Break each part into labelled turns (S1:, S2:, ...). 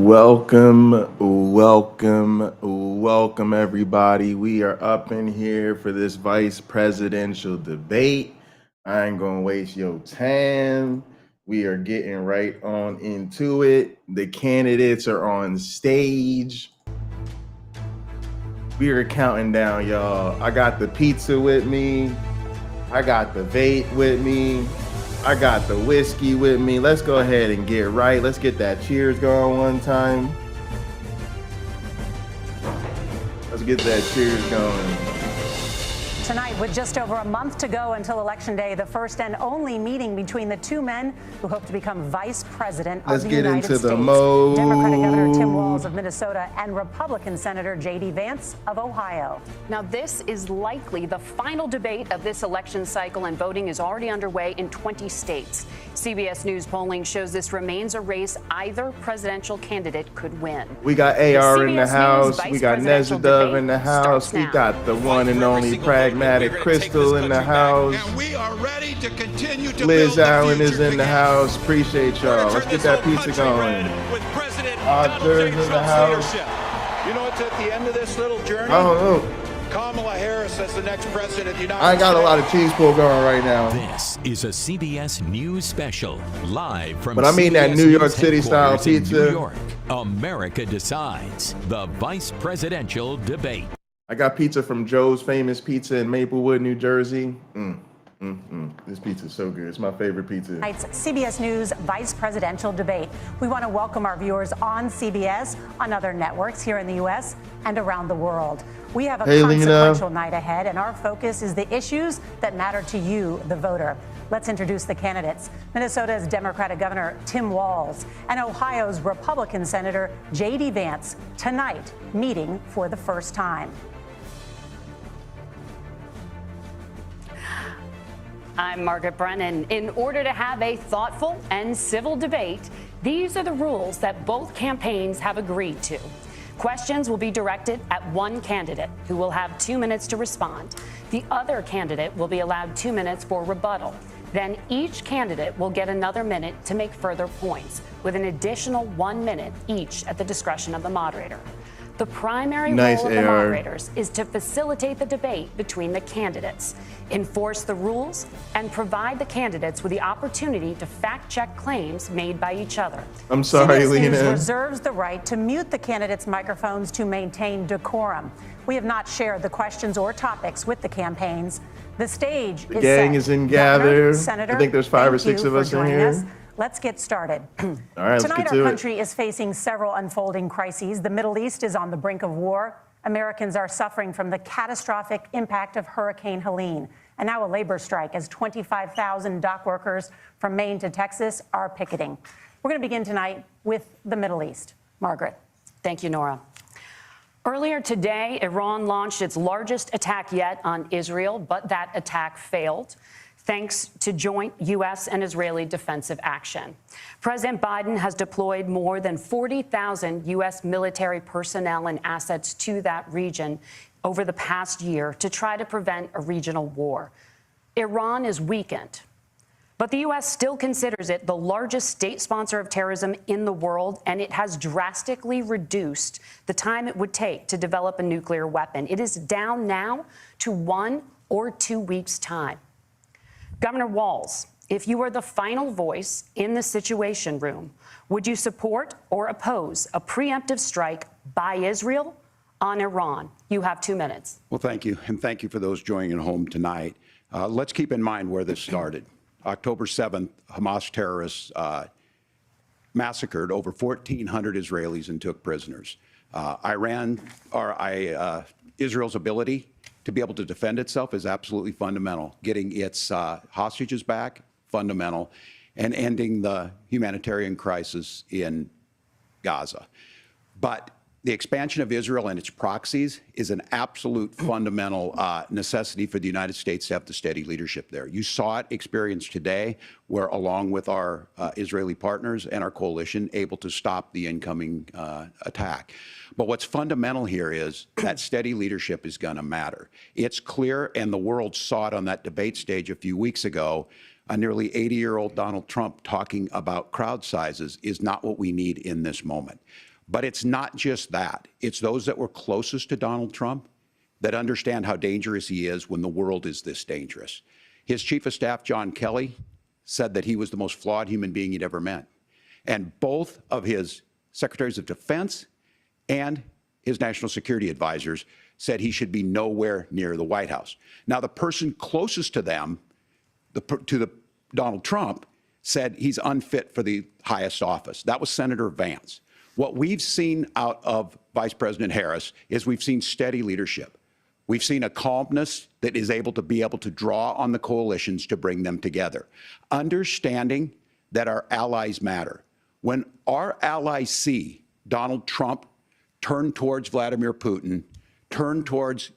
S1: Welcome, everybody. We are up in here for this vice presidential debate. I ain't gonna waste your time. We are getting right on into it. The candidates are on stage. We are counting down, y'all. I got the pizza with me. I got the vape with me. I got the whiskey with me. Let's go ahead and get right. Let's get that cheers going one time. Let's get that cheers going.
S2: Tonight, with just over a month to go until Election Day, the first and only meeting between the two men who hope to become vice president of the United States. Democratic Governor Tim Walz of Minnesota and Republican Senator JD Vance of Ohio.
S3: Now, this is likely the final debate of this election cycle, and voting is already underway in 20 states. CBS News polling shows this remains a race either presidential candidate could win.
S1: We got AR in the house. We got Nezadov in the house. We got the one and only Pragmatic Crystal in the house.
S4: And we are ready to continue to
S1: Liz
S4: build
S1: Allen
S4: the
S1: is in the house. Appreciate y'all. Let's get that pizza going. Arthur's in the house.
S4: You know what's at the end of this little journey?
S1: I don't know.
S4: Kamala Harris as the next president of the United States.
S1: I got a lot of cheese pull going right now.
S5: This is a CBS News special, live from
S1: But I mean that New York City style pizza.
S5: New York. America decides. The vice presidential debate.
S1: I got pizza from Joe's Famous Pizza in Maplewood, New Jersey. This pizza is so good. It's my favorite pizza.
S2: Tonight's CBS News vice presidential debate. We want to welcome our viewers on CBS, on other networks here in the U.S. and around the world. We have a consequential night ahead, and our focus is the issues that matter to you, the voter. Let's introduce the candidates. Minnesota's Democratic Governor Tim Walz and Ohio's Republican Senator JD Vance, tonight meeting for the first time.
S3: I'm Margaret Brennan. In order to have a thoughtful and civil debate, these are the rules that both campaigns have agreed to. Questions will be directed at one candidate, who will have 2 minutes to respond. The other candidate will be allowed 2 minutes for rebuttal. Then each candidate will get another minute to make further points, with an additional 1 minute each at the discretion of the moderator. The primary role of the moderators is to facilitate the debate between the candidates, enforce the rules, and provide the candidates with the opportunity to fact-check claims made by each other.
S1: I'm sorry,
S2: CBS
S1: Lena.
S2: News reserves the right to mute the candidates' microphones to maintain decorum. We have not shared the questions or topics with the campaigns. The stage
S1: is gang is in gather. I think there's 5 or 6 of us in here.
S2: Let's get started.
S1: All right,
S2: Tonight, our country is facing several unfolding crises. The Middle East is on the brink of war. Americans are suffering from the catastrophic impact of Hurricane Helene. And now a labor strike as 25,000 dock workers from Maine to Texas are picketing. We're going to begin tonight with the Middle East. Margaret.
S3: Thank you, Nora. Earlier today, Iran launched its largest attack yet on Israel, but that attack failed, thanks to joint U.S. and Israeli defensive action. President Biden has deployed more than 40,000 U.S. military personnel and assets to that region over the past year to try to prevent a regional war. Iran is weakened, but the U.S. still considers it the largest state sponsor of terrorism in the world, and it has drastically reduced the time it would take to develop a nuclear weapon. It is down now to 1 or 2 weeks' time. Governor Walz, if you were the final voice in the Situation Room, would you support or oppose a preemptive strike by Israel on Iran? You have 2 minutes.
S6: Well, thank you. And thank you for those joining at home tonight. Let's keep in mind where this started. October 7th, Hamas terrorists massacred over 1,400 Israelis and took prisoners. Israel's ability to be able to defend itself is absolutely fundamental. Getting its hostages back, fundamental, and ending the humanitarian crisis in Gaza. But the expansion of Israel and its proxies is an absolute fundamental necessity for the United States to have the steady leadership there. You saw it experienced today, where along with our Israeli partners and our coalition, able to stop the incoming attack. But what's fundamental here is that steady leadership is going to matter. It's clear, and the world saw it on that debate stage a few weeks ago, a nearly 80-year-old Donald Trump talking about crowd sizes is not what we need in this moment. But it's not just that. It's those that were closest to Donald Trump that understand how dangerous he is when the world is this dangerous. His chief of staff, John Kelly, said that he was the most flawed human being he'd ever met. And both of his secretaries of defense and his national security advisors said he should be nowhere near the White House. Now, the person closest to them, Donald Trump, said he's unfit for the highest office. That was Senator Vance. What we've seen out of Vice President Harris is we've seen steady leadership. We've seen a calmness that is able to draw on the coalitions to bring them together, understanding that our allies matter. When our allies see Donald Trump turn towards Vladimir Putin, turn towards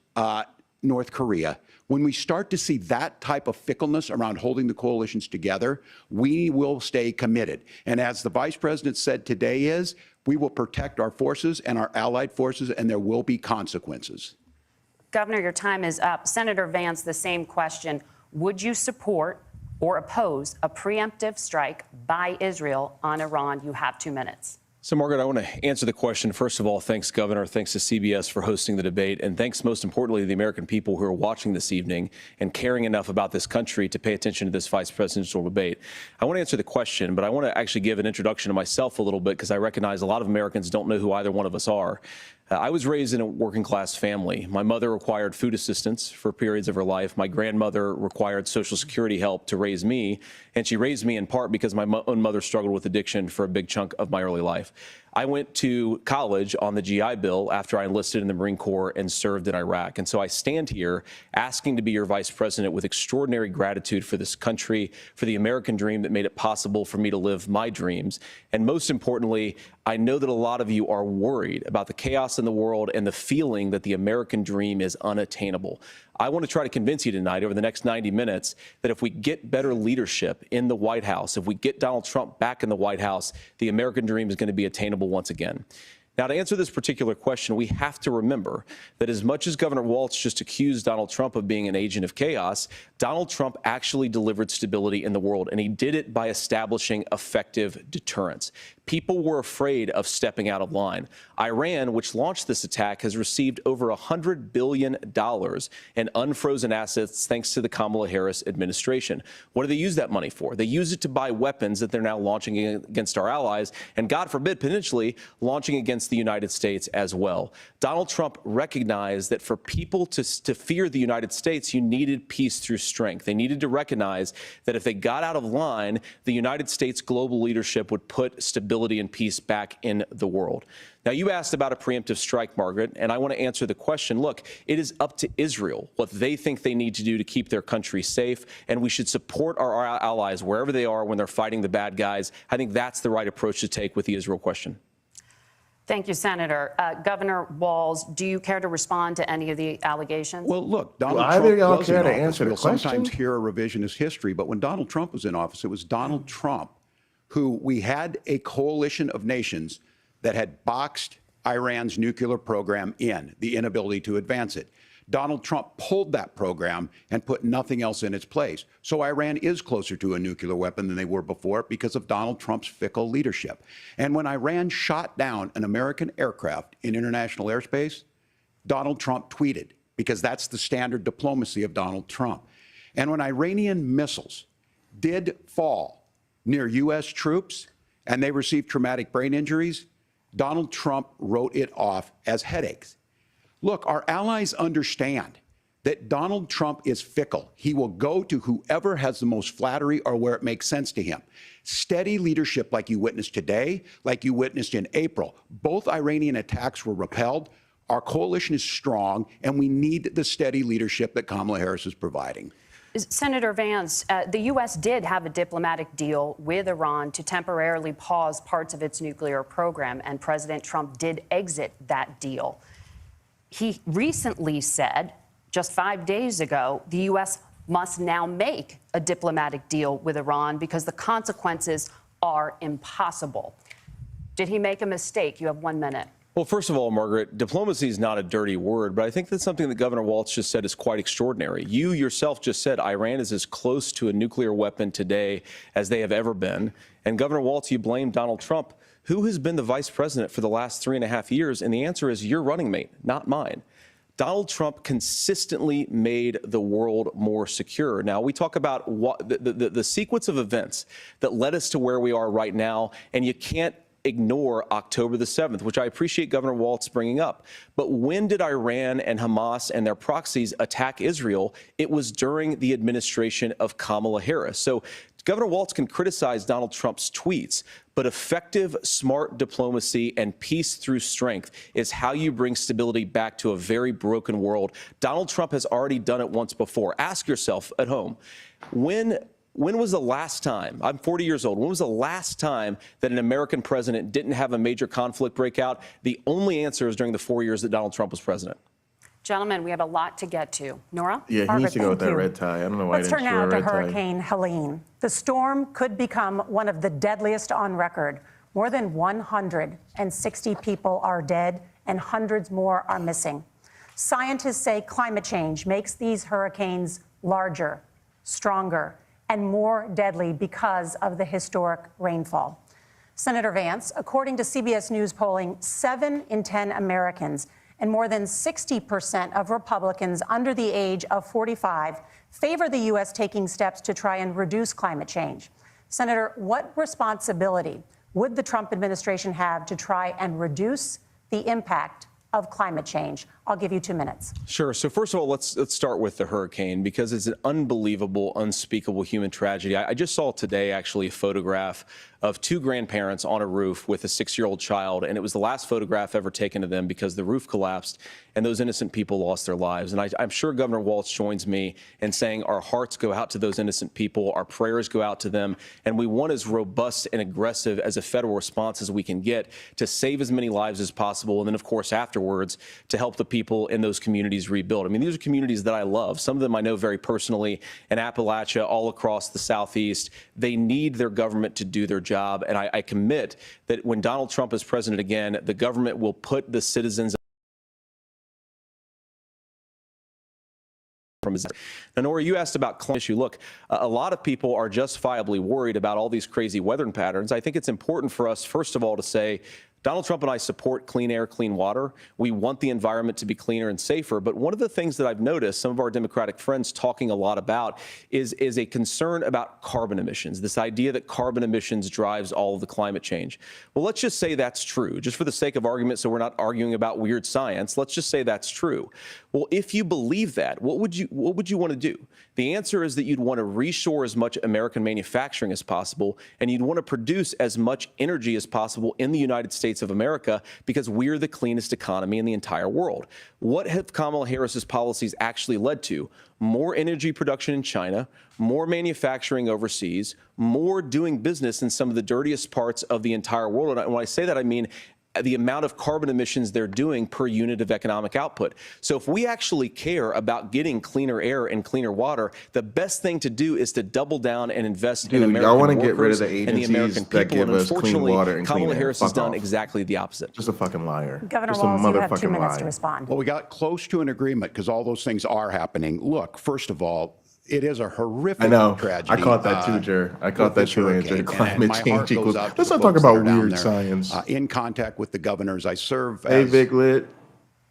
S6: North Korea, when we start to see that type of fickleness around holding the coalitions together, we will stay committed. And as the Vice President said today we will protect our forces and our allied forces, and there will be consequences.
S3: Governor, your time is up. Senator Vance, the same question. Would you support or oppose a preemptive strike by Israel on Iran? You have 2 minutes.
S7: So, Margaret, I want to answer the question. First of all, thanks, Governor. Thanks to CBS for hosting the debate. And thanks, most importantly, to the American people who are watching this evening and caring enough about this country to pay attention to this vice presidential debate. I want to answer the question, but I want to actually give an introduction to myself a little bit because I recognize a lot of Americans don't know who either one of us are. I was raised in a working class family. My mother required food assistance for periods of her life. My grandmother required Social Security help to raise me, and she raised me in part because my own mother struggled with addiction for a big chunk of my early life. I went to college on the GI Bill after I enlisted in the Marine Corps and served in Iraq. And so I stand here asking to be your vice president with extraordinary gratitude for this country, for the American dream that made it possible for me to live my dreams. And most importantly, I know that a lot of you are worried about the chaos in the world and the feeling that the American dream is unattainable. I want to try to convince you tonight over the next 90 minutes that if we get better leadership in the White House, if we get Donald Trump back in the White House, the American dream is going to be attainable once again. Now, to answer this particular question, we have to remember that as much as Governor Walz just accused Donald Trump of being an agent of chaos, Donald Trump actually delivered stability in the world, and he did it by establishing effective deterrence. People were afraid of stepping out of line. Iran, which launched this attack, has received over $100 billion in unfrozen assets thanks to the Kamala Harris administration. What do they use that money for? They use it to buy weapons that they're now launching against our allies, and God forbid, potentially launching against the United States as well. Donald Trump recognized that for people to fear the United States, you needed peace through strength. They needed to recognize that if they got out of line, the United States global leadership would put stability and peace back in the world. Now, you asked about a preemptive strike, Margaret, and I want to answer the question. Look, it is up to Israel what they think they need to do to keep their country safe, and we should support our allies wherever they are when they're fighting the bad guys. I think that's the right approach to take with the Israel question.
S3: Thank you, Senator. Governor Walz, do you care to respond to any of the allegations?
S6: Well, look, Donald Trump
S1: either y'all
S6: was
S1: care
S6: in
S1: to
S6: office.
S1: answer the
S6: We'll
S1: question?
S6: sometimes hear a revisionist history, but when Donald Trump was in office, it was Donald Trump who we had a coalition of nations that had boxed Iran's nuclear program in, the inability to advance it. Donald Trump pulled that program and put nothing else in its place. So Iran is closer to a nuclear weapon than they were before because of Donald Trump's fickle leadership. And when Iran shot down an American aircraft in international airspace, Donald Trump tweeted, because that's the standard diplomacy of Donald Trump. And when Iranian missiles did fall near U.S. troops and they received traumatic brain injuries, Donald Trump wrote it off as headaches. Look, our allies understand that Donald Trump is fickle. He will go to whoever has the most flattery or where it makes sense to him. Steady leadership like you witnessed today, like you witnessed in April. Both Iranian attacks were repelled. Our coalition is strong, and we need the steady leadership that Kamala Harris is providing.
S3: Senator Vance, the U.S. did have a diplomatic deal with Iran to temporarily pause parts of its nuclear program, and President Trump did exit that deal. He recently said, just 5 days ago, the U.S. must now make a diplomatic deal with Iran because the consequences are impossible. Did he make a mistake? You have 1 minute.
S7: Well, first of all, Margaret, diplomacy is not a dirty word, but I think that's something that Governor Walz just said is quite extraordinary. You yourself just said Iran is as close to a nuclear weapon today as they have ever been. And Governor Walz, you blamed Donald Trump who has been the vice president for the last 3.5 years? And the answer is your running mate, not mine. Donald Trump consistently made the world more secure. Now, we talk about what the sequence of events that led us to where we are right now, and you can't ignore October the 7th, which I appreciate Governor Walz bringing up. But when did Iran and Hamas and their proxies attack Israel? It was during the administration of Kamala Harris. So Governor Walz can criticize Donald Trump's tweets, but effective, smart diplomacy and peace through strength is how you bring stability back to a very broken world. Donald Trump has already done it once before. Ask yourself at home, when was the last time, I'm 40 years old, when was the last time that an American president didn't have a major conflict break out? The only answer is during the 4 years that Donald Trump was president.
S3: Gentlemen, we have a lot to get to. Nora?
S1: Yeah, he
S2: Margaret,
S1: needs to go with
S2: thank
S1: that
S2: you.
S1: red tie. I don't know why
S2: Let's
S1: he didn't
S2: turn
S1: wear
S2: now
S1: a
S2: to
S1: red tie.
S2: Hurricane Helene. The storm could become one of the deadliest on record. More than 160 people are dead and hundreds more are missing. Scientists say climate change makes these hurricanes larger, stronger, and more deadly because of the historic rainfall. Senator Vance, according to CBS News polling, 7 in 10 Americans and more than 60% of Republicans under the age of 45 favor the U.S. taking steps to try and reduce climate change. Senator, what responsibility would the Trump administration have to try and reduce the impact of climate change? I'll give you 2 minutes.
S7: Sure. So first of all, let's start with the hurricane, because it's an unbelievable, unspeakable human tragedy. I just saw today, actually, a photograph of 2 grandparents on a roof with a 6-year-old child, and it was the last photograph ever taken of them because the roof collapsed and those innocent people lost their lives. And I'm sure Governor Walz joins me in saying our hearts go out to those innocent people, our prayers go out to them, and we want as robust and aggressive as a federal response as we can get to save as many lives as possible, and then, of course, afterwards, to help the people in those communities rebuild. I mean, these are communities that I love. Some of them I know very personally in Appalachia, all across the Southeast. They need their government to do their job, and I commit that when Donald Trump is president again, the government will put the citizens from his. Now, Nora, you asked about climate issue. Look, a lot of people are justifiably worried about all these crazy weather patterns. I think it's important for us, first of all, to say Donald Trump and I support clean air, clean water. We want the environment to be cleaner and safer. But one of the things that I've noticed some of our Democratic friends talking a lot about is a concern about carbon emissions, this idea that carbon emissions drives all of the climate change. Well, let's just say that's true, just for the sake of argument, so we're not arguing about weird science. Let's just say that's true. Well, if you believe that, what would you want to do? The answer is that you'd want to reshore as much American manufacturing as possible, and you'd want to produce as much energy as possible in the United States of America, because we're the cleanest economy in the entire world. What have Kamala Harris's policies actually led to? More energy production in China, more manufacturing overseas, more doing business in some of the dirtiest parts of the entire world. And when I say that, I mean the amount of carbon emissions they're doing per unit of economic output. So if we actually care about getting cleaner air and cleaner water, the best thing to do is to double down and invest in American
S1: want to
S7: workers
S1: get rid of the
S7: and the
S1: agencies
S7: American
S1: that
S7: people.
S1: give
S7: And
S1: us clean
S7: unfortunately,
S1: water and clean
S7: Kamala
S1: air.
S7: Harris has
S1: Fuck
S7: done
S1: off.
S7: exactly the opposite.
S1: Just a fucking liar.
S2: Governor
S1: Just a
S2: Walz, you have 2
S1: motherfucking
S2: minutes to
S1: liar.
S2: respond.
S6: Well, we got close to an agreement because all those things are happening. Look, first of all, it is a horrific
S1: I know.
S6: tragedy.
S1: I caught that too, Jer. I caught
S6: with
S1: that
S6: this
S1: too, Andrew.
S6: hurricane.
S1: Climate
S6: my
S1: change
S6: heart goes
S1: equals.
S6: out to
S1: Let's
S6: the
S1: not talk
S6: folks that
S1: about
S6: are down
S1: weird
S6: there,
S1: science.
S6: in contact with the governors. I serve
S1: Hey,
S6: as
S1: Big Lit.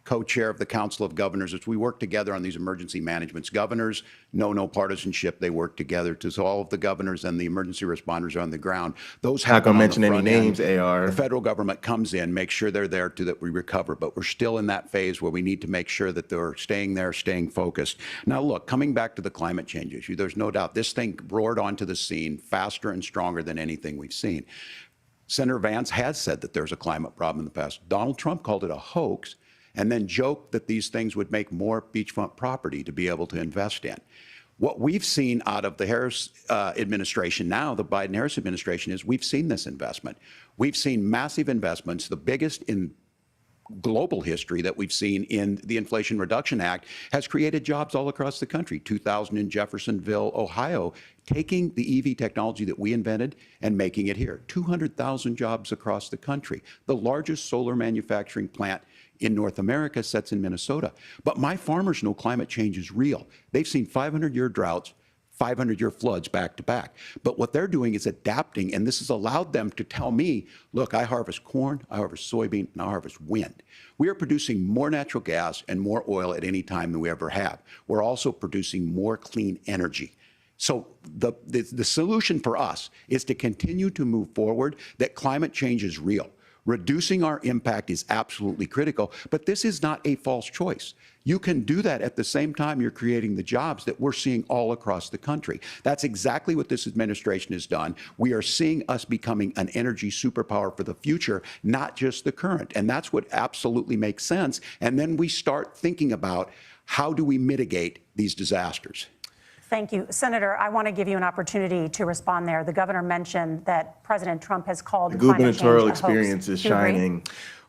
S6: co-chair of the Council of Governors as we work together on these emergency managements. Governors know no partisanship. They work together to all of the governors and the emergency responders are on the ground. Those
S1: Not gonna
S6: happen on the
S1: mention any
S6: front end.
S1: names, AR.
S6: The federal government comes in, makes sure they're there to that we recover, but we're still in that phase where we need to make sure that they're staying there, staying focused. Now, look, coming back to the climate change issue, there's no doubt this thing roared onto the scene faster and stronger than anything we've seen. Senator Vance has said that there's a climate problem in the past. Donald Trump called it a hoax, and then joked that these things would make more beachfront property to be able to invest in. What we've seen out of the Harris administration now, the Biden-Harris administration, is we've seen this investment. We've seen massive investments, the biggest in global history that we've seen in the Inflation Reduction Act, has created jobs all across the country. 2,000 in Jeffersonville, Ohio, taking the EV technology that we invented and making it here. 200,000 jobs across the country. The largest solar manufacturing plant in North America sits in Minnesota. But my farmers know climate change is real. They've seen 500-year droughts, 500-year floods back to back. But what they're doing is adapting, and this has allowed them to tell me, look, I harvest corn, I harvest soybean, and I harvest wind. We are producing more natural gas and more oil at any time than we ever have. We're also producing more clean energy. So the solution for us is to continue to move forward, that climate change is real. Reducing our impact is absolutely critical, but this is not a false choice. You can do that at the same time you're creating the jobs that we're seeing all across the country. That's exactly what this administration has done. We are seeing us becoming an energy superpower for the future, not just the current. And that's what absolutely makes sense. And then we start thinking about how do we mitigate these disasters.
S2: Thank you. Senator, I want to give you an opportunity to respond there. The governor mentioned that President Trump has called
S1: the
S2: climate change
S1: gubernatorial
S2: a hoax.
S1: experience is shining.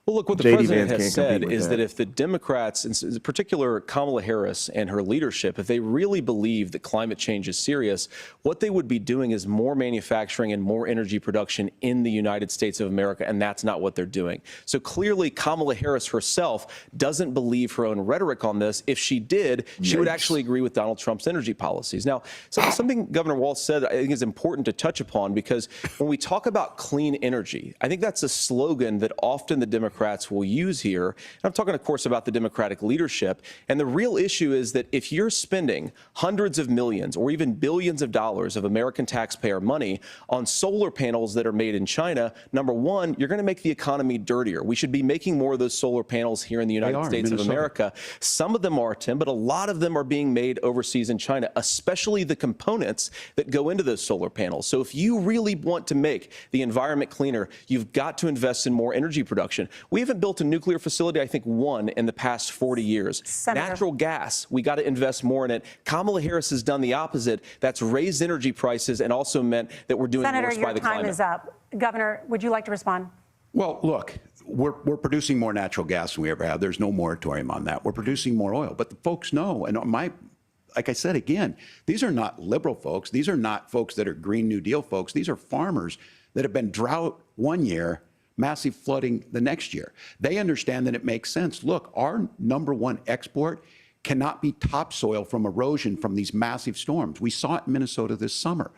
S7: Well, look, what the
S1: JD
S7: president
S1: Vance
S7: has
S1: can't compete
S7: said
S1: with
S7: is
S1: that.
S7: that if the Democrats, in particular Kamala Harris and her leadership, if they really believe that climate change is serious, what they would be doing is more manufacturing and more energy production in the United States of America, and that's not what they're doing. So clearly, Kamala Harris herself doesn't believe her own rhetoric on this. If she did, she would actually agree with Donald Trump's energy policies. Now, something Governor Walz said I think is important to touch upon, because when we talk about clean energy, I think that's a slogan that often the Democrats will use here. And I'm talking, of course, about the Democratic leadership. And the real issue is that if you're spending hundreds of millions or even billions of dollars of American taxpayer money on solar panels that are made in China, number one, you're going to make the economy dirtier. We should be making more of those solar panels here in the United States of America. Some of them are, Tim, but a lot of them are being made overseas in China, especially the components that go into those solar panels. So if you really want to make the environment cleaner, you've got to invest in more energy production. We haven't built a nuclear facility, I think, one in the past 40 years.
S2: Senator.
S7: Natural gas, we got to invest more in it. Kamala Harris has done the opposite. That's raised energy prices and also meant that we're doing
S2: Senator,
S7: worse by the climate.
S2: your time is up. Governor, would you like to respond?
S6: Well, look, we're producing more natural gas than we ever have. There's no moratorium on that. We're producing more oil. But the folks know, and like I said again, these are not liberal folks. These are not folks that are Green New Deal folks. These are farmers that have been drought one year, massive flooding the next year. They understand that it makes sense. Look, our number one export cannot be topsoil from erosion from these massive storms. We saw it in Minnesota this summer.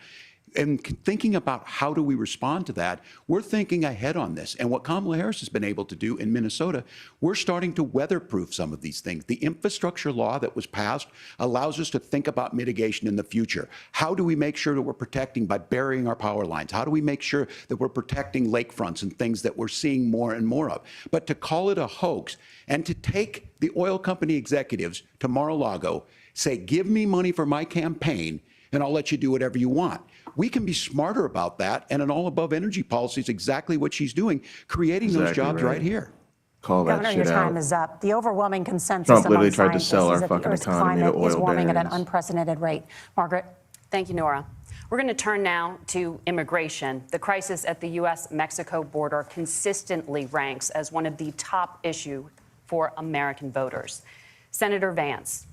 S6: And thinking about how do we respond to that, we're thinking ahead on this. And what Kamala Harris has been able to do in Minnesota, we're starting to weatherproof some of these things. The infrastructure law that was passed allows us to think about mitigation in the future. How do we make sure that we're protecting by burying our power lines? How do we make sure that we're protecting lakefronts and things that we're seeing more and more of? But to call it a hoax and to take the oil company executives to Mar-a-Lago, say, give me money for my campaign, and I'll let you do whatever you want. We can be smarter about that, and an all-above energy policy is exactly what she's doing, creating those jobs right here.
S1: Call that
S2: Governor,
S1: shit
S2: your time
S1: out.
S2: is up. The overwhelming consensus
S1: Trump
S2: among
S1: literally tried to
S2: scientists
S1: sell our
S2: is that the
S1: fucking
S2: Earth's
S1: economy to
S2: climate is
S1: oil
S2: warming at an
S1: barons.
S2: unprecedented rate. Margaret?
S3: Thank you, Nora. We're going to turn now to immigration. The crisis at the U.S.-Mexico border consistently ranks as one of the top issues for American voters. Senator Vance,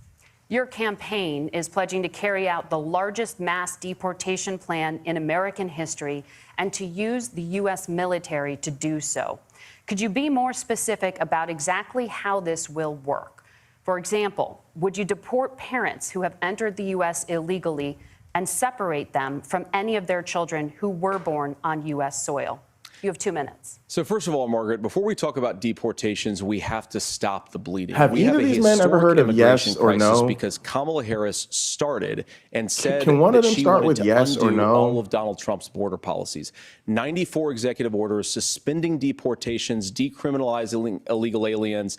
S3: your campaign is pledging to carry out the largest mass deportation plan in American history and to use the U.S. military to do so. Could you be more specific about exactly how this will work? For example, would you deport parents who have entered the U.S. illegally and separate them from any of their children who were born on U.S. soil? You have 2 minutes.
S7: So first of all, Margaret, before we talk about deportations, we have to stop the bleeding.
S1: Have either of these men ever heard of yes or no?
S7: Because Kamala Harris started and said
S1: Can one of
S7: that
S1: them
S7: she
S1: start
S7: wanted
S1: with
S7: to
S1: yes or
S7: undo
S1: no?
S7: all of Donald Trump's border policies. 94 executive orders suspending deportations, decriminalizing illegal aliens,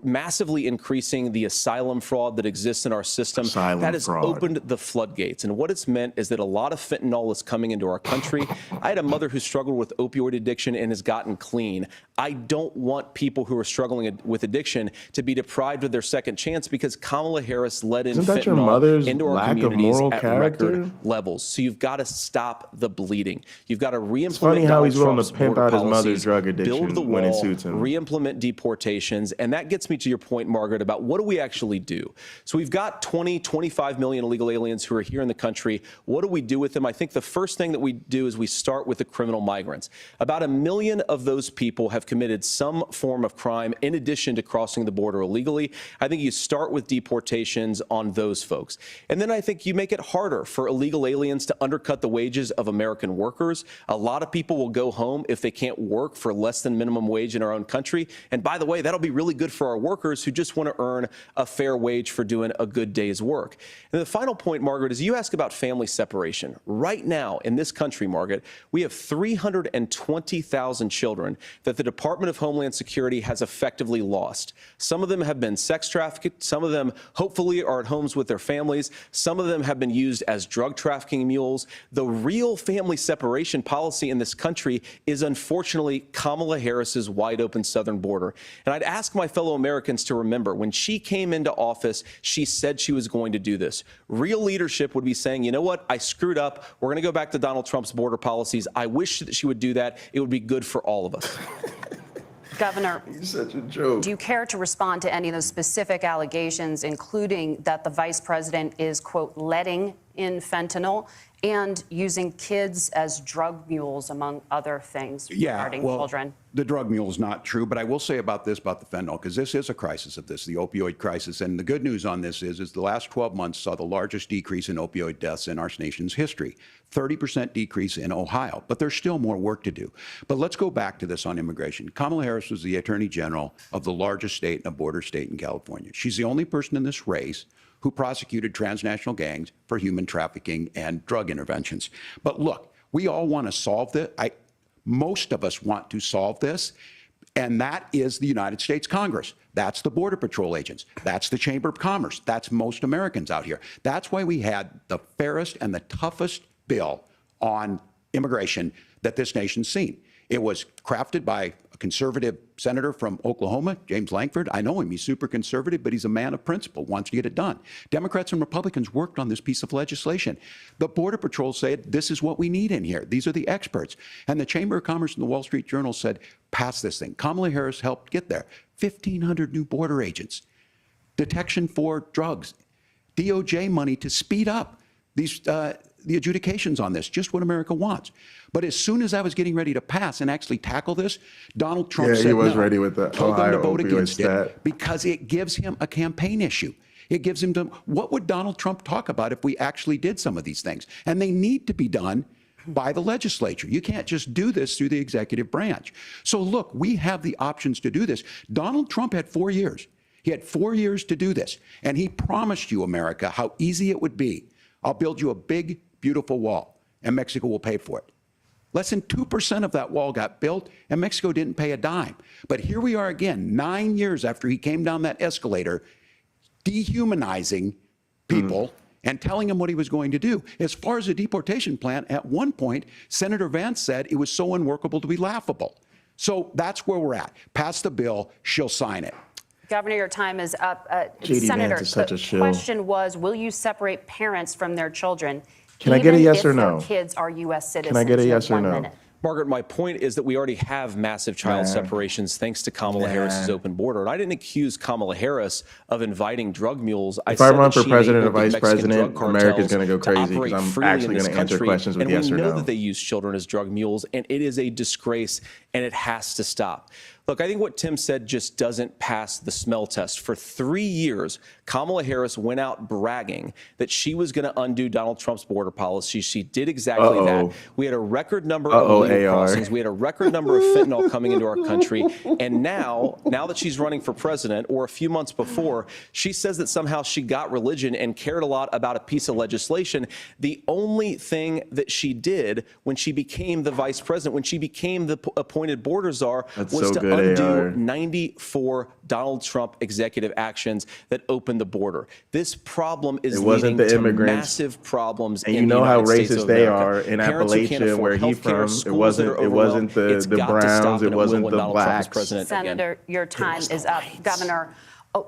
S7: massively increasing the asylum fraud that exists in our system. That has opened the floodgates. And what it's meant is that a lot of fentanyl is coming into our country. I had a mother who struggled with opioid addiction and has gotten clean. I don't want people who are struggling with addiction to be deprived of their second chance because Kamala Harris let in fentanyl into our communities at record levels. So you've got to stop the bleeding. You've got to re-implement Donald Trump's border policies, build the wall, re-implement deportations. And that gets me to your point, Margaret, about what do we actually do? So we've got 25 million illegal aliens who are here in the country. What do we do with them? I think the first thing that we do is we start with the criminal migrants. About 1 million of those people have committed some form of crime in addition to crossing the border illegally. I think you start with deportations on those folks. And then I think you make it harder for illegal aliens to undercut the wages of American workers. A lot of people will go home if they can't work for less than minimum wage in our own country. And by the way, that'll be really good for our workers who just want to earn a fair wage for doing a good day's work. And the final point, Margaret, is you ask about family separation. Right now in this country, Margaret, we have 320,000 children that the Department of Homeland Security has effectively lost. Some of them have been sex trafficked. Some of them hopefully are at homes with their families. Some of them have been used as drug trafficking mules. The real family separation policy in this country is unfortunately Kamala Harris's wide open southern border. And I'd ask my fellow Americans to remember when she came into office, she said she was going to do this. Real leadership would be saying, you know what, I screwed up. We're going to go back to Donald Trump's border policies. I wish that she would do that. It would be good for all of us.
S3: Governor,
S1: He's such a joke.
S3: do you care to respond to any of those specific allegations, including that the vice president is, quote, letting in fentanyl and using kids as drug mules, among other things regarding children?
S6: The drug mule is not true, but I will say about the fentanyl, because this is a crisis of this, the opioid crisis. And the good news on this is the last 12 months saw the largest decrease in opioid deaths in our nation's history, 30% decrease in Ohio. But there's still more work to do. But let's go back to this on immigration. Kamala Harris was the attorney general of the largest state and a border state in California. She's the only person in this race who prosecuted transnational gangs for human trafficking and drug interventions. But look, we all want to solve this. Most of us want to solve this, and that is the United States Congress. That's the Border Patrol agents. That's the Chamber of Commerce. That's most Americans out here. That's why we had the fairest and the toughest bill on immigration that this nation's seen. It was crafted by a conservative senator from Oklahoma, James Lankford. I know him. He's super conservative, but he's a man of principle, wants to get it done. Democrats and Republicans worked on this piece of legislation. The Border Patrol said, this is what we need in here. These are the experts. And the Chamber of Commerce and the Wall Street Journal said, pass this thing. Kamala Harris helped get there. 1,500 new border agents, detection for drugs, DOJ money to speed up these the adjudications on this, just what America wants. But as soon as I was getting ready to pass and actually tackle this, Donald Trump said
S1: he was
S6: no.
S1: ready with the
S6: Told them to
S1: Ohio
S6: vote
S1: opioid
S6: against
S1: stat.
S6: it because it gives him a campaign issue. It gives him to, what would Donald Trump talk about if we actually did some of these things? And they need to be done by the legislature. You can't just do this through the executive branch. So look, we have the options to do this. Donald Trump had 4 years. He had 4 years to do this. And he promised you, America, how easy it would be. I'll build you a big, beautiful wall, and Mexico will pay for it. Less than 2% of that wall got built, and Mexico didn't pay a dime. But here we are again, 9 years after he came down that escalator, dehumanizing people and telling them what he was going to do. As far as the deportation plan, at one point, Senator Vance said it was so unworkable to be laughable. So that's where we're at. Pass the bill, she'll sign it.
S3: Governor, your time is up.
S1: JD
S3: Senator,
S1: Vance is such a
S3: the
S1: shill.
S3: question was, will you separate parents from their children?
S1: Can I get a yes or
S3: even if
S1: no?
S3: their kids are U.S. citizens?
S1: Can I get a
S3: You have
S1: yes or
S3: 1
S1: no?
S3: minute.
S7: Margaret, my point is that we already have massive child separations thanks to Kamala Harris's open border. And I didn't accuse Kamala Harris of inviting drug mules.
S1: If I run for president or vice president, America's going to go crazy because I'm actually going to answer questions with yes or no.
S7: And we know that they use children as drug mules, and it is a disgrace, and it has to stop. Look, I think what Tim said just doesn't pass the smell test. For 3 years, Kamala Harris went out bragging that she was going to undo Donald Trump's border policy. She did exactly that. We had a record number of illegal crossings. We had a record number of fentanyl coming into our country. And now that she's running for president, or a few months before, she says that somehow she got religion and cared a lot about a piece of legislation. The only thing that she did when she became the vice president, when she became the appointed border czar, was to undo 94 Donald Trump executive actions that opened the border. This problem is leading to massive problems in the United States of America.
S1: And you know how racist they are in Appalachia, where he's from. It wasn't the Browns, it wasn't the blacks.
S3: Senator, your time is up. Governor,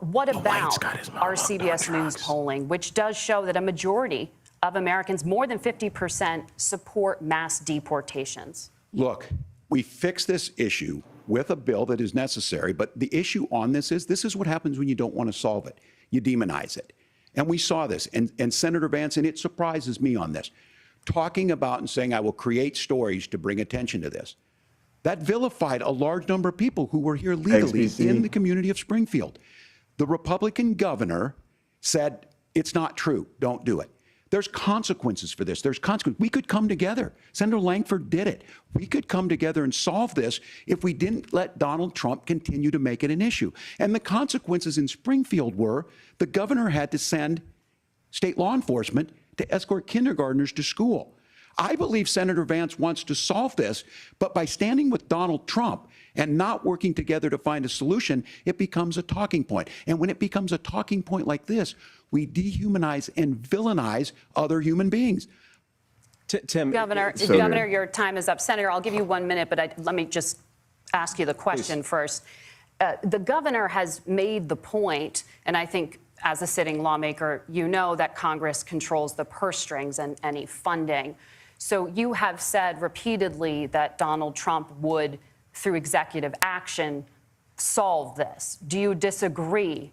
S3: what about our CBS News polling, which does show that a majority of Americans, more than 50%, support mass deportations?
S6: Look, we fix this issue with a bill that is necessary, but the issue on this is what happens when you don't want to solve it. You demonize it. And we saw this, and Senator Vance, and it surprises me on this, talking about and saying, I will create stories to bring attention to this. That vilified a large number of people who were here legally in the community of Springfield. The Republican governor said, it's not true, don't do it. There's consequences for this. There's consequences. We could come together. Senator Langford did it. We could come together and solve this if we didn't let Donald Trump continue to make it an issue. And the consequences in Springfield were the governor had to send state law enforcement to escort kindergartners to school. I believe Senator Vance wants to solve this, but by standing with Donald Trump and not working together to find a solution, it becomes a talking point. And when it becomes a talking point like this, we dehumanize and villainize other human beings.
S7: Tim,
S3: Governor, your time is up. Senator, I'll give you 1 minute, but let me just ask you the question first. The governor has made the point, and I think as a sitting lawmaker, you know that Congress controls the purse strings and any funding. So you have said repeatedly that Donald Trump would, through executive action, solve this. Do you disagree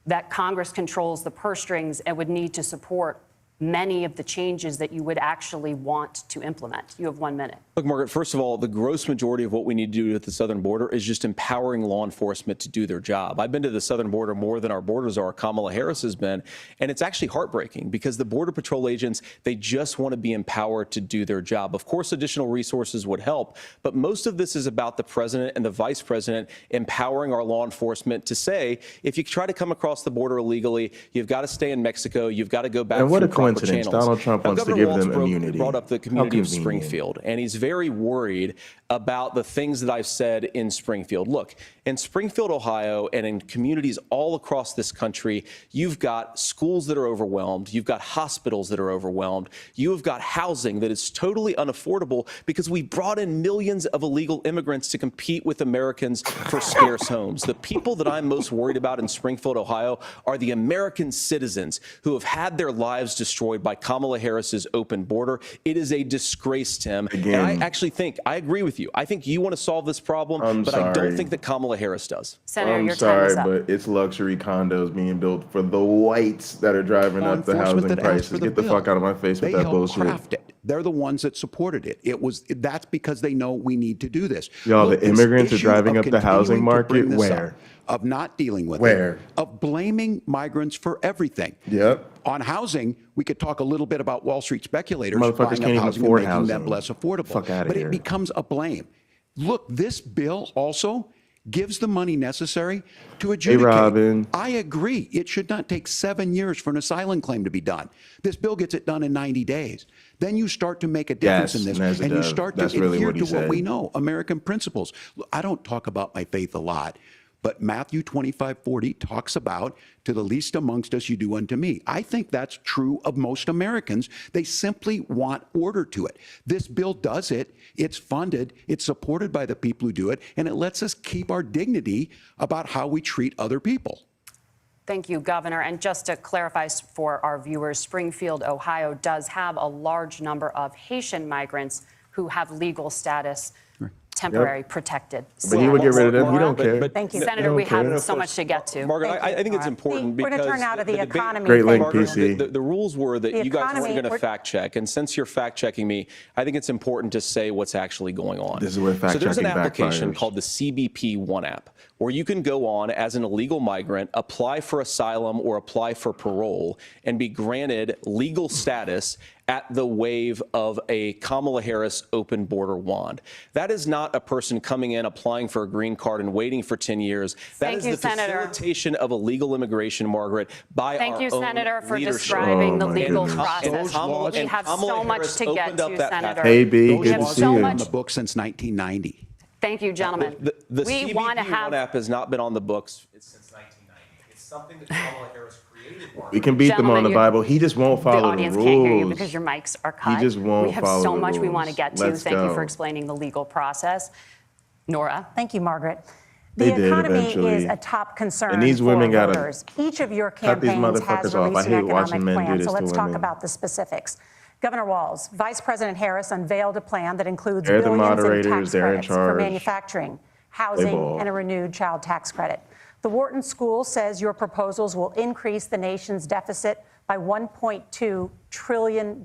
S3: that Congress controls the purse strings and would need to support many of the changes that you would actually want to implement? You have 1 minute.
S7: Look, Margaret, first of all, the gross majority of what we need to do at the southern border is just empowering law enforcement to do their job. I've been to the southern border more than our borders are. Kamala Harris has been. And it's actually heartbreaking because the Border Patrol agents, they just want to be empowered to do their job. Of course, additional resources would help, but most of this is about the president and the vice president empowering our law enforcement to say, if you try to come across the border illegally, you've got to stay in Mexico, you've got to go back through proper channels.
S1: Donald Trump wants to give them immunity.
S7: Brought up the community of Springfield, and he's very worried about the things that I've said in Springfield. Look, in Springfield, Ohio, and in communities all across this country, you've got schools that are overwhelmed. You've got hospitals that are overwhelmed. You have got housing that is totally unaffordable because we brought in millions of illegal immigrants to compete with Americans for scarce homes. The people that I'm most worried about in Springfield, Ohio, are the American citizens who have had their lives destroyed by Kamala Harris's open border. It is a disgrace, Tim.
S1: Again,
S7: and I actually think, I agree with you. I think you want to solve this problem, but I don't think that Kamala Harris does.
S3: Senator, your time is up.
S1: But it's luxury condos being built for the whites that are driving up the housing prices. Get the fuck out of my face with that bullshit.
S6: They helped craft it. They're the ones that supported it. That's because they know we need to do this.
S1: Y'all, the immigrants are driving up the housing market. Where?
S6: Of not dealing with it, of blaming migrants for everything.
S1: Yep.
S6: On housing, we could talk a little bit about Wall Street speculators
S1: Motherfuckers
S6: buying
S1: can't
S6: up
S1: even
S6: housing
S1: afford
S6: and making
S1: housing.
S6: them less affordable.
S1: Fuck outta
S6: but
S1: here.
S6: it becomes a blame. Look, this bill also gives the money necessary to adjudicate.
S1: Hey, Robin.
S6: I agree. It should not take 7 years for an asylum claim to be done. This bill gets it done in 90 days. Then you start to make a difference in this, and you start to adhere to what we know, American principles. Look, I don't talk about my faith a lot, but Matthew 25:40 talks about, to the least amongst us you do unto me. I think that's true of most Americans. They simply want order to it. This bill does it. It's funded. It's supported by the people who do it. And it lets us keep our dignity about how we treat other people.
S3: Thank you, Governor. And just to clarify for our viewers, Springfield, Ohio does have a large number of Haitian migrants who have legal status, temporary protected status.
S1: But he would get rid of them. He don't care.
S3: Thank you, Senator. We have so much to get to.
S7: Margaret, I think it's important
S2: We're
S7: because
S2: going to turn out of the economy.
S1: Great link,
S7: Margaret,
S1: PC.
S7: the rules were that you guys weren't going to
S2: we're-
S7: fact check, and since you're fact checking me, I think it's important to say what's actually going on.
S1: This is where fact
S7: So there's an
S1: checking
S7: application
S1: backfires.
S7: called the CBP One app, where you can go on as an illegal migrant, apply for asylum or apply for parole, and be granted legal status at the wave of a Kamala Harris open border wand. That is not a person coming in, applying for a green card and waiting for 10 years. That is the facilitation of illegal immigration, Margaret, by our own leadership.
S3: Thank you, Senator, for describing the legal
S1: goodness.
S3: process. We have so much to get to, Senator.
S1: Hey, B,
S3: We
S1: good
S3: have
S1: to see
S3: so
S1: you.
S6: On
S3: much.
S6: the book since 1990.
S3: Thank you, gentlemen.
S7: The
S3: We
S7: CBP
S3: want to have.
S7: One app has not been on the books since 1990. It's something that Kamala Harris created.
S1: We can beat them on the
S3: Gentlemen,
S1: Bible. He just won't follow
S3: The audience
S1: the
S3: can't hear you
S1: rules.
S3: because your mics are cut.
S1: just won't
S3: We have
S1: follow
S3: so
S1: the
S3: much we want to
S1: rules.
S3: get to.
S1: Let's
S3: Thank you
S1: go.
S3: for explaining the legal process. Nora.
S2: Thank you, Margaret.
S1: They
S2: The
S1: did
S2: economy
S1: eventually.
S2: is a top concern
S1: And these women
S2: for
S1: gotta
S2: voters. Each of your
S1: cut these
S2: campaigns
S1: motherfuckers
S2: has
S1: off. I
S2: released
S1: hate
S2: an
S1: watching
S2: economic
S1: men do
S2: plan.
S1: this
S2: So
S1: to
S2: let's talk
S1: women.
S2: about the specifics. Governor Walz, Vice President Harris unveiled a plan that includes
S1: They're the
S2: billions in
S1: moderators.
S2: tax
S1: They're in
S2: credits for
S1: charge.
S2: manufacturing,
S1: They
S2: housing,
S1: ball.
S2: and a renewed child tax credit. The Wharton School says your proposals will increase the nation's deficit by $1.2 trillion.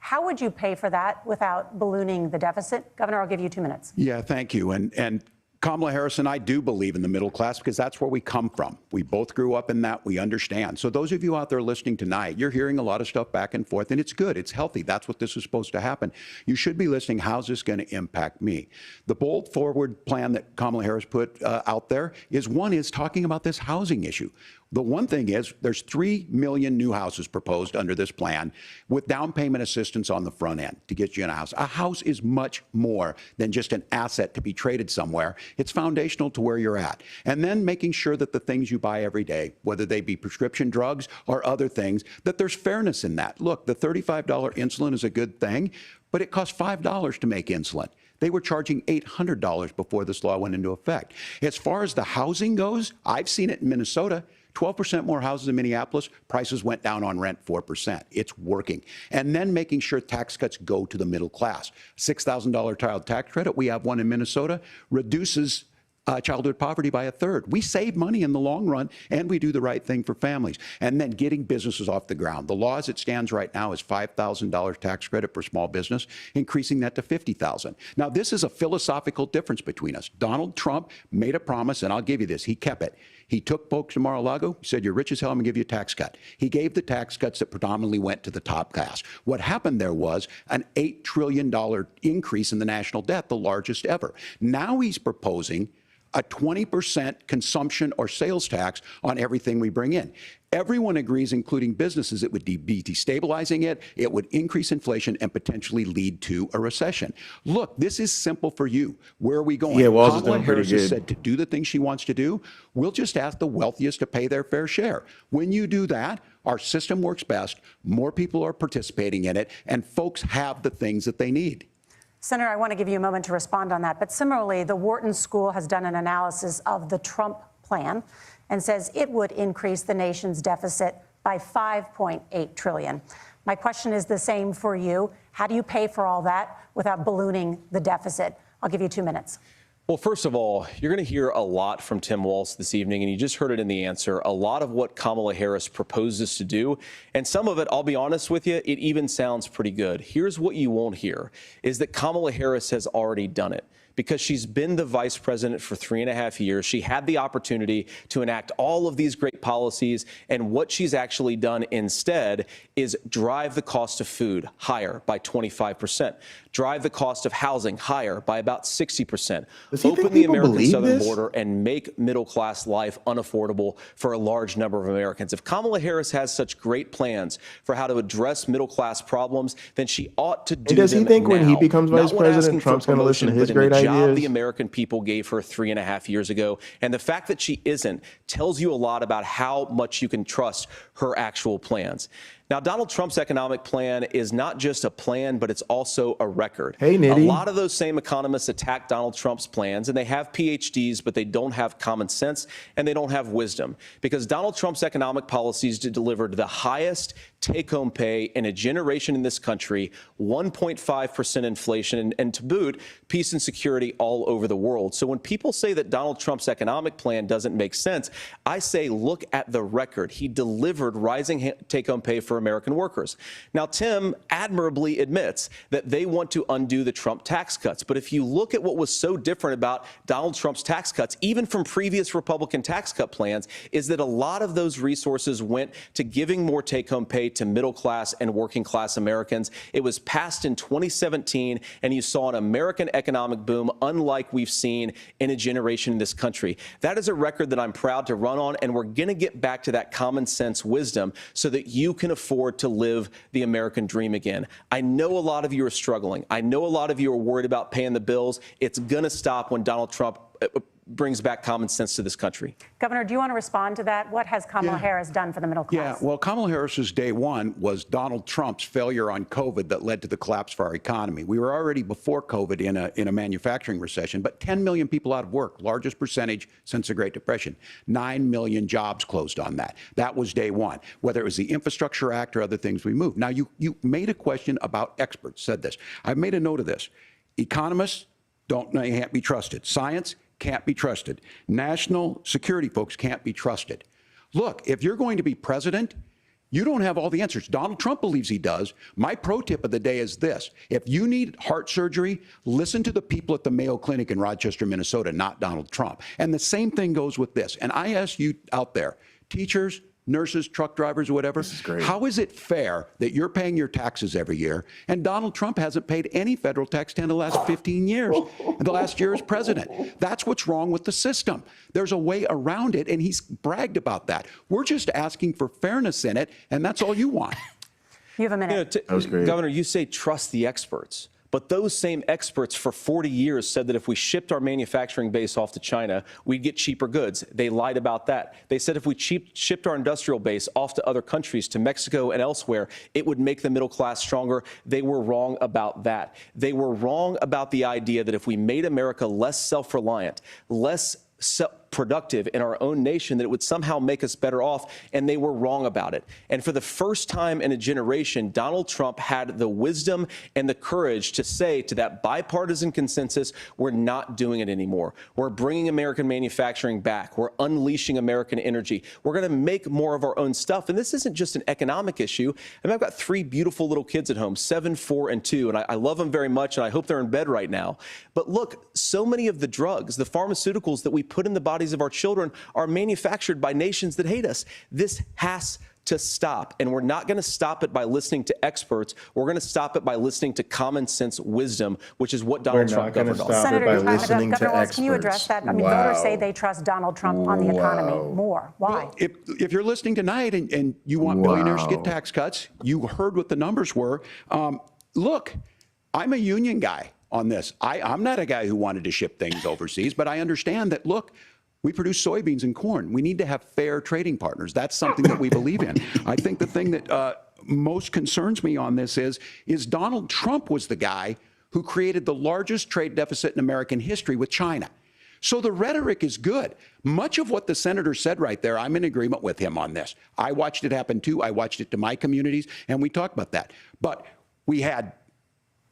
S2: How would you pay for that without ballooning the deficit? Governor, I'll give you 2 minutes.
S6: Yeah, thank you. And Kamala Harris and I do believe in the middle class because that's where we come from. We both grew up in that. We understand. So those of you out there listening tonight, you're hearing a lot of stuff back and forth, and it's good. It's healthy. That's what this is supposed to happen. You should be listening. How's this going to impact me? The bold forward plan that Kamala Harris put out there is talking about this housing issue. The one thing is there's 3 million new houses proposed under this plan with down payment assistance on the front end to get you in a house. A house is much more than just an asset to be traded somewhere. It's foundational to where you're at. And then making sure that the things you buy every day, whether they be prescription drugs or other things, that there's fairness in that. Look, the $35 insulin is a good thing, but it costs $5 to make insulin. They were charging $800 before this law went into effect. As far as the housing goes, I've seen it in Minnesota. 12% more houses in Minneapolis, prices went down on rent 4%. It's working. And then making sure tax cuts go to the middle class. $6,000 child tax credit, we have one in Minnesota, reduces childhood poverty by 1/3. We save money in the long run, and we do the right thing for families. And then getting businesses off the ground. The law as it stands right now is $5,000 tax credit for small business, increasing that to $50,000. Now, this is a philosophical difference between us. Donald Trump made a promise, and I'll give you this. He kept it. He took folks to Mar-a-Lago. He said, you're rich as hell, I'm going to give you a tax cut. He gave the tax cuts that predominantly went to the top class. What happened there was an $8 trillion increase in the national debt, the largest ever. Now he's proposing a 20% consumption or sales tax on everything we bring in. Everyone agrees, including businesses, it would be destabilizing it, it would increase inflation and potentially lead to a recession. Look, this is simple for you. Where are we going?
S1: Yeah, Walz is
S6: Kamala
S1: doing pretty
S6: Harris has
S1: good.
S6: said to do the things she wants to do. We'll just ask the wealthiest to pay their fair share. When you do that, our system works best, more people are participating in it, and folks have the things that they need.
S2: Senator, I want to give you a moment to respond on that. But similarly, the Wharton School has done an analysis of the Trump plan and says it would increase the nation's deficit by $5.8 trillion. My question is the same for you. How do you pay for all that without ballooning the deficit? I'll give you 2 minutes.
S7: Well, first of all, you're going to hear a lot from Tim Walz this evening, and you just heard it in the answer, a lot of what Kamala Harris proposes to do. And some of it, I'll be honest with you, it even sounds pretty good. Here's what you won't hear, is that Kamala Harris has already done it. Because she's been the vice president for 3.5 years. She had the opportunity to enact all of these great policies. And what she's actually done instead is drive the cost of food higher by 25%, drive the cost of housing higher by about 60%, open the American southern border and make middle class life unaffordable for a large number of Americans. If Kamala Harris has such great plans for how to address middle class problems, then she ought to do them now.
S1: Does he think when he becomes vice president, Trump's going to listen to his great ideas?
S7: Job the American people gave her 3.5 years ago. And the fact that she isn't tells you a lot about how much you can trust her actual plans. Now, Donald Trump's economic plan is not just a plan, but it's also a record.
S1: Hey, Nitty.
S7: A lot of those same economists attack Donald Trump's plans, and they have PhDs, but they don't have common sense and they don't have wisdom. Because Donald Trump's economic policies delivered the highest take-home pay in a generation in this country, 1.5% inflation, and to boot, peace and security all over the world. So when people say that Donald Trump's economic plan doesn't make sense, I say look at the record. He delivered rising take-home pay for American workers. Now, Tim admirably admits that they want to undo the Trump tax cuts. But if you look at what was so different about Donald Trump's tax cuts, even from previous Republican tax cut plans, is that a lot of those resources went to giving more take-home pay to middle class and working class Americans. It was passed in 2017, and you saw an American economic boom unlike we've seen in a generation in this country. That is a record that I'm proud to run on, and we're going to get back to that common sense wisdom so that you can afford to live the American dream again. I know a lot of you are struggling. I know a lot of you are worried about paying the bills. It's going to stop when Donald Trump brings back common sense to this country.
S2: Governor, do you want to respond to that? What has Kamala Harris done for the middle class?
S6: Yeah, well, Kamala Harris's day one was Donald Trump's failure on COVID that led to the collapse of our economy. We were already before COVID in a manufacturing recession, but 10 million people out of work, largest percentage since the Great Depression. 9 million jobs closed on that. That was day one. Whether it was the Infrastructure Act or other things we moved. Now, you made a question about experts, said this. I've made a note of this. Economists can't be trusted. Science can't be trusted. National security folks can't be trusted. Look, if you're going to be president, You don't have all the answers. Donald Trump believes he does. My pro tip of the day is this. If you need heart surgery, listen to the people at the Mayo Clinic in Rochester, Minnesota, not Donald Trump. And the same thing goes with this. And I ask you out there, teachers, nurses, truck drivers, or whatever,
S1: this is great.
S6: How is it fair that you're paying your taxes every year and Donald Trump hasn't paid any federal tax in the last 15 years, the last year as president? That's what's wrong with the system. There's a way around it, and he's bragged about that. We're just asking for fairness in it, and that's all you want.
S2: You have a minute.
S1: That was great.
S7: Governor, you say trust the experts. But those same experts for 40 years said that if we shipped our manufacturing base off to China, we'd get cheaper goods. They lied about that. They said if we shipped our industrial base off to other countries, to Mexico and elsewhere, it would make the middle class stronger. They were wrong about that. They were wrong about the idea that if we made America less self-reliant, less productive in our own nation, that it would somehow make us better off, and they were wrong about it. And for the first time in a generation, Donald Trump had the wisdom and the courage to say to that bipartisan consensus, we're not doing it anymore. We're bringing American manufacturing back. We're unleashing American energy. We're going to make more of our own stuff. And this isn't just an economic issue. I mean, I've got 3 beautiful little kids at home, 7, 4, and 2, and I love them very much, and I hope they're in bed right now. But look, so many of the drugs, the pharmaceuticals that we put in the bodies of our children are manufactured by nations that hate us. This has to stop, and we're not going to stop it by listening to experts. We're going to stop it by listening to common sense wisdom, which is what Donald Trump governed on.
S2: Senator,
S1: by listening to
S2: Governor Walz,
S1: experts.
S2: can you address that? I mean, voters say they trust Donald Trump on the economy more. Why?
S6: Well, if you're listening tonight and you want billionaires to get tax cuts, you heard what the numbers were. Look, I'm a union guy on this. I'm not a guy who wanted to ship things overseas, but I understand that, look, we produce soybeans and corn. We need to have fair trading partners. That's something that we believe in. I think the thing that most concerns me on this is Donald Trump was the guy who created the largest trade deficit in American history with China. So the rhetoric is good. Much of what the senator said right there, I'm in agreement with him on this. I watched it happen too. I watched it to my communities, and we talked about that. But we had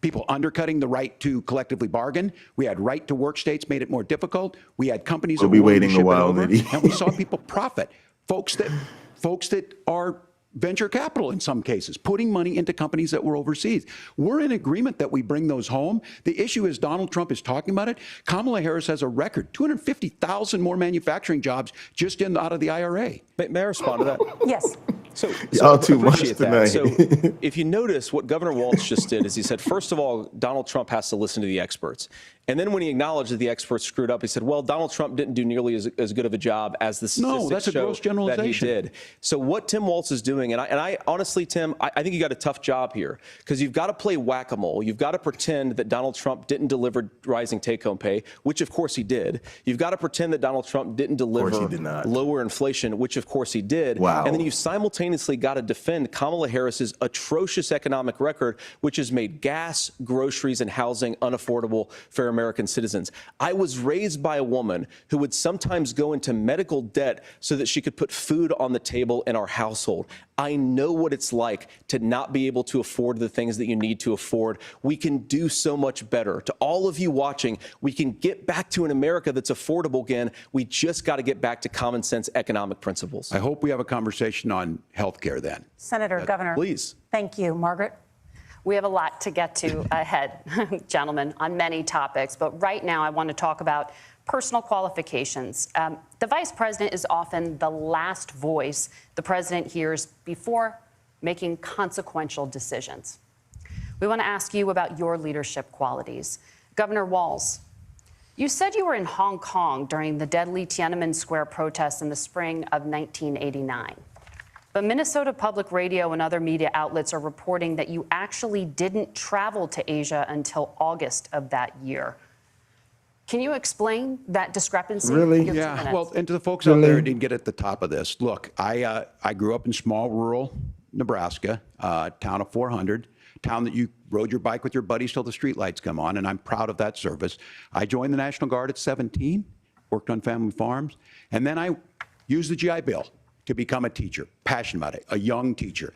S6: people undercutting the right to collectively bargain. We had right to work states made it more difficult. We had companies that were waiting a while, and we saw people profit. Folks that are venture capital in some cases, putting money into companies that were overseas. We're in agreement that we bring those home. The issue is Donald Trump is talking about it. Kamala Harris has a record, 250,000 more manufacturing jobs just out of the IRA.
S7: May I respond to that?
S2: Yes.
S7: So
S1: y'all
S7: I
S1: too much
S7: appreciate
S1: tonight.
S7: that. So if you notice, what Governor Walz just did is he said, first of all, Donald Trump has to listen to the experts. And then when he acknowledged that the experts screwed up, he said, well, Donald Trump didn't do nearly as good of a job as the statistics show that he did. So what Tim Walz is doing, and I honestly, Tim, I think you got a tough job here, because you've got to play whack-a-mole. You've got to pretend that Donald Trump didn't deliver rising take-home pay, which of course he did. You've got to pretend that Donald Trump didn't deliver lower inflation, which of course he did.
S1: Wow.
S7: And then you simultaneously got to defend Kamala Harris's atrocious economic record, which has made gas, groceries, and housing unaffordable for American citizens. I was raised by a woman who would sometimes go into medical debt so that she could put food on the table in our household. I know what it's like to not be able to afford the things that you need to afford. We can do so much better. To all of you watching, we can get back to an America that's affordable again. We just got to get back to common sense economic principles.
S6: I hope we have a conversation on health care then.
S2: Senator, Governor.
S7: Please.
S2: Thank you. Margaret?
S3: We have a lot to get to ahead, gentlemen, on many topics. But right now, I want to talk about personal qualifications. The vice president is often the last voice the president hears before making consequential decisions. We want to ask you about your leadership qualities. Governor Walz, you said you were in Hong Kong during the deadly Tiananmen Square protests in the spring of 1989. But Minnesota Public Radio and other media outlets are reporting that you actually didn't travel to Asia until August of that year. Can you explain that discrepancy?
S1: Really?
S6: Yeah, well, and to the folks out there who didn't get at the top of this, look, I grew up in small rural Nebraska, town of 400, town that you rode your bike with your buddies till the streetlights come on, and I'm proud of that service. I joined the National Guard at 17, worked on family farms, and then I used the GI Bill to become a teacher, passionate about it, a young teacher.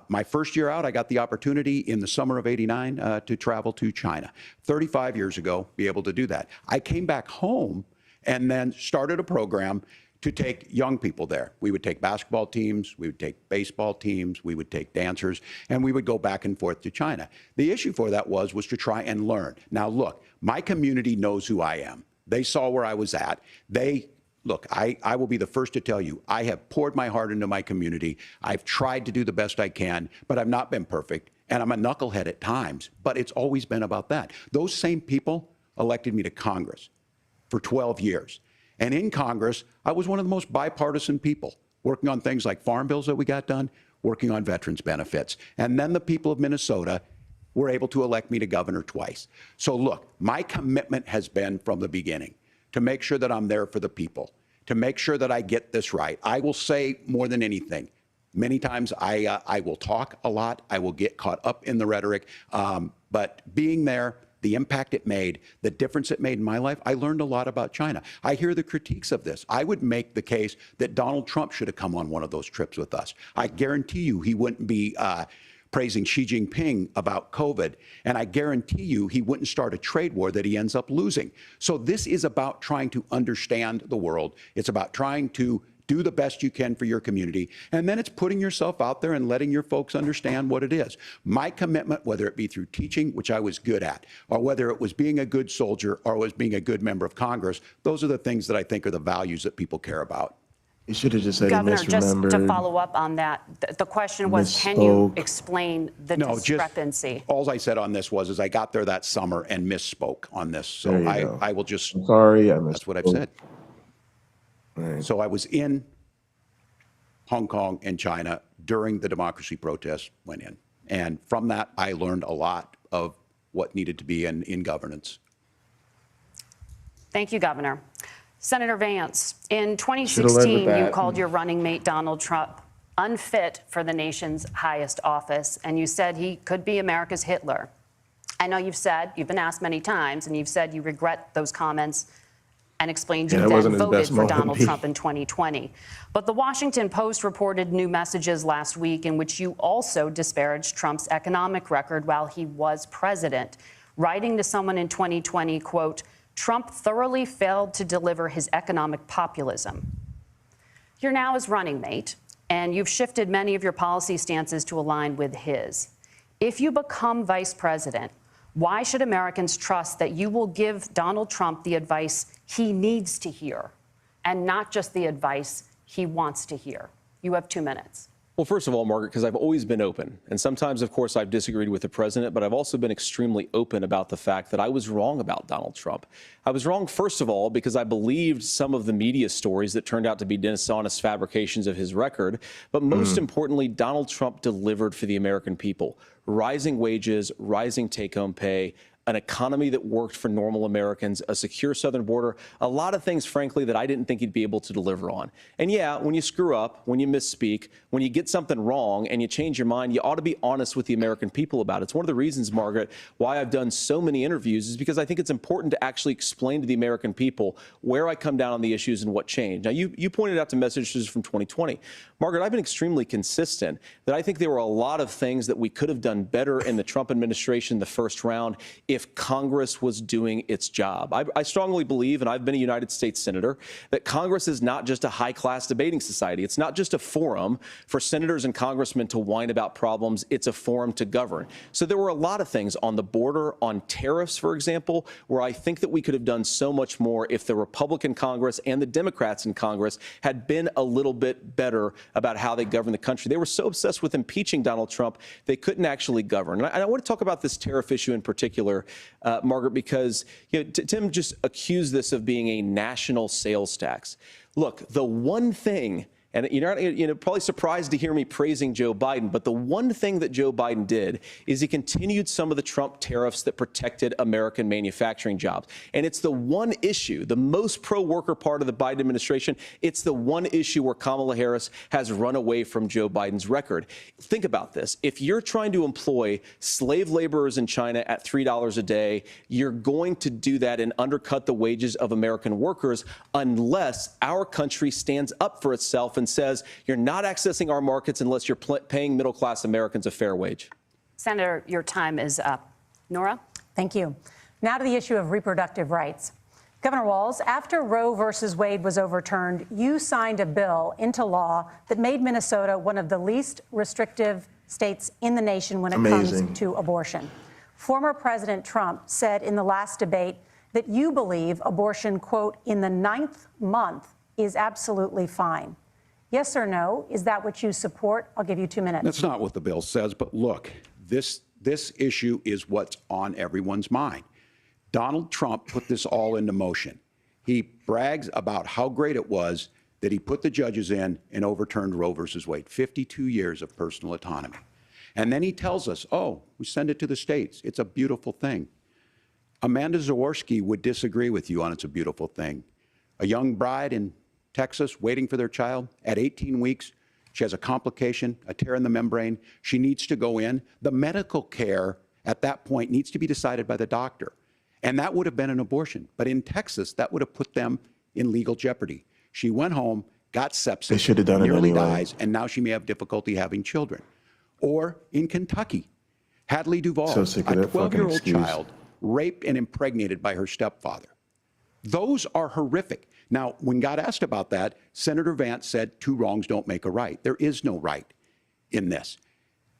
S6: My first year out, I got the opportunity in the summer of '89 to travel to China. 35 years ago, be able to do that. I came back home and then started a program to take young people there. We would take basketball teams, we would take baseball teams, we would take dancers, and we would go back and forth to China. The issue for that was to try and learn. Now, look, my community knows who I am. They saw where I was at. Look, I will be the first to tell you, I have poured my heart into my community. I've tried to do the best I can, but I've not been perfect. And I'm a knucklehead at times, but it's always been about that. Those same people elected me to Congress for 12 years. And in Congress, I was one of the most bipartisan people, working on things like farm bills that we got done, working on veterans benefits. And then the people of Minnesota were able to elect me to governor twice. So look, my commitment has been from the beginning to make sure that I'm there for the people, to make sure that I get this right. I will say more than anything, many times I will talk a lot, I will get caught up in the rhetoric, but being there, the impact it made, the difference it made in my life, I learned a lot about China. I hear the critiques of this. I would make the case that Donald Trump should have come on one of those trips with us. I guarantee you he wouldn't be praising Xi Jinping about COVID, and I guarantee you he wouldn't start a trade war that he ends up losing. So this is about trying to understand the world. It's about trying to do the best you can for your community, and then it's putting yourself out there and letting your folks understand what it is. My commitment, whether it be through teaching, which I was good at, or whether it was being a good soldier or was being a good member of Congress, those are the things that I think are the values that people care about.
S1: You should have just said
S3: Governor,
S1: he
S3: just
S1: misremembered.
S3: to follow up on that, the question was, can you
S1: Misspoke.
S3: explain the discrepancy?
S6: All I said on this was I got there that summer and misspoke on this. So
S1: There you go.
S6: I will just,
S1: I'm sorry, I
S6: that's what I've
S1: misspoke.
S6: said.
S1: Right.
S6: So I was in Hong Kong and China during the democracy protests went in. And from that, I learned a lot of what needed to be in governance.
S3: Thank you, Governor. Senator Vance, in
S1: Should've led
S3: 2016,
S1: with
S3: you
S1: that.
S3: called your running mate Donald Trump unfit for the nation's highest office, and you said he could be America's Hitler. I know you've been asked many times, and you've said you regret those comments and explained you
S1: that
S3: then
S1: wasn't his
S3: voted
S1: best
S3: for
S1: moment,
S3: Donald
S1: Pete.
S3: Trump in 2020. But the Washington Post reported new messages last week in which you also disparaged Trump's economic record while he was president, writing to someone in 2020, quote, Trump thoroughly failed to deliver his economic populism. You're now his running mate, and you've shifted many of your policy stances to align with his. If you become vice president, why should Americans trust that you will give Donald Trump the advice he needs to hear and not just the advice he wants to hear? You have 2 minutes.
S7: Well, first of all, Margaret, because I've always been open. And sometimes, of course, I've disagreed with the president, but I've also been extremely open about the fact that I was wrong about Donald Trump. I was wrong, first of all, because I believed some of the media stories that turned out to be dishonest fabrications of his record. But most importantly, Donald Trump delivered for the American people. Rising wages, rising take-home pay, an economy that worked for normal Americans, a secure southern border, a lot of things, frankly, that I didn't think he'd be able to deliver on. And yeah, when you screw up, when you misspeak, when you get something wrong and you change your mind, you ought to be honest with the American people about it. It's one of the reasons, Margaret, why I've done so many interviews is because I think it's important to actually explain to the American people where I come down on the issues and what changed. Now, you pointed out to messages from 2020. Margaret, I've been extremely consistent that I think there were a lot of things that we could have done better in the Trump administration the first round if Congress was doing its job. I strongly believe, and I've been a United States Senator, that Congress is not just a high-class debating society. It's not just a forum for senators and congressmen to whine about problems. It's a forum to govern. So there were a lot of things on the border, on tariffs, for example, where I think that we could have done so much more if the Republican Congress and the Democrats in Congress had been a little bit better about how they govern the country. They were so obsessed with impeaching Donald Trump, they couldn't actually govern. And I want to talk about this tariff issue in particular, Margaret, because Tim just accused this of being a national sales tax. Look, the one thing, and you're probably surprised to hear me praising Joe Biden, but the one thing that Joe Biden did is he continued some of the Trump tariffs that protected American manufacturing jobs. And it's the one issue, the most pro-worker part of the Biden administration, it's the one issue where Kamala Harris has run away from Joe Biden's record. Think about this. If you're trying to employ slave laborers in China at $3 a day, you're going to do that and undercut the wages of American workers unless our country stands up for itself and says you're not accessing our markets unless you're paying middle-class Americans a fair wage.
S3: Senator, your time is up. Nora?
S2: Thank you. Now to the issue of reproductive rights. Governor Walz, after Roe versus Wade was overturned, you signed a bill into law that made Minnesota one of the least restrictive states in the nation when it comes to abortion. Former President Trump said in the last debate that you believe abortion, quote, in the 9th month is absolutely fine. Yes or no? Is that what you support? I'll give you 2 minutes.
S6: That's not what the bill says, but look, this issue is what's on everyone's mind. Donald Trump put this all into motion. He brags about how great it was that he put the judges in and overturned Roe versus Wade, 52 years of personal autonomy. And then he tells us, oh, we send it to the states. It's a beautiful thing. Amanda Zaworski would disagree with you on it's a beautiful thing. A young bride in Texas waiting for their child at 18 weeks. She has a complication, a tear in the membrane. She needs to go in. The medical care at that point needs to be decided by the doctor. And that would have been an abortion. But in Texas, that would have put them in legal jeopardy. She went home, got sepsis,
S1: They should have done it
S6: nearly
S1: anyway.
S6: dies, and now she may have difficulty having children. Or in Kentucky, Hadley Duvall,
S1: So sick of
S6: a
S1: that fucking
S6: 12-year-old
S1: excuse.
S6: child, raped and impregnated by her stepfather. Those are horrific. Now, when God asked about that, Senator Vance said, 2 wrongs don't make a right. There is no right in this.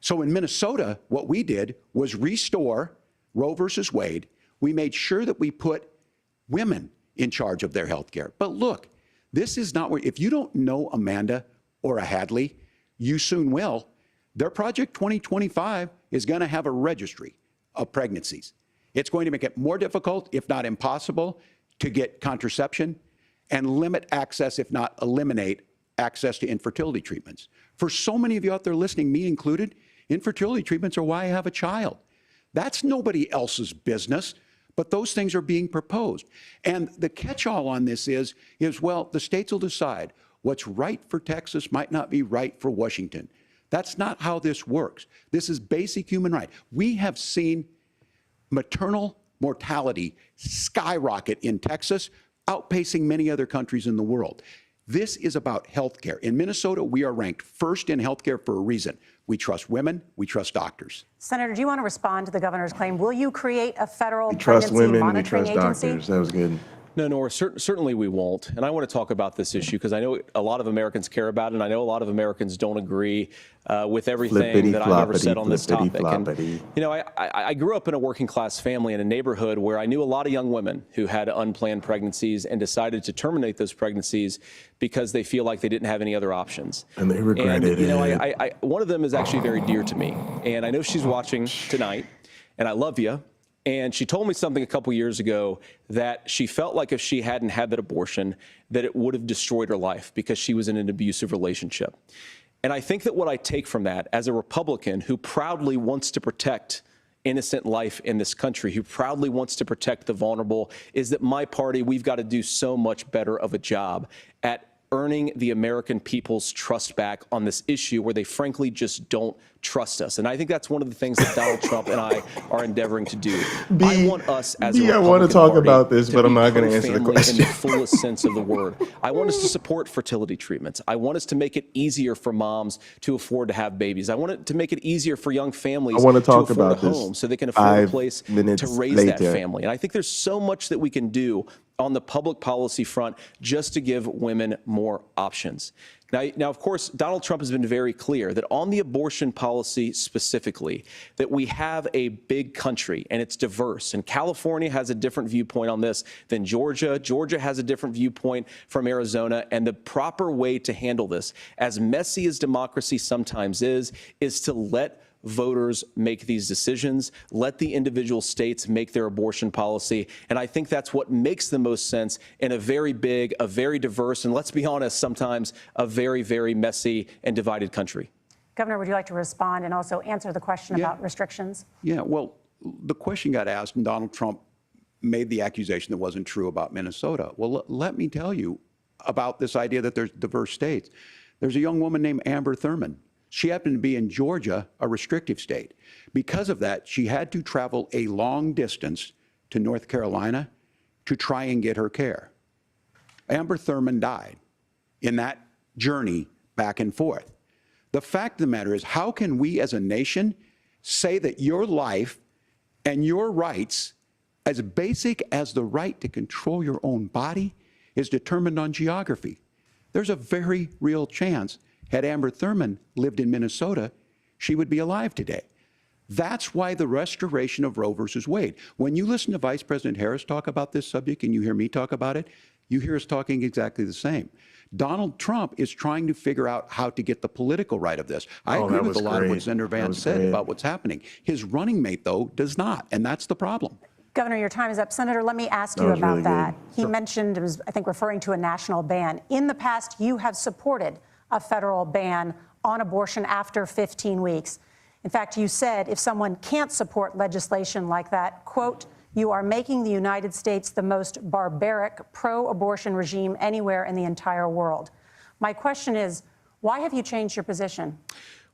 S6: So in Minnesota, what we did was restore Roe versus Wade. We made sure that we put women in charge of their health care. But look, this is not where, if you don't know Amanda or a Hadley, you soon will. Their Project 2025 is going to have a registry of pregnancies. It's going to make it more difficult, if not impossible, to get contraception and limit access, if not eliminate access to infertility treatments. For so many of you out there listening, me included, infertility treatments are why I have a child. That's nobody else's business, but those things are being proposed. And the catch-all on this is, well, the states will decide what's right for Texas might not be right for Washington. That's not how this works. This is basic human right. We have seen maternal mortality skyrocket in Texas, outpacing many other countries in the world. This is about health care. In Minnesota, we are ranked first in health care for a reason. We trust women, we trust doctors.
S2: Senator, do you want to respond to the governor's claim? Will you create a federal
S1: We trust
S2: pregnancy
S1: women, we
S2: monitoring
S1: trust
S2: agency?
S1: doctors. That was good.
S7: No, Nora, certainly we won't. And I want to talk about this issue because I know a lot of Americans care about it, and I know a lot of Americans don't agree with everything that I've ever said on this topic. And, you know, I grew up in a working class family in a neighborhood where I knew a lot of young women who had unplanned pregnancies and decided to terminate those pregnancies because they feel like they didn't have any other options.
S1: And they regretted
S7: it. You know,
S1: it.
S7: one of them is actually very dear to me, and I know she's watching tonight, and I love you. And she told me something a couple years ago that she felt like if she hadn't had that abortion, that it would have destroyed her life because she was in an abusive relationship. And I think that what I take from that as a Republican who proudly wants to protect innocent life in this country, who proudly wants to protect the vulnerable, is that my party, we've got to do so much better of a job at earning the American people's trust back on this issue where they frankly just don't trust us. And I think that's one of the things that Donald Trump and I are endeavoring to do. I want us as a Republican
S1: I want to talk
S7: Party
S1: about this, but I'm not going to answer the
S7: pro-family
S1: question.
S7: in the fullest sense of the word. I want us to support fertility treatments. I want us to make it easier for moms to afford to have babies. I want it to make it easier for young families
S1: I want to talk
S7: afford
S1: about
S7: a
S1: this
S7: home so they can afford a
S1: 5
S7: place
S1: minutes
S7: to raise that
S1: later.
S7: family. And I think there's so much that we can do on the public policy front just to give women more options. Now, of course, Donald Trump has been very clear that on the abortion policy specifically, that we have a big country and it's diverse. And California has a different viewpoint on this than Georgia. Georgia has a different viewpoint from Arizona. And the proper way to handle this, as messy as democracy sometimes is to let voters make these decisions, let the individual states make their abortion policy. And I think that's what makes the most sense in a very big, a very diverse, and let's be honest, sometimes a very, very messy and divided country.
S2: Governor, would you like to respond and also answer the question about restrictions?
S6: Yeah, well, the question got asked and Donald Trump made the accusation that wasn't true about Minnesota. Well, let me tell you about this idea that there's diverse states. There's a young woman named Amber Thurman. She happened to be in Georgia, a restrictive state. Because of that, she had to travel a long distance to North Carolina to try and get her care. Amber Thurman died in that journey back and forth. The fact of the matter is, how can we as a nation say that your life and your rights as basic as the right to control your own body is determined on geography. There's a very real chance, had Amber Thurman lived in Minnesota, she would be alive today. That's why the restoration of Roe versus Wade. When you listen to Vice President Harris talk about this subject and you hear me talk about it, you hear us talking exactly the same. Donald Trump is trying to figure out how to get the political right of this. I agree with a lot of what Senator Vance said about what's happening. His running mate, though, does not, and that's the problem.
S2: Governor, your time is up. Senator, let me ask you about that. He mentioned, it was, I think, referring to a national ban. In the past, you have supported a federal ban on abortion after 15 weeks. In fact, you said if someone can't support legislation like that, quote, you are making the United States the most barbaric pro-abortion regime anywhere in the entire world. My question is, why have you changed your position?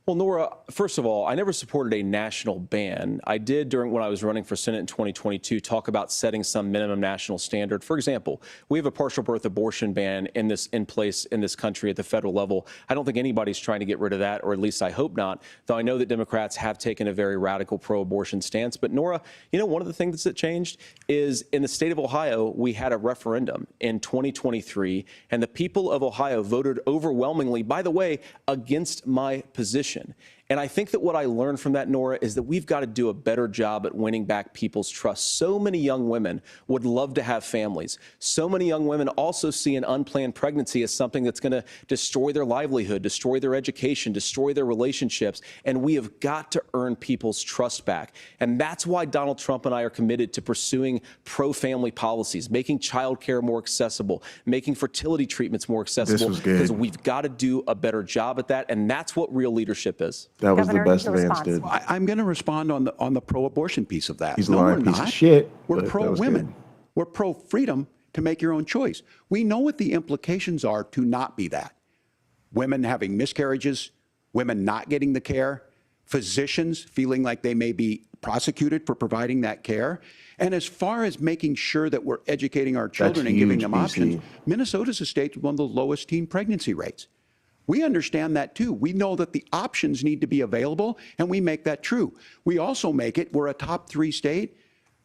S7: Well, Nora, first of all, I never supported a national ban. I did when I was running for Senate in 2022 talk about setting some minimum national standard. For example, we have a partial birth abortion ban in place in this country at the federal level. I don't think anybody's trying to get rid of that, or at least I hope not, though I know that Democrats have taken a very radical pro-abortion stance. But Nora, you know, one of the things that changed is in the state of Ohio, we had a referendum in 2023, and the people of Ohio voted overwhelmingly, by the way, against my position. And I think that what I learned from that, Nora, is that we've got to do a better job at winning back people's trust. So many young women would love to have families. So many young women also see an unplanned pregnancy as something that's going to destroy their livelihood, destroy their education, destroy their relationships. And we have got to earn people's trust back. And that's why Donald Trump and I are committed to pursuing pro-family policies, making child care more accessible, making fertility treatments more accessible, because we've got to do a better job at that. And that's what real leadership is.
S1: That was
S2: Governor,
S1: the best Vance did.
S6: I'm going to respond on the pro-abortion piece of that.
S1: He's a lying piece of shit.
S6: We're pro-women. We're pro-freedom to make your own choice. We know what the implications are to not be that. Women having miscarriages, women not getting the care, physicians feeling like they may be prosecuted for providing that care. And as far as making sure that we're educating our children and giving them options, Minnesota's a state with one of the lowest teen pregnancy rates. We understand that too. We know that the options need to be available, and we make that true. We also make it, we're a top 3 state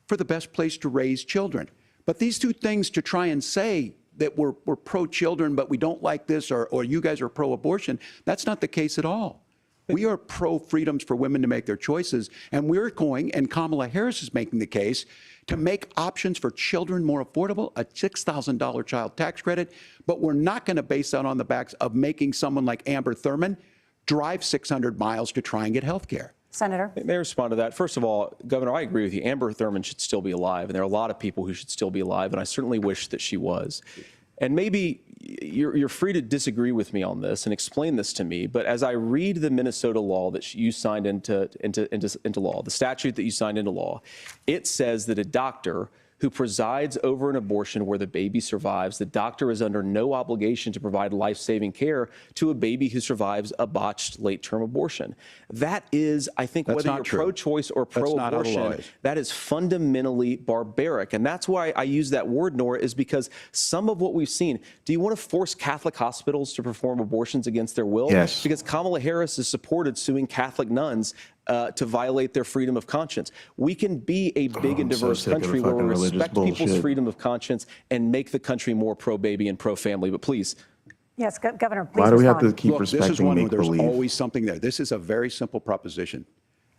S6: for the best place to raise children. But these two things, to try and say that we're pro-children, but we don't like this, or you guys are pro-abortion, that's not the case at all. We are pro-freedoms for women to make their choices, and we're going, and Kamala Harris is making the case, to make options for children more affordable, a $6,000 child tax credit, but we're not going to base that on the backs of making someone like Amber Thurman drive 600 miles to try and get health care.
S2: Senator.
S7: May I respond to that? First of all, Governor, I agree with you. Amber Thurman should still be alive, and there are a lot of people who should still be alive, and I certainly wish that she was. And maybe you're free to disagree with me on this and explain this to me, but as I read the Minnesota law that you signed into law, the statute that you signed into law, it says that a doctor who presides over an abortion where the baby survives, the doctor is under no obligation to provide life-saving care to a baby who survives a botched late-term abortion. That is, I think, whether you're pro-choice or pro-abortion, that is fundamentally barbaric. And that's why I use that word, Nora, is because some of what we've seen, do you want to force Catholic hospitals to perform abortions against their will?
S1: Yes.
S7: Because Kamala Harris has supported suing Catholic nuns to violate their freedom of conscience. We can be a big and diverse country where we respect people's freedom of conscience and make the country more pro-baby and pro-family. But please.
S2: Yes, Governor, please
S1: Why do we have
S2: respond.
S1: to keep respecting
S6: this is one where there's
S1: make-believe?
S6: always something there. This is a very simple proposition.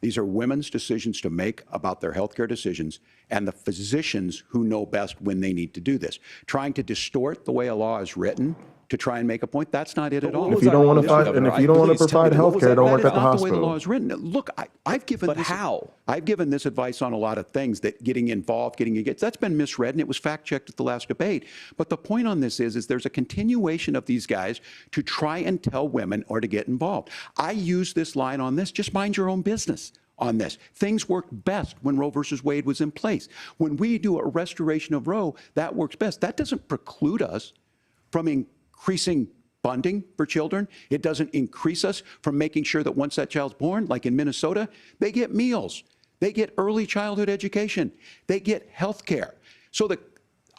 S6: These are women's decisions to make about their healthcare decisions, and the physicians who know best when they need to do this. Trying to distort the way a law is written to try and make a point, that's not it at all.
S1: If you don't want to fight, and if you don't want to provide health care, don't work at the hospital. That's not the way the
S6: law is written. Look, I've given
S7: But
S6: this,
S7: how?
S6: I've given this advice on a lot of things, that getting involved, getting engaged, that's been misread, and it was fact-checked at the last debate. But the point on this is there's a continuation of these guys to try and tell women or to get involved. I use this line on this, just mind your own business on this. Things worked best when Roe versus Wade was in place. When we do a restoration of Roe, that works best. That doesn't preclude us from increasing funding for children. It doesn't increase us from making sure that once that child's born, like in Minnesota, they get meals, they get early childhood education, they get health care. So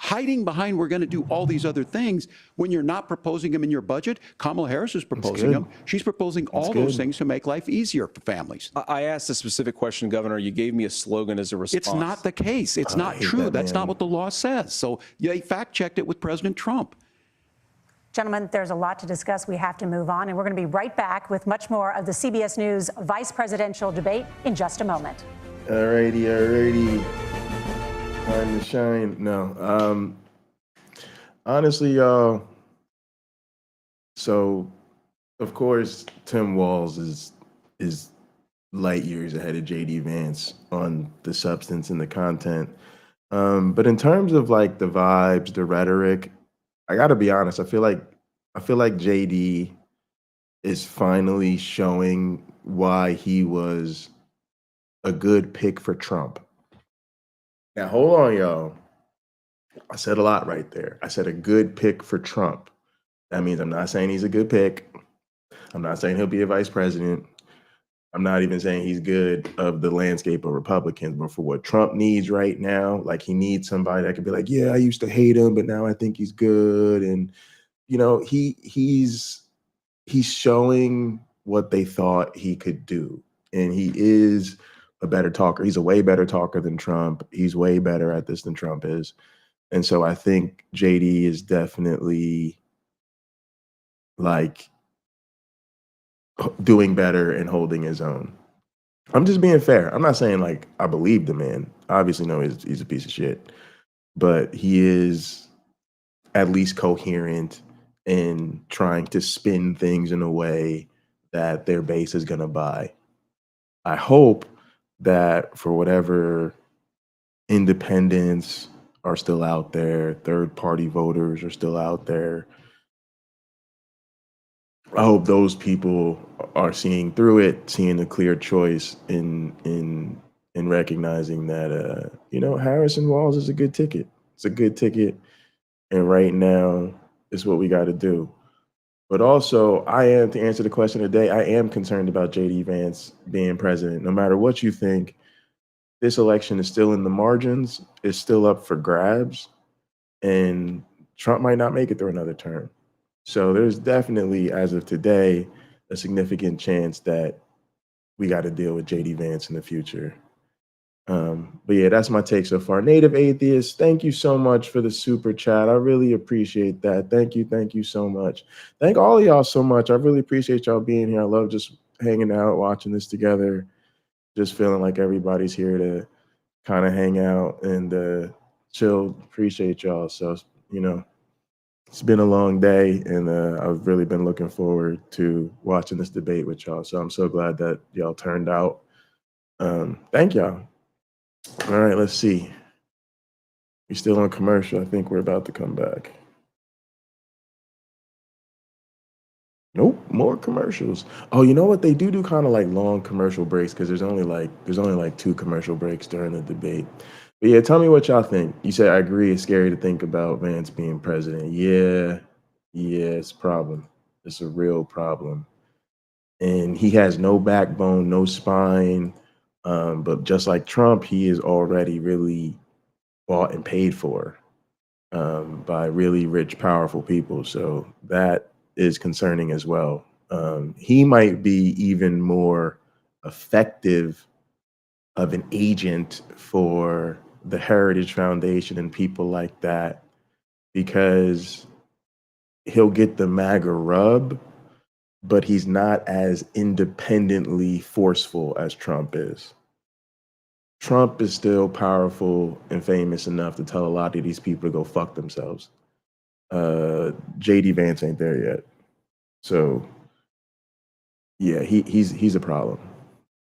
S6: hiding behind we're going to do all these other things when you're not proposing them in your budget. Kamala Harris is proposing them. She's proposing all those things to make life easier for families.
S7: I asked a specific question, Governor. You gave me a slogan as a response.
S6: It's not the case. It's not true. That's not what the law says. So they fact-checked it with President Trump.
S2: Gentlemen, there's a lot to discuss. We have to move on, and we're going to be right back with much more of the CBS News vice presidential debate in just a moment.
S1: Alrighty. Time to shine. No. Honestly, y'all. So, of course, Tim Walz is light years ahead of JD Vance on the substance and the content. But in terms of like the vibes, the rhetoric, I gotta be honest. I feel like JD is finally showing why he was a good pick for Trump. Now, hold on, y'all. I said a lot right there. I said a good pick for Trump. That means I'm not saying he's a good pick. I'm not saying he'll be a vice president. I'm not even saying he's good of the landscape of Republicans, but for what Trump needs right now, like he needs somebody that could be like, yeah, I used to hate him, but now I think he's good. And, you know, he's showing what they thought he could do. And he is a better talker. He's a way better talker than Trump. He's way better at this than Trump is. And so I think JD is definitely like doing better and holding his own. I'm just being fair. I'm not saying like I believe the man. Obviously, no, he's a piece of shit. But he is at least coherent in trying to spin things in a way that their base is going to buy. I hope that for whatever independents are still out there, third-party voters are still out there, I hope those people are seeing through it, seeing a clear choice in recognizing that you know, Harris and Walz is a good ticket. It's a good ticket, and right now is what we got to do. But also, to answer the question today, I am concerned about JD Vance being president. No matter what you think, this election is still in the margins. It's still up for grabs, and Trump might not make it through another term. So there's definitely, as of today, a significant chance that we got to deal with JD Vance in the future. But yeah, that's my take so far. Native Atheist, thank you so much for the super chat. I really appreciate that. Thank you so much. Thank all of y'all so much. I really appreciate y'all being here. I love just hanging out, watching this together, just feeling like everybody's here to kind of hang out and chill. Appreciate y'all. So, you know, it's been a long day, and I've really been looking forward to watching this debate with y'all. So I'm so glad that y'all turned out. Thank y'all. All right, let's see. We're still on commercial. I think we're about to come back. Nope, more commercials. Oh, you know what? They do kind of like long commercial breaks because there's only like 2 commercial breaks during the debate. But yeah, tell me what y'all think. You said I agree. It's scary to think about Vance being president. Yeah, it's a problem. It's a real problem. And he has no backbone, no spine. But just like Trump, he is already really bought and paid for by really rich, powerful people. So that is concerning as well. He might be even more effective of an agent for the Heritage Foundation and people like that, because he'll get the MAGA rub, but he's not as independently forceful as Trump is. Trump is still powerful and famous enough to tell a lot of these people to go fuck themselves. JD Vance ain't there yet. So yeah, he's a problem.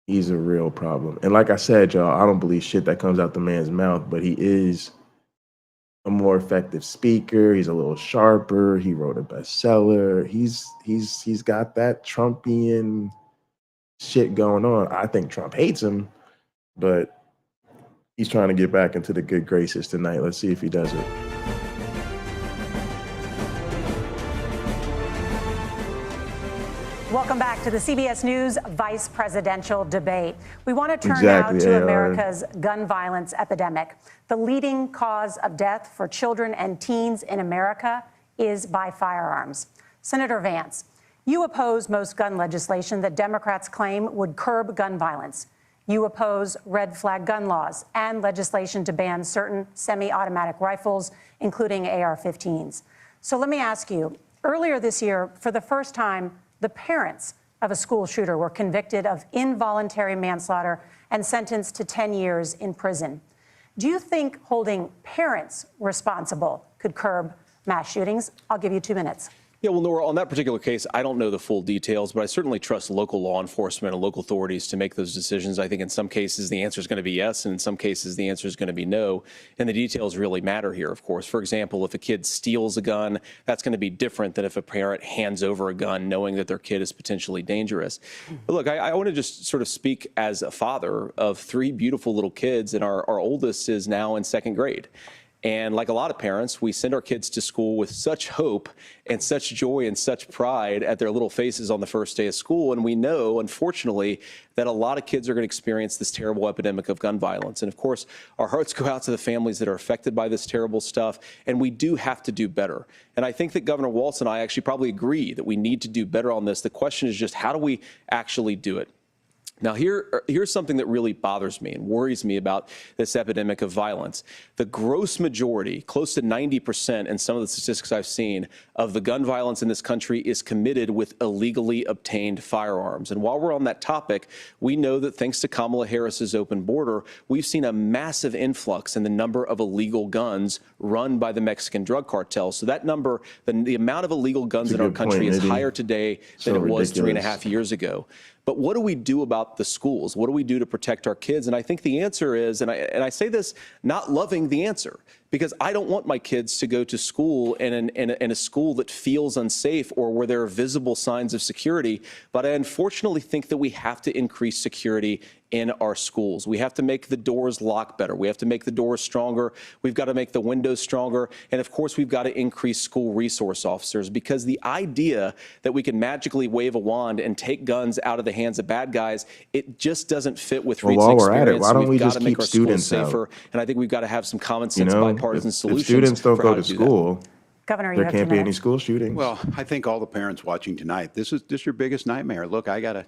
S1: He's a real problem. And like I said, y'all, I don't believe shit that comes out the man's mouth, but he is a more effective speaker. He's a little sharper. He wrote a bestseller. He's got that Trumpian shit going on. I think Trump hates him, but he's trying to get back into the good graces tonight. Let's see if he does it.
S2: Welcome back to the CBS News vice presidential debate. We want to turn
S1: Exactly,
S2: now to
S1: AR.
S2: America's gun violence epidemic. The leading cause of death for children and teens in America is by firearms. Senator Vance, you oppose most gun legislation that Democrats claim would curb gun violence. You oppose red flag gun laws and legislation to ban certain semi-automatic rifles, including AR-15s. So let me ask you, earlier this year, for the first time, the parents of a school shooter were convicted of involuntary manslaughter and sentenced to 10 years in prison. Do you think holding parents responsible could curb mass shootings? I'll give you 2 minutes.
S7: Yeah, well, Nora, on that particular case, I don't know the full details, but I certainly trust local law enforcement and local authorities to make those decisions. I think in some cases the answer is going to be yes, and in some cases the answer is going to be no. And the details really matter here, of course. For example, if a kid steals a gun, that's going to be different than if a parent hands over a gun knowing that their kid is potentially dangerous. But look, I want to just sort of speak as a father of 3 beautiful little kids, and our oldest is now in 2nd grade. And like a lot of parents, we send our kids to school with such hope and such joy and such pride at their little faces on the first day of school. And we know, unfortunately, that a lot of kids are going to experience this terrible epidemic of gun violence. And of course, our hearts go out to the families that are affected by this terrible stuff. And we do have to do better. And I think that Governor Walz and I actually probably agree that we need to do better on this. The question is just, how do we actually do it? Now, here's something that really bothers me and worries me about this epidemic of violence. The gross majority, close to 90% in some of the statistics I've seen, of the gun violence in this country is committed with illegally obtained firearms. And while we're on that topic, we know that thanks to Kamala Harris's open border, we've seen a massive influx in the number of illegal guns run by the Mexican drug cartel. So that number, the amount of illegal guns in our country is higher today than it was 3.5 years ago. But what do we do about the schools? What do we do to protect our kids? And I think the answer is, and I say this not loving the answer, because I don't want my kids to go to school in a school that feels unsafe or where there are visible signs of security. But I unfortunately think that we have to increase security in our schools. We have to make the doors lock better. We have to make the doors stronger. We've got to make the windows stronger. And of course, we've got to increase school resource officers, because the idea that we can magically wave a wand and take guns out of the hands of bad guys, it just doesn't fit with recent
S1: while we're at it,
S7: experience.
S1: why don't we
S7: We've got
S1: just
S7: to make
S1: keep
S7: our schools
S1: students
S7: safer.
S1: out?
S7: And I think we've got to have some common sense bipartisan solutions.
S1: If students don't
S7: for
S1: go
S7: how
S1: to
S7: do that.
S1: school,
S2: Governor, you
S1: there
S2: have
S1: can't
S2: 2
S1: be any
S2: minutes.
S1: school shootings.
S6: Well, I think all the parents watching tonight, this is your biggest nightmare. Look, I got a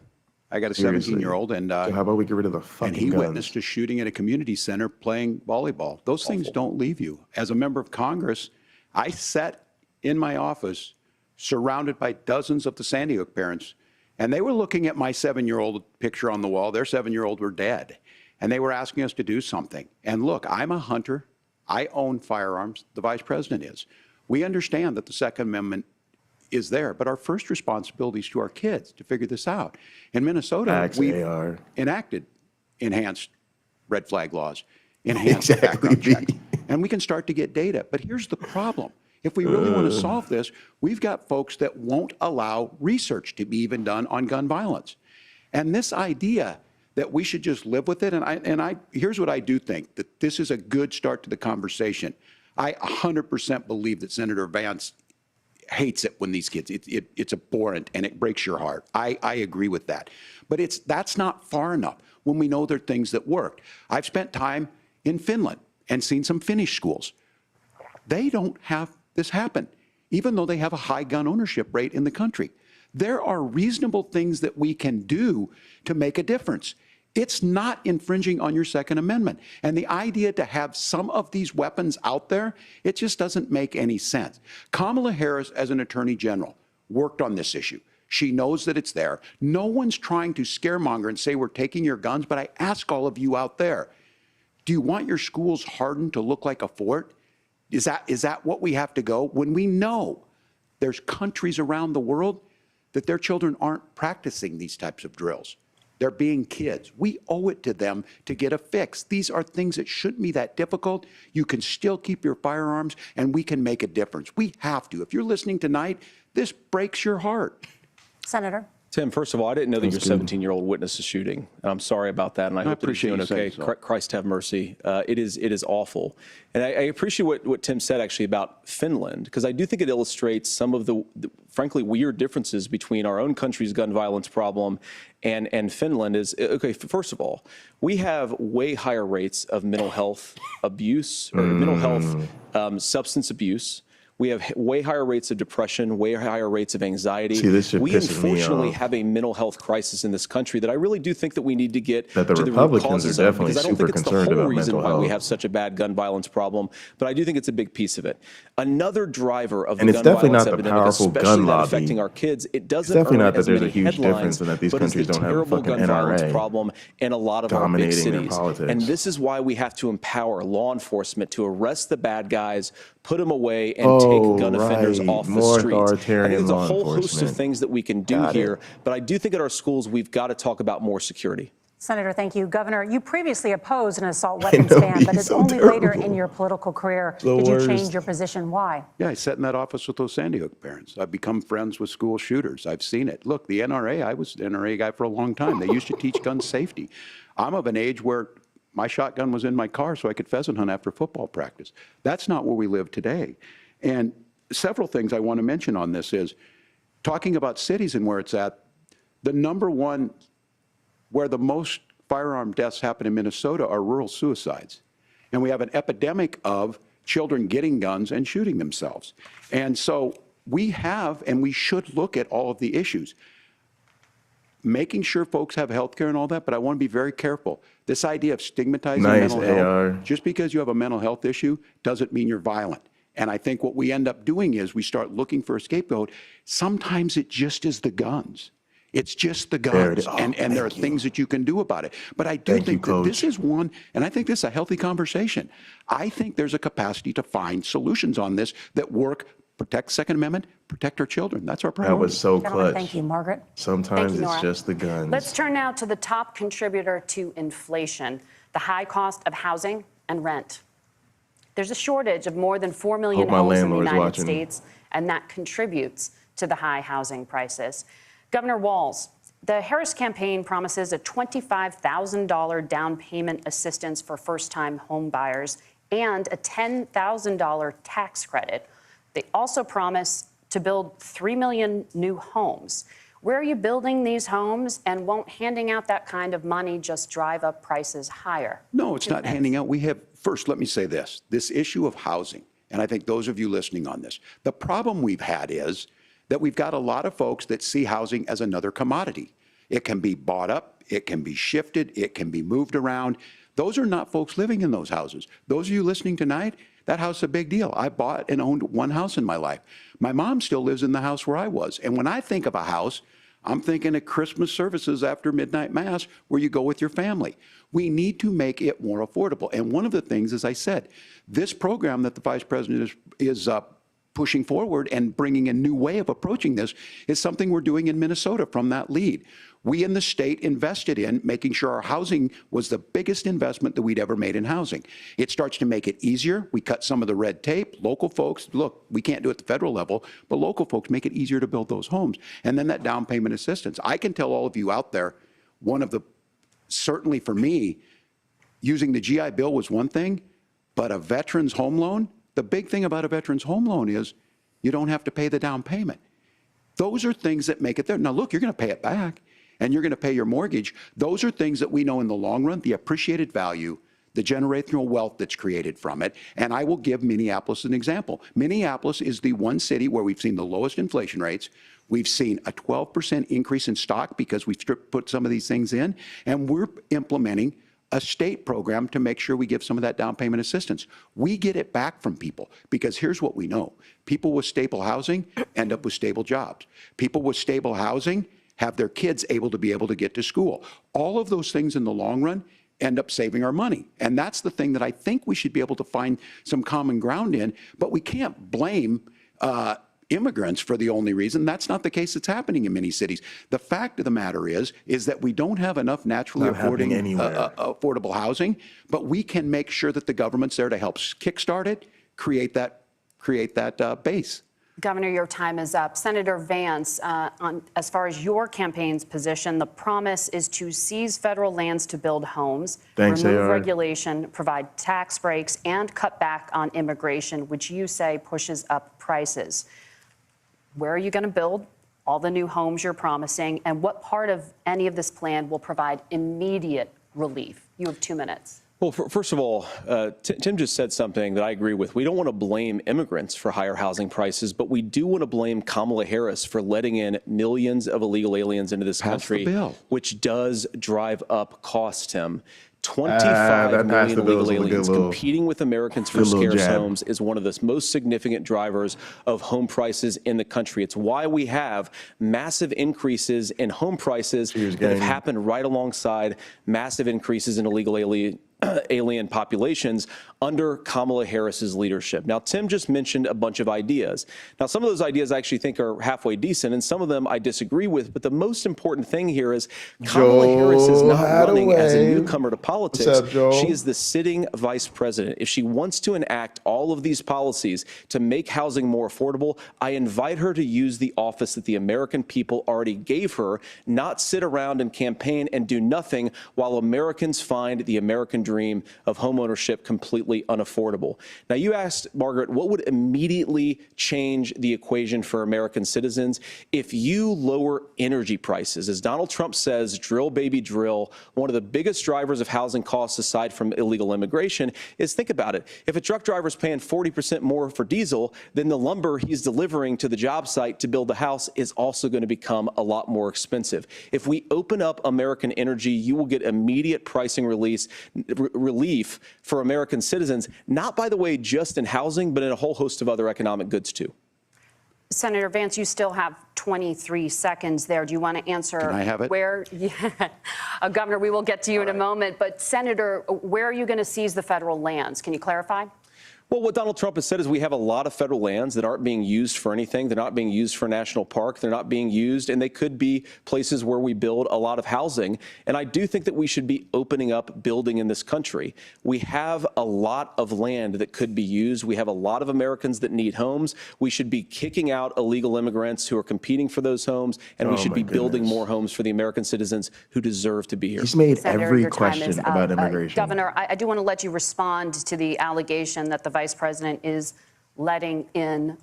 S1: Seriously.
S6: 17-year-old, and
S1: So how about we get rid of the fucking
S6: and he
S1: guns?
S6: witnessed a shooting at a community center playing volleyball. Those things don't leave you. As a member of Congress, I sat in my office surrounded by dozens of the Sandy Hook parents, and they were looking at my 7-year-old picture on the wall. Their 7-year-old were dead, and they were asking us to do something. And look, I'm a hunter. I own firearms. The vice president is. We understand that the Second Amendment is there, but our first responsibility is to our kids to figure this out. In Minnesota, we've enacted enhanced red flag laws, enhanced background checks, and we can start to get data. But here's the problem. If we really want to solve this, we've got folks that won't allow research to be even done on gun violence. And this idea that we should just live with it, here's what I do think, that this is a good start to the conversation. I 100% believe that Senator Vance hates it when these kids, it's abhorrent and it breaks your heart. I agree with that. But that's not far enough when we know there are things that worked. I've spent time in Finland and seen some Finnish schools. They don't have this happen, even though they have a high gun ownership rate in the country. There are reasonable things that we can do to make a difference. It's not infringing on your Second Amendment. And the idea to have some of these weapons out there, it just doesn't make any sense. Kamala Harris, as an attorney general, worked on this issue. She knows that it's there. No one's trying to scaremonger and say we're taking your guns, but I ask all of you out there, do you want your schools hardened to look like a fort? Is that what we have to go? When we know there's countries around the world that their children aren't practicing these types of drills. They're being kids. We owe it to them to get a fix. These are things that shouldn't be that difficult. You can still keep your firearms, and we can make a difference. We have to. If you're listening tonight, this breaks your heart.
S2: Senator.
S7: Tim, first of all, I didn't know that your
S1: Thanks,
S7: 17-year-old witnessed a shooting. And I'm sorry about that, and I hope that he's doing okay. Christ have mercy. It is awful. And I appreciate what Tim said, actually, about Finland, because I do think it illustrates some of the frankly, weird differences between our own country's gun violence problem and Finland. Is, okay, first of all, we have way higher rates of mental health abuse, or mental health substance abuse. We have way higher rates of depression, way higher rates of anxiety.
S1: See, this shit
S7: we
S1: pisses me
S7: unfortunately
S1: off.
S7: have a mental health crisis in this country that I really do think that we need to get
S1: That the
S7: to the root
S1: Republicans
S7: causes
S1: are
S7: of,
S1: definitely
S7: because I don't think
S1: super
S7: it's the
S1: concerned
S7: whole
S1: about
S7: reason
S1: mental
S7: why we
S1: health.
S7: have such a bad gun violence problem, but I do think it's a big piece of it. Another driver of
S1: And
S7: the
S1: it's
S7: gun
S1: definitely
S7: violence
S1: not the
S7: epidemic,
S1: powerful
S7: especially
S1: gun
S7: that
S1: lobby.
S7: affecting our kids, it doesn't
S1: definitely
S7: earn
S1: not that
S7: as
S1: there's a
S7: many
S1: huge
S7: headlines,
S1: difference and that these
S7: but it's
S1: countries
S7: the
S1: don't have a
S7: terrible
S1: fucking
S7: gun violence
S1: NRA
S7: problem in a lot of our big
S1: dominating their
S7: cities.
S1: politics.
S7: And this is why we have to empower law enforcement to arrest the bad guys, put them away, and take gun offenders off the
S1: More
S7: streets. I think
S1: authoritarian
S7: there's a
S1: law
S7: whole host of
S1: enforcement.
S7: things that we can do
S1: Got it.
S7: here, but I do think at our schools we've got to talk about more security.
S2: Senator, thank you. Governor, you previously opposed an assault weapons
S1: know,
S2: ban, but
S1: he's
S2: it's
S1: so
S2: only later
S1: terrible.
S2: in your political career
S1: The
S2: did you
S1: worst.
S2: change your position. Why?
S6: Yeah, I sat in that office with those Sandy Hook parents. I've become friends with school shooters. I've seen it. Look, the NRA, I was an NRA guy for a long time. They used to teach gun safety. I'm of an age where my shotgun was in my car so I could pheasant hunt after football practice. That's not where we live today. And several things I want to mention on this is, talking about cities and where it's at, the number one where the most firearm deaths happen in Minnesota are rural suicides. And we have an epidemic of children getting guns and shooting themselves. And so we have, and we should look at all of the issues. Making sure folks have health care and all that, but I want to be very careful. This idea of stigmatizing
S1: Nice,
S6: mental health,
S1: AR.
S6: just because you have a mental health issue doesn't mean you're violent. And I think what we end up doing is we start looking for a scapegoat. Sometimes it just is the guns. It's just the
S1: There it
S6: guns,
S1: is. Oh,
S6: and there are
S1: thank you.
S6: things that you can do about it. But I do
S1: Thank you,
S6: think that this
S1: Coach.
S6: is one, and I think this is a healthy conversation. I think there's a capacity to find solutions on this that work, protect Second Amendment, protect our children. That's our priority.
S1: That was so
S2: Gentlemen,
S1: clutch.
S2: thank you. Margaret?
S1: Sometimes
S3: Thank you,
S1: it's
S3: Nora.
S1: just the guns.
S3: Let's turn now to the top contributor to inflation, the high cost of housing and rent. There's a shortage of more than 4 million
S1: Hope my
S3: homes in the
S1: landlord's
S3: United
S1: watching.
S3: States, and that contributes to the high housing prices. Governor Walz, the Harris campaign promises a $25,000 down payment assistance for first-time home buyers and a $10,000 tax credit. They also promise to build 3 million new homes. Where are you building these homes, and won't handing out that kind of money just drive up prices higher?
S6: No, it's not handing out. We have, first, let me say this issue of housing, and I think those of you listening on this, the problem we've had is that we've got a lot of folks that see housing as another commodity. It can be bought up, it can be shifted, it can be moved around. Those are not folks living in those houses. Those of you listening tonight, that house is a big deal. I bought and owned one house in my life. My mom still lives in the house where I was. And when I think of a house, I'm thinking of Christmas services after midnight mass where you go with your family. We need to make it more affordable. And one of the things, as I said, this program that the Vice President is pushing forward and bringing a new way of approaching this is something we're doing in Minnesota from that lead. We in the state invested in making sure our housing was the biggest investment that we'd ever made in housing. It starts to make it easier. We cut some of the red tape. Local folks, look, we can't do it at the federal level, but local folks make it easier to build those homes. And then that down payment assistance. I can tell all of you out there, one of the, certainly for me, using the GI Bill was one thing, but a veteran's home loan, the big thing about a veteran's home loan is you don't have to pay the down payment. Those are things that make it there. Now, look, you're going to pay it back, and you're going to pay your mortgage. Those are things that we know in the long run, the appreciated value, the generational wealth that's created from it. And I will give Minneapolis an example. Minneapolis is the one city where we've seen the lowest inflation rates. We've seen a 12% increase in stock because we've put some of these things in, and we're implementing a state program to make sure we give some of that down payment assistance. We get it back from people because here's what we know. People with stable housing end up with stable jobs. People with stable housing have their kids able to get to school. All of those things in the long run end up saving our money. And that's the thing that I think we should be able to find some common ground in, but we can't blame immigrants for the only reason. That's not the case that's happening in many cities. The fact of the matter is that we don't have enough naturally affordable housing, but we can make sure that the government's there to help kickstart it, create that base.
S3: Governor, your time is up. Senator Vance, as far as your campaign's position, the promise is to seize federal lands to build homes, remove regulation, provide tax breaks, and cut back on immigration, which you say pushes up prices. Where are you going to build all the new homes you're promising, and what part of any of this plan will provide immediate relief? You have 2 minutes.
S7: Well, first of all, Tim just said something that I agree with. We don't want to blame immigrants for higher housing prices, but we do want to blame Kamala Harris for letting in millions of illegal aliens into this country, which does drive up costs, Tim. 25 million illegal aliens competing with Americans for scarce homes is one of the most significant drivers of home prices in the country. It's why we have massive increases in home prices that have happened right alongside massive increases in illegal alien populations under Kamala Harris's leadership. Now, Tim just mentioned a bunch of ideas. Now, some of those ideas I actually think are halfway decent, and some of them I disagree with. But the most important thing here is Kamala Harris is not running as a newcomer to politics.
S1: What's up, Joel?
S7: She is the sitting vice president. If she wants to enact all of these policies to make housing more affordable, I invite her to use the office that the American people already gave her, not sit around and campaign and do nothing while Americans find the American dream of homeownership completely unaffordable. Now, you asked, Margaret, what would immediately change the equation for American citizens if you lower energy prices? As Donald Trump says, drill, baby, drill. One of the biggest drivers of housing costs, aside from illegal immigration, is, think about it. If a truck driver is paying 40% more for diesel, then the lumber he's delivering to the job site to build the house is also going to become a lot more expensive. If we open up American energy, you will get immediate pricing relief for American citizens, not, by the way, just in housing, but in a whole host of other economic goods, too.
S3: Senator Vance, you still have 23 seconds there. Do you want to answer?
S6: Can I have it?
S3: Where, Governor, we will get to you in a moment. But, Senator, where are you going to seize the federal lands? Can you clarify?
S7: Well, what Donald Trump has said is we have a lot of federal lands that aren't being used for anything. They're not being used for a national park. They're not being used, and they could be places where we build a lot of housing. And I do think that we should be opening up building in this country. We have a lot of land that could be used. We have a lot of Americans that need homes. We should be kicking out illegal immigrants who are competing for those homes, and we should be building more homes for the American citizens who deserve to be here.
S1: He's made
S3: Senator,
S1: every
S3: your time
S1: question
S3: is up.
S1: about immigration.
S3: Governor, I do want to let you respond to the allegation that the Vice President is letting in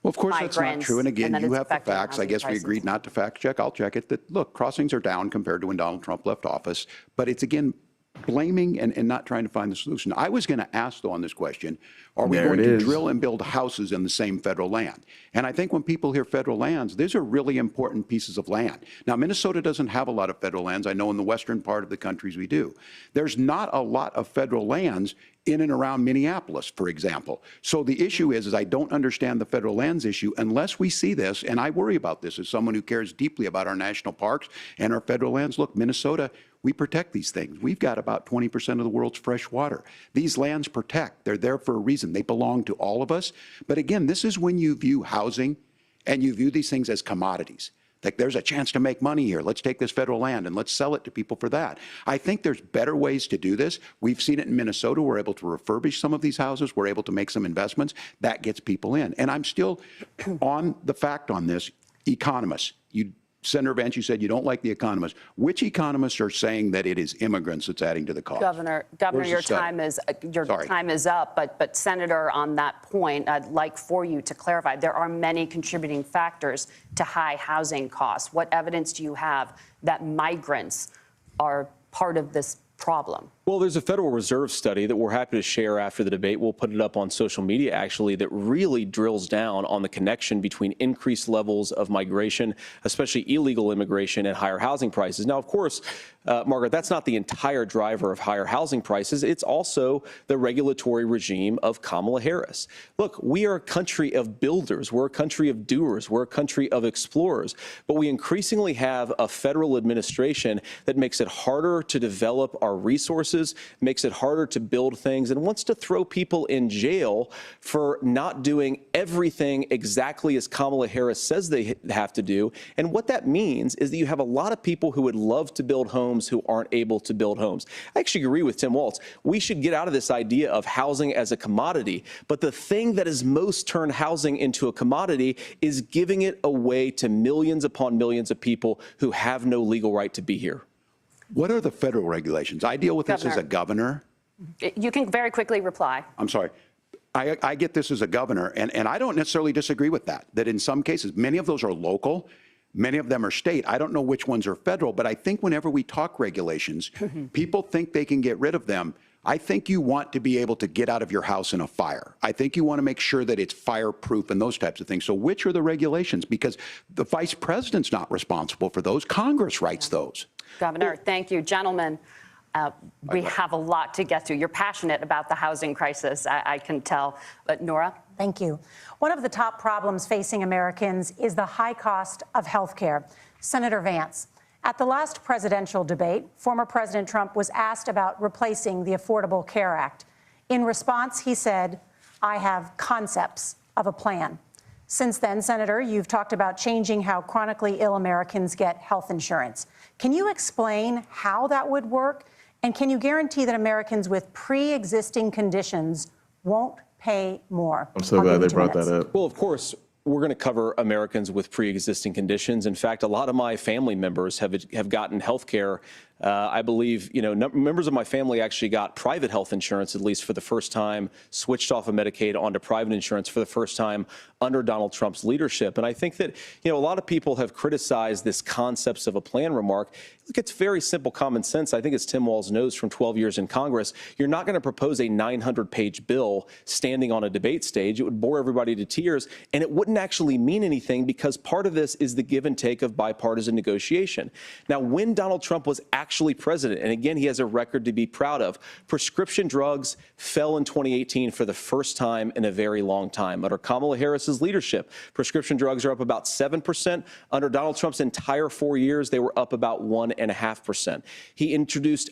S6: Well, of course, that's not true. And again, you have the facts. I guess we agreed not to fact check. I'll check it. That, look, crossings are down compared to when Donald Trump left office. But it's, again, blaming and not trying to find the solution. I was going to ask, though, on this question, are we going to drill and build houses in the same federal land? And I think when people hear federal lands, these are really important pieces of land. Now, Minnesota doesn't have a lot of federal lands. I know in the western part of the countries we do. There's not a lot of federal lands in and around Minneapolis, for example. So the issue is I don't understand the federal lands issue unless we see this, and I worry about this as someone who cares deeply about our national parks and our federal lands. Look, Minnesota, we protect these things. We've got about 20% of the world's fresh water. These lands protect. They're there for a reason. They belong to all of us. But again, this is when you view housing and you view these things as commodities. Like, there's a chance to make money here. Let's take this federal land and let's sell it to people for that. I think there's better ways to do this. We've seen it in Minnesota. We're able to refurbish some of these houses. We're able to make some investments. That gets people in. And I'm still on the fact on this. Economists, Senator Vance, you said you don't like the economists. Which economists are saying that it is immigrants that's adding to the cost?
S3: Governor, your time is up. But Senator, on that point, I'd like for you to clarify. There are many contributing factors to high housing costs. What evidence do you have that migrants are part of this problem?
S7: Well, there's a Federal Reserve study that we're happy to share after the debate. We'll put it up on social media, actually, that really drills down on the connection between increased levels of migration, especially illegal immigration, and higher housing prices. Now, of course, Margaret, that's not the entire driver of higher housing prices. It's also the regulatory regime of Kamala Harris. Look, we are a country of builders. We're a country of doers. We're a country of explorers. But we increasingly have a federal administration that makes it harder to develop our resources resources, makes it harder to build things, and wants to throw people in jail for not doing everything exactly as Kamala Harris says they have to do. And what that means is that you have a lot of people who would love to build homes who aren't able to build homes. I actually agree with Tim Walz. We should get out of this idea of housing as a commodity. But the thing that has most turned housing into a commodity is giving it away to millions upon millions of people who have no legal right to be here.
S6: What are the federal regulations? I deal with this as a governor.
S3: You can very quickly reply.
S6: I'm sorry. I get this as a governor, and I don't necessarily disagree with that, that in some cases, many of those are local, many of them are state. I don't know which ones are federal, but I think whenever we talk regulations, people think they can get rid of them. I think you want to be able to get out of your house in a fire. I think you want to make sure that it's fireproof and those types of things. So which are the regulations? Because the vice president's not responsible for those. Congress writes those.
S3: Governor, thank you. Gentlemen, we have a lot to get to. You're passionate about the housing crisis, I can tell. But Nora?
S2: Thank you. One of the top problems facing Americans is the high cost of health care. Senator Vance, at the last presidential debate, former President Trump was asked about replacing the Affordable Care Act. In response, he said, "I have concepts of a plan." Since then, Senator, you've talked about changing how chronically ill Americans get health insurance. Can you explain how that would work? And can you guarantee that Americans with pre-existing conditions won't pay more?
S1: I'm so glad they brought that up.
S7: Well, of course, we're going to cover Americans with pre-existing conditions. In fact, a lot of my family members have gotten health care. I believe, members of my family actually got private health insurance, at least for the first time, switched off of Medicaid onto private insurance for the first time under Donald Trump's leadership. And I think that, a lot of people have criticized this concepts of a plan remark. Look, it's very simple common sense. I think as Tim Walz knows from 12 years in Congress, you're not going to propose a 900-page bill standing on a debate stage. It would bore everybody to tears, and it wouldn't actually mean anything because part of this is the give and take of bipartisan negotiation. Now, when Donald Trump was actually president, and again, he has a record to be proud of, prescription drugs fell in 2018 for the first time in a very long time. Under Kamala Harris's leadership, prescription drugs are up about 7%. Under Donald Trump's entire 4 years, they were up about 1.5%. He introduced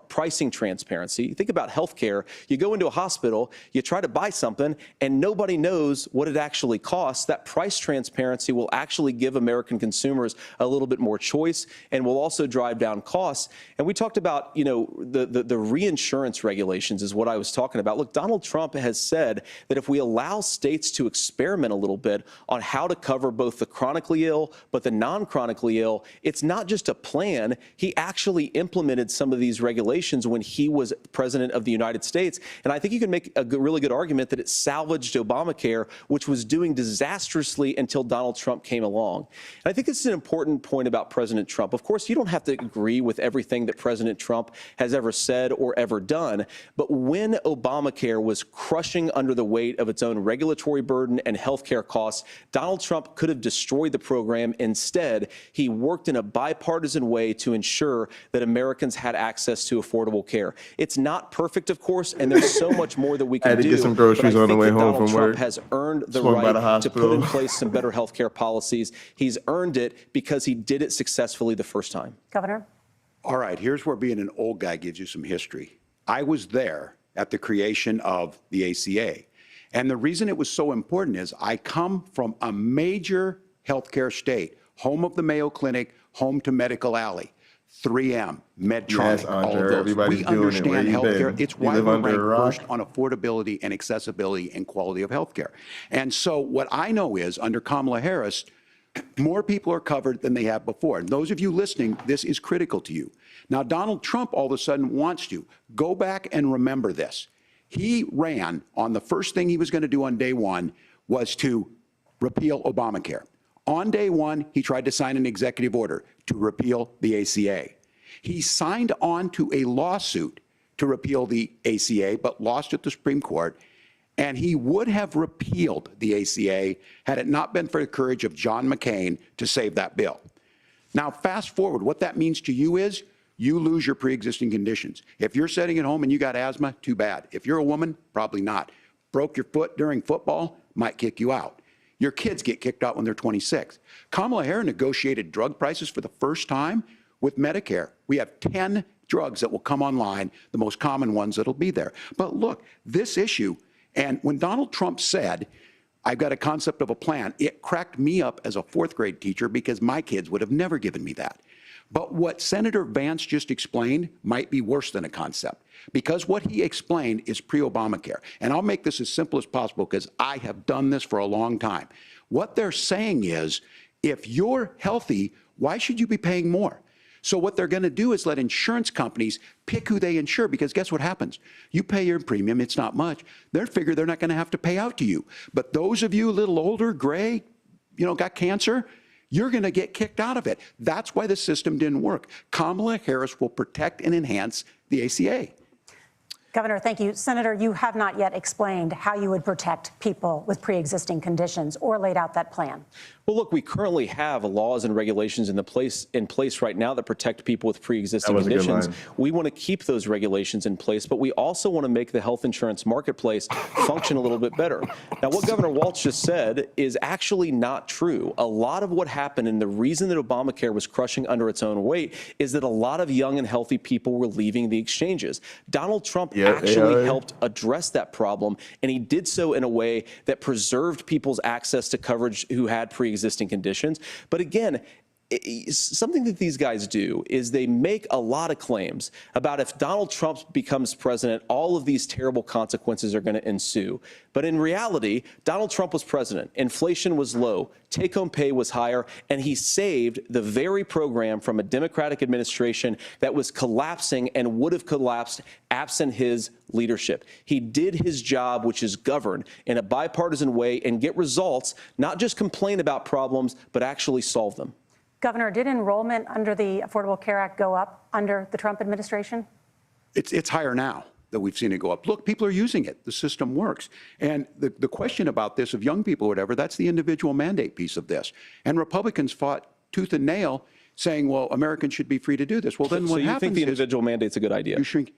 S7: pricing transparency. Think about healthcare. You go into a hospital, you try to buy something, and nobody knows what it actually costs. That price transparency will actually give American consumers a little bit more choice and will also drive down costs. And we talked about, the reinsurance regulations is what I was talking about. Look, Donald Trump has said that if we allow states to experiment a little bit on how to cover both the chronically ill but the non-chronically ill, it's not just a plan. He actually implemented some of these regulations when he was president of the United States. And I think you can make a really good argument that it salvaged Obamacare, which was doing disastrously until Donald Trump came along. And I think this is an important point about President Trump. Of course, you don't have to agree with everything that President Trump has ever said or ever done. But when Obamacare was crushing under the weight of its own regulatory burden and health care costs, Donald Trump could have destroyed the program. Instead, he worked in a bipartisan way to ensure that Americans had access to affordable care. It's not perfect, of course, and there's so much more that we can do.
S1: I had to get some groceries on the way home from work.
S7: Donald Trump has earned the right to put in place some better health care policies. He's earned it because he did it successfully the first time.
S2: Governor?
S6: All right, here's where being an old guy gives you some history. I was there at the creation of the ACA. And the reason it was so important is I come from a major healthcare state, home of the Mayo Clinic, home to Medical Alley. 3M, Medtronic, all of those.
S1: Everybody's
S6: we understand healthcare. It's why we're ranked first
S1: first
S6: on affordability and accessibility and quality of healthcare. And so what I know is under Kamala Harris, more people are covered than they have before. And those of you listening, this is critical to you. Now, Donald Trump all of a sudden wants to go back and remember this. He ran on the first thing he was going to do on day one was to repeal Obamacare. On day one, he tried to sign an executive order to repeal the ACA. He signed on to a lawsuit to repeal the ACA, but lost at the Supreme Court. And he would have repealed the ACA had it not been for the courage of John McCain to save that bill. Now, fast forward, what that means to you is you lose your pre-existing conditions. If you're sitting at home and you got asthma, too bad. If you're a woman, probably not. Broke your foot during football, might kick you out. Your kids get kicked out when they're 26. Kamala Harris negotiated drug prices for the first time with Medicare. We have 10 drugs that will come online, the most common ones that'll be there. But look, this issue, and when Donald Trump said, I've got a concept of a plan, it cracked me up as a fourth grade teacher because my kids would have never given me that. But what Senator Vance just explained might be worse than a concept, because what he explained is pre-Obamacare. And I'll make this as simple as possible because I have done this for a long time. What they're saying is, if you're healthy, why should you be paying more? So what they're going to do is let insurance companies pick who they insure, because guess what happens? You pay your premium, it's not much. They figure they're not going to have to pay out to you. But those of you a little older, gray, got cancer, you're going to get kicked out of it. That's why the system didn't work. Kamala Harris will protect and enhance the ACA.
S2: Governor, thank you. Senator, you have not yet explained how you would protect people with pre-existing conditions or laid out that plan.
S7: Well, look, we currently have laws and regulations in place right now that protect people with pre-existing conditions. We want to keep those regulations in place, but we also want to make the health insurance marketplace function a little bit better. Now, what Governor Walz just said is actually not true. A lot of what happened, and the reason that Obamacare was crushing under its own weight, is that a lot of young and healthy people were leaving the exchanges. Donald Trump actually helped address that problem, and he did so in a way that preserved people's access to coverage who had pre-existing conditions. But again, something that these guys do is they make a lot of claims about if Donald Trump becomes president, all of these terrible consequences are going to ensue. But in reality, Donald Trump was president. Inflation was low. Take-home pay was higher. And he saved the very program from a Democratic administration that was collapsing and would have collapsed absent his leadership. He did his job, which is govern in a bipartisan way and get results, not just complain about problems, but actually solve them.
S2: Governor, did enrollment under the Affordable Care Act go up under the Trump administration?
S6: It's higher now that we've seen it go up. Look, people are using it. The system works. And the question about this of young people or whatever, that's the individual mandate piece of this. And Republicans fought tooth and nail saying, well, Americans should be free to do this. Well, then what happens is...
S7: So you think the individual mandate's a good idea?
S6: You shrink.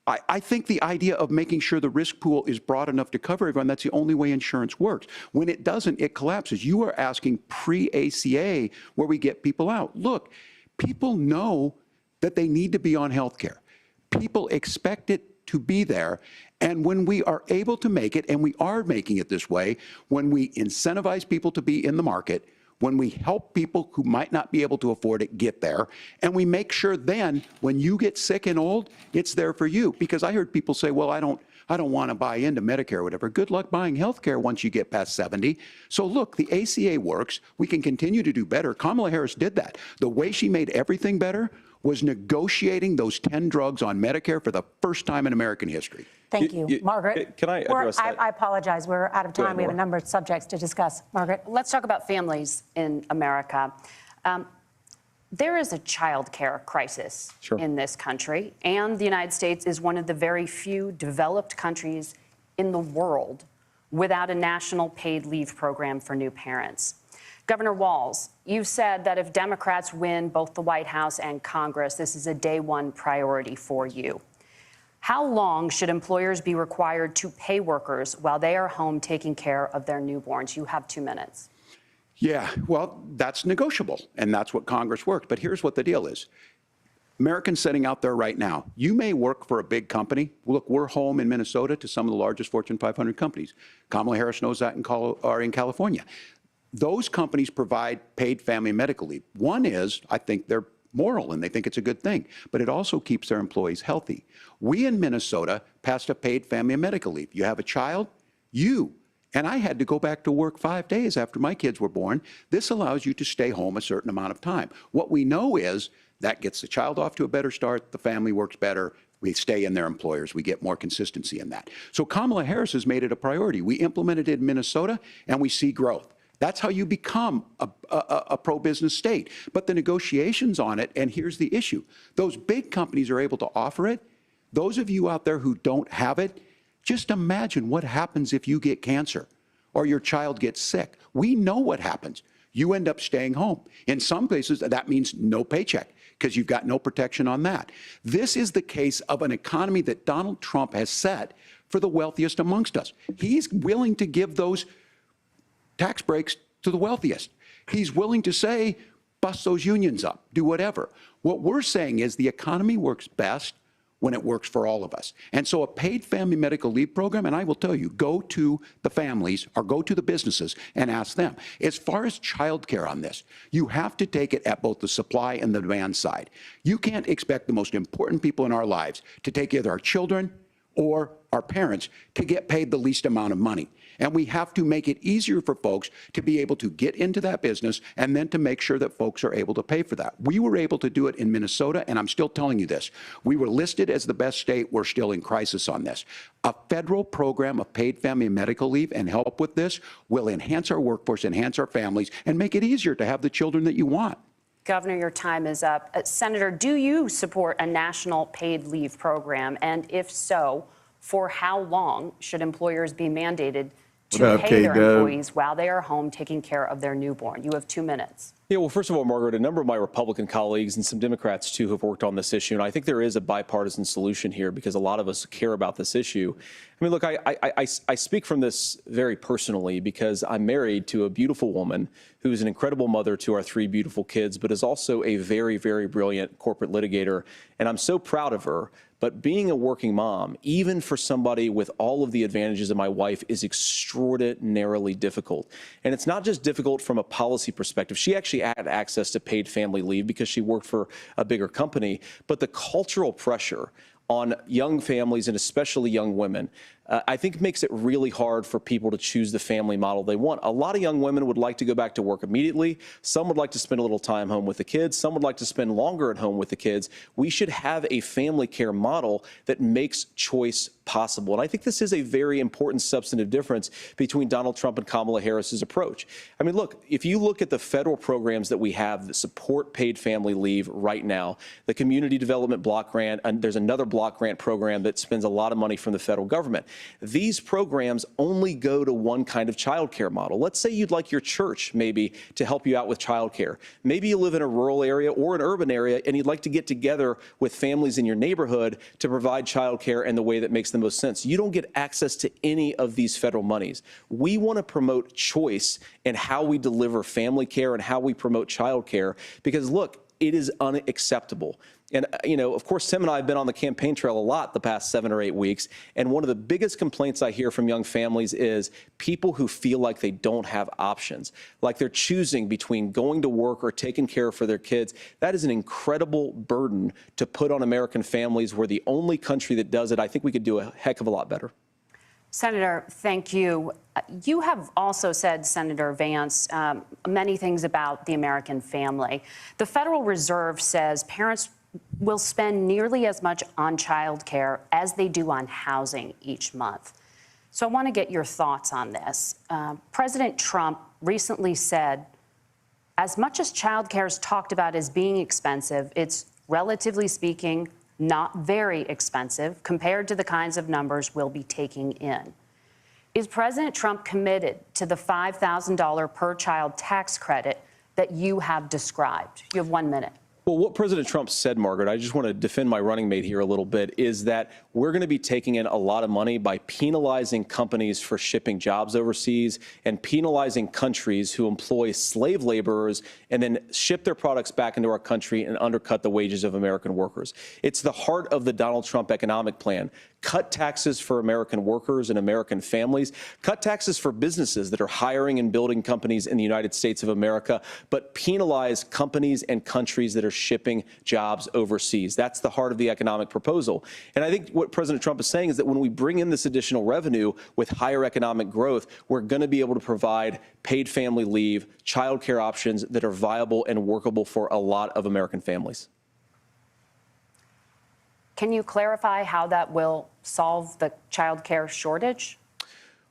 S6: I think the idea of making sure the risk pool is broad enough to cover everyone, that's the only way insurance works. When it doesn't, it collapses. You are asking pre-ACA where we get people out. Look, people know that they need to be on health care. People expect it to be there. And when we are able to make it, and we are making it this way, when we incentivize people to be in the market, when we help people who might not be able to afford it get there, and we make sure then when you get sick and old, it's there for you. Because I heard people say, well, I don't want to buy into Medicare or whatever. Good luck buying health care once you get past 70. So look, the ACA works. We can continue to do better. Kamala Harris did that. The way she made everything better was negotiating those 10 drugs on Medicare for the first time in American history.
S2: Thank you. Margaret?
S7: Can I address that?
S2: I apologize. We're out of time. We have a number of subjects to discuss. Margaret?
S3: Let's talk about families in America. There is a child care crisis in this country, and the United States is one of the very few developed countries in the world without a national paid leave program for new parents. Governor Walz, you've said that if Democrats win both the White House and Congress, this is a day one priority for you. How long should employers be required to pay workers while they are home taking care of their newborns? You have 2 minutes.
S6: Yeah, well, that's negotiable, and that's what Congress worked. But here's what the deal is. Americans sitting out there right now, you may work for a big company. Look, we're home in Minnesota to some of the largest Fortune 500 companies. Kamala Harris knows that in California. Those companies provide paid family and medical leave. One is, I think they're moral and they think it's a good thing, but it also keeps their employees healthy. We in Minnesota passed a paid family and medical leave. You have a child, and I had to go back to work 5 days after my kids were born. This allows you to stay home a certain amount of time. What we know is that gets the child off to a better start, the family works better, we stay in their employers, we get more consistency in that. So Kamala Harris has made it a priority. We implemented it in Minnesota and we see growth. That's how you become a pro-business state. But the negotiations on it, and here's the issue, those big companies are able to offer it. Those of you out there who don't have it, just imagine what happens if you get cancer or your child gets sick. We know what happens. You end up staying home. In some places, that means no paycheck because you've got no protection on that. This is the case of an economy that Donald Trump has set for the wealthiest amongst us. He's willing to give those tax breaks to the wealthiest. He's willing to say, bust those unions up, do whatever. What we're saying is the economy works best when it works for all of us. And so a paid family medical leave program, and I will tell you, go to the families or go to the businesses and ask them. As far as childcare on this, you have to take it at both the supply and the demand side. You can't expect the most important people in our lives to take either our children or our parents to get paid the least amount of money. And we have to make it easier for folks to be able to get into that business and then to make sure that folks are able to pay for that. We were able to do it in Minnesota, and I'm still telling you this. We were listed as the best state. We're still in crisis on this. A federal program of paid family and medical leave and help with this will enhance our workforce, enhance our families, and make it easier to have the children that you want.
S3: Governor, your time is up. Senator, do you support a national paid leave program? And if so, for how long should employers be mandated to pay their employees while they are home taking care of their newborn? You have 2 minutes.
S7: Yeah, well, first of all, Margaret, a number of my Republican colleagues and some Democrats, too, have worked on this issue. And I think there is a bipartisan solution here because a lot of us care about this issue. I mean, look, I speak from this very personally because I'm married to a beautiful woman who is an incredible mother to our 3 beautiful kids, but is also a very, very brilliant corporate litigator. And I'm so proud of her. But being a working mom, even for somebody with all of the advantages of my wife, is extraordinarily difficult. And it's not just difficult from a policy perspective. She actually had access to paid family leave because she worked for a bigger company. But the cultural pressure on young families and especially young women, I think makes it really hard for people to choose the family model they want. A lot of young women would like to go back to work immediately. Some would like to spend a little time home with the kids. Some would like to spend longer at home with the kids. We should have a family care model that makes choice possible. And I think this is a very important substantive difference between Donald Trump and Kamala Harris's approach. I mean, look, if you look at the federal programs that we have that support paid family leave right now, the Community Development Block Grant, and there's another block grant program that spends a lot of money from the federal government. These programs only go to one kind of child care model. Let's say you'd like your church maybe to help you out with child care. Maybe you live in a rural area or an urban area and you'd like to get together with families in your neighborhood to provide child care in the way that makes the most sense. You don't get access to any of these federal monies. We want to promote choice in how we deliver family care and how we promote child care because, look, it is unacceptable. And, you know, of course, Tim and I have been on the campaign trail a lot the past 7 or 8 weeks. And one of the biggest complaints I hear from young families is people who feel like they don't have options, like they're choosing between going to work or taking care for their kids. That is an incredible burden to put on American families. We're the only country that does it. I think we could do a heck of a lot better.
S3: Senator, thank you. You have also said, Senator Vance, many things about the American family. The Federal Reserve says parents will spend nearly as much on child care as they do on housing each month. So I want to get your thoughts on this. President Trump recently said, as much as child care is talked about as being expensive, it's relatively speaking not very expensive compared to the kinds of numbers we'll be taking in. Is President Trump committed to the $5,000 per child tax credit that you have described? You have 1 minute.
S7: Well, what President Trump said, Margaret, I just want to defend my running mate here a little bit, is that we're going to be taking in a lot of money by penalizing companies for shipping jobs overseas and penalizing countries who employ slave laborers and then ship their products back into our country and undercut the wages of American workers. It's the heart of the Donald Trump economic plan. Cut taxes for American workers and American families. Cut taxes for businesses that are hiring and building companies in the United States of America, but penalize companies and countries that are shipping jobs overseas. That's the heart of the economic proposal. And I think what President Trump is saying is that when we bring in this additional revenue with higher economic growth, we're going to be able to provide paid family leave, child care options that are viable and workable for a lot of American families.
S3: Can you clarify how that will solve the child care shortage?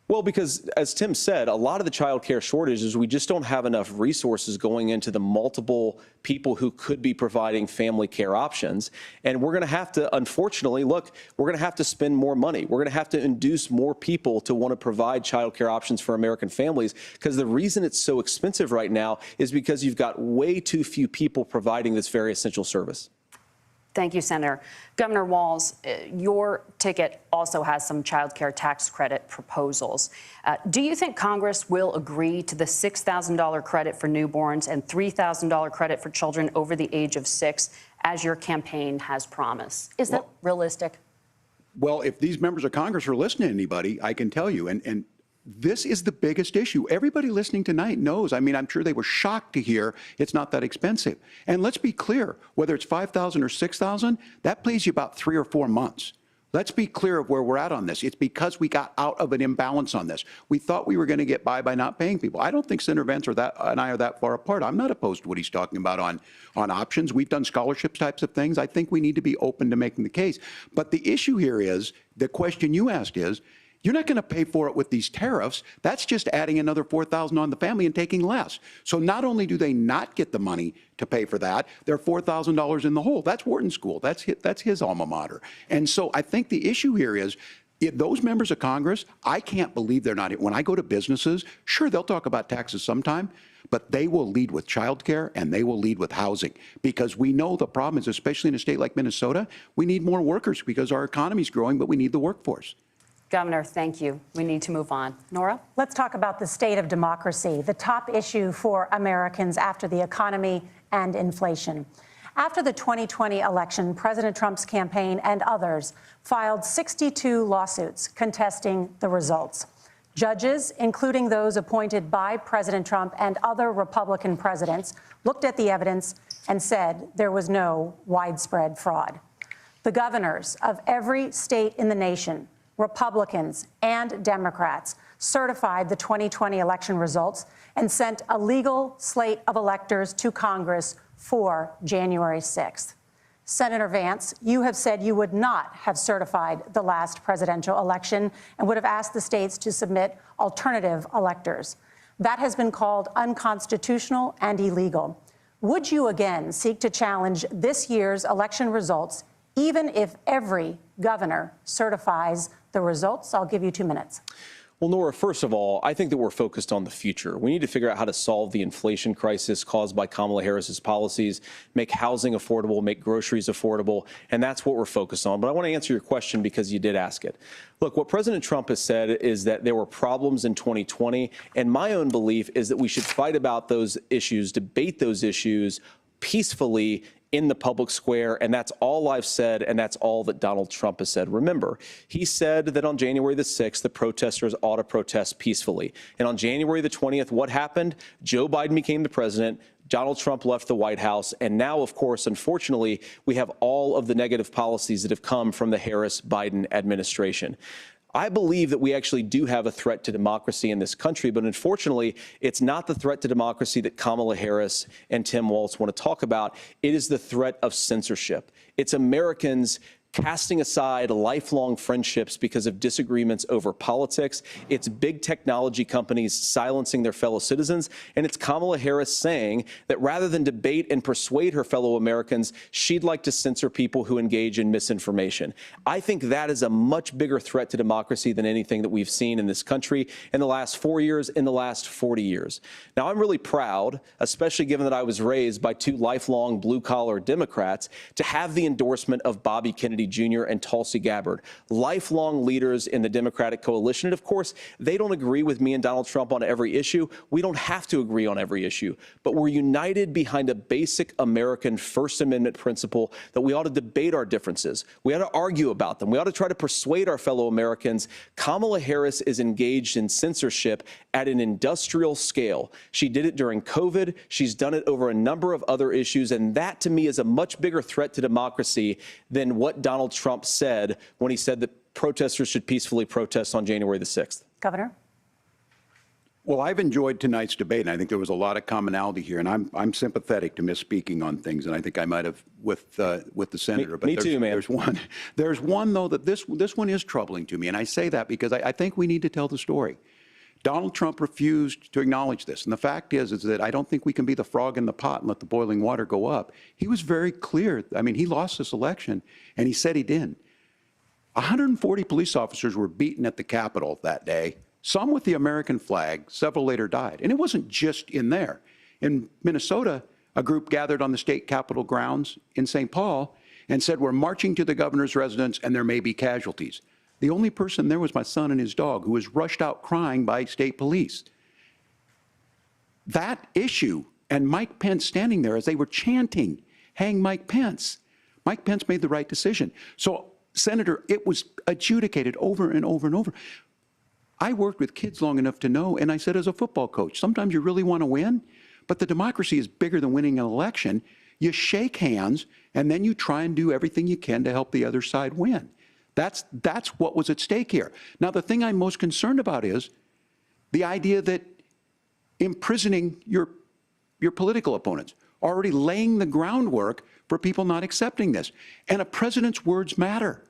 S7: Well, because as Tim said, a lot of the child care shortage is we just don't have enough resources going into the multiple people who could be providing family care options. And we're going to have to, unfortunately, look, we're going to have to spend more money. We're going to have to induce more people to want to provide child care options for American families, because the reason it's so expensive right now is because you've got way too few people providing this very essential service.
S3: Thank you, Senator. Governor Walz, your ticket also has some child care tax credit proposals. Do you think Congress will agree to the $6,000 credit for newborns and $3,000 credit for children over the age of 6, as your campaign has promised? Is that realistic?
S6: Well, if these members of Congress are listening to anybody, I can tell you, and this is the biggest issue. Everybody listening tonight knows. I mean, I'm sure they were shocked to hear it's not that expensive. And let's be clear, whether it's $5,000 or $6,000, that pays you about 3 or 4 months. Let's be clear of where we're at on this. It's because we got out of an imbalance on this. We thought we were going to get by not paying people. I don't think Senator Vance and I are that far apart. I'm not opposed to what he's talking about on options. We've done scholarship types of things. I think we need to be open to making the case. But the issue here is, the question you asked is, you're not going to pay for it with these tariffs. That's just adding another $4,000 on the family and taking less. So not only do they not get the money to pay for that, they're $4,000 in the hole. That's Wharton School. That's his alma mater. And so I think the issue here is, those members of Congress, I can't believe they're not. When I go to businesses, sure, they'll talk about taxes sometime, but they will lead with childcare and they will lead with housing, because we know the problem is, especially in a state like Minnesota, we need more workers because our economy's growing, but we need the workforce.
S3: Governor, thank you. We need to move on. Nora?
S2: Let's talk about the state of democracy, the top issue for Americans after the economy and inflation. After the 2020 election, President Trump's campaign and others filed 62 lawsuits contesting the results. Judges, including those appointed by President Trump and other Republican presidents, looked at the evidence and said there was no widespread fraud. The governors of every state in the nation, Republicans and Democrats, certified the 2020 election results and sent a legal slate of electors to Congress for January 6th. Senator Vance, you have said you would not have certified the last presidential election and would have asked the states to submit alternative electors. That has been called unconstitutional and illegal. Would you again seek to challenge this year's election results, even if every governor certifies the results? I'll give you 2 minutes.
S7: Well, Nora, first of all, I think that we're focused on the future. We need to figure out how to solve the inflation crisis caused by Kamala Harris's policies, make housing affordable, make groceries affordable, and that's what we're focused on. But I want to answer your question because you did ask it. Look, what President Trump has said is that there were problems in 2020, and my own belief is that we should fight about those issues, debate those issues peacefully in the public square, and that's all I've said, and that's all that Donald Trump has said. Remember, he said that on January the 6th, the protesters ought to protest peacefully. And on January the 20th, what happened? Joe Biden became the president. Donald Trump left the White House. And now, of course, unfortunately, we have all of the negative policies that have come from the Harris-Biden administration. I believe that we actually do have a threat to democracy in this country, but unfortunately, it's not the threat to democracy that Kamala Harris and Tim Walz want to talk about. It is the threat of censorship. It's Americans casting aside lifelong friendships because of disagreements over politics. It's big technology companies silencing their fellow citizens. And it's Kamala Harris saying that rather than debate and persuade her fellow Americans, she'd like to censor people who engage in misinformation. I think that is a much bigger threat to democracy than anything that we've seen in this country in the last 4 years, in the last 40 years. Now, I'm really proud, especially given that I was raised by 2 lifelong blue-collar Democrats, to have the endorsement of Bobby Kennedy Jr. and Tulsi Gabbard, lifelong leaders in the Democratic coalition. And of course, they don't agree with me and Donald Trump on every issue. We don't have to agree on every issue, but we're united behind a basic American First Amendment principle that we ought to debate our differences. We ought to argue about them. We ought to try to persuade our fellow Americans. Kamala Harris is engaged in censorship at an industrial scale. She did it during COVID. She's done it over a number of other issues. And that, to me, is a much bigger threat to democracy than what Donald Trump said when he said that protesters should peacefully protest on January the 6th.
S2: Governor?
S6: Well, I've enjoyed tonight's debate, and I think there was a lot of commonality here. And I'm sympathetic to misspeaking on things, and I think I might have with the senator.
S7: Me too, man.
S6: There's one though that this one is troubling to me, and I say that because I think we need to tell the story. Donald Trump refused to acknowledge this. And the fact is that I don't think we can be the frog in the pot and let the boiling water go up. He was very clear. I mean, he lost this election, and he said he didn't. 140 police officers were beaten at the Capitol that day, some with the American flag. Several later died. And it wasn't just in there. In Minnesota, a group gathered on the state Capitol grounds in St. Paul, and said, we're marching to the governor's residence and there may be casualties. The only person there was my son and his dog, who was rushed out crying by state police. That issue, and Mike Pence standing there as they were chanting, hang Mike Pence. Mike Pence made the right decision. So, Senator, it was adjudicated over and over and over. I worked with kids long enough to know, and I said as a football coach, sometimes you really want to win, but the democracy is bigger than winning an election. You shake hands, and then you try and do everything you can to help the other side win. That's what was at stake here. Now, the thing I'm most concerned about is the idea that imprisoning your political opponents, already laying the groundwork for people not accepting this. And a president's words matter.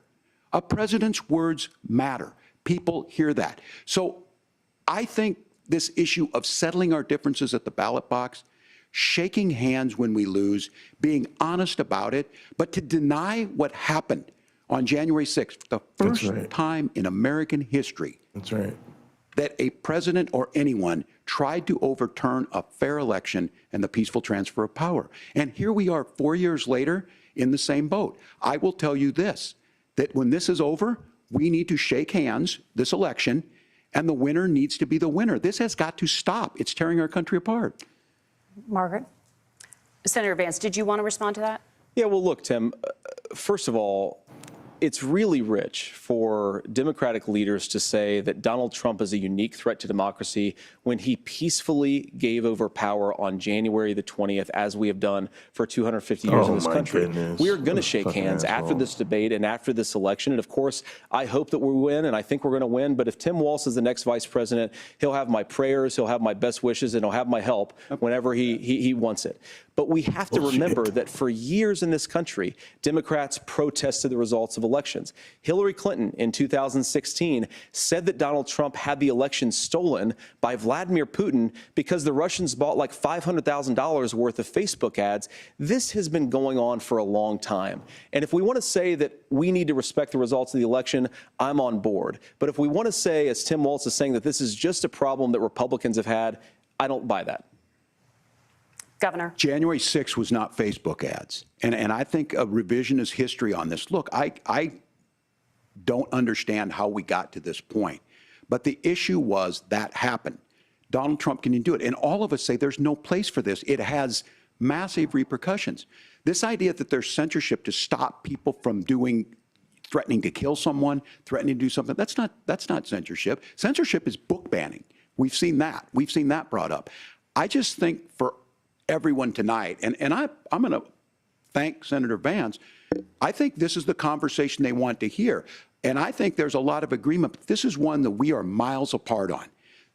S6: A president's words matter. People hear that. So I think this issue of settling our differences at the ballot box, shaking hands when we lose, being honest about it, but to deny what happened on January 6th, the first time in American history that a president or anyone tried to overturn a fair election and the peaceful transfer of power. And here we are 4 years later in the same boat. I will tell you this, that when this is over, we need to shake hands this election, and the winner needs to be the winner. This has got to stop. It's tearing our country apart.
S2: Margaret?
S3: Senator Vance, did you want to respond to that?
S7: Yeah, well, look, Tim, first of all, it's really rich for Democratic leaders to say that Donald Trump is a unique threat to democracy when he peacefully gave over power on January the 20th, as we have done for 250 years in this country. We are going to shake hands after this debate and after this election. And of course, I hope that we win, and I think we're going to win. But if Tim Walz is the next vice president, he'll have my prayers, he'll have my best wishes, and he'll have my help whenever he wants it. But we have to remember that for years in this country, Democrats protested the results of elections. Hillary Clinton in 2016 said that Donald Trump had the election stolen by Vladimir Putin because the Russians bought like $500,000 worth of Facebook ads. This has been going on for a long time. And if we want to say that we need to respect the results of the election, I'm on board. But if we want to say, as Tim Walz is saying, that this is just a problem that Republicans have had, I don't buy that.
S3: Governor.
S6: January 6th was not Facebook ads. And I think a revisionist history on this. Look, I don't understand how we got to this point. But the issue was that happened. Donald Trump can do it. And all of us say there's no place for this. It has massive repercussions. This idea that there's censorship to stop people from threatening to kill someone, threatening to do something, that's not censorship. Censorship is book banning. We've seen that. We've seen that brought up. I just think for everyone tonight, and I'm going to thank Senator Vance, I think this is the conversation they want to hear. And I think there's a lot of agreement, but this is one that we are miles apart on.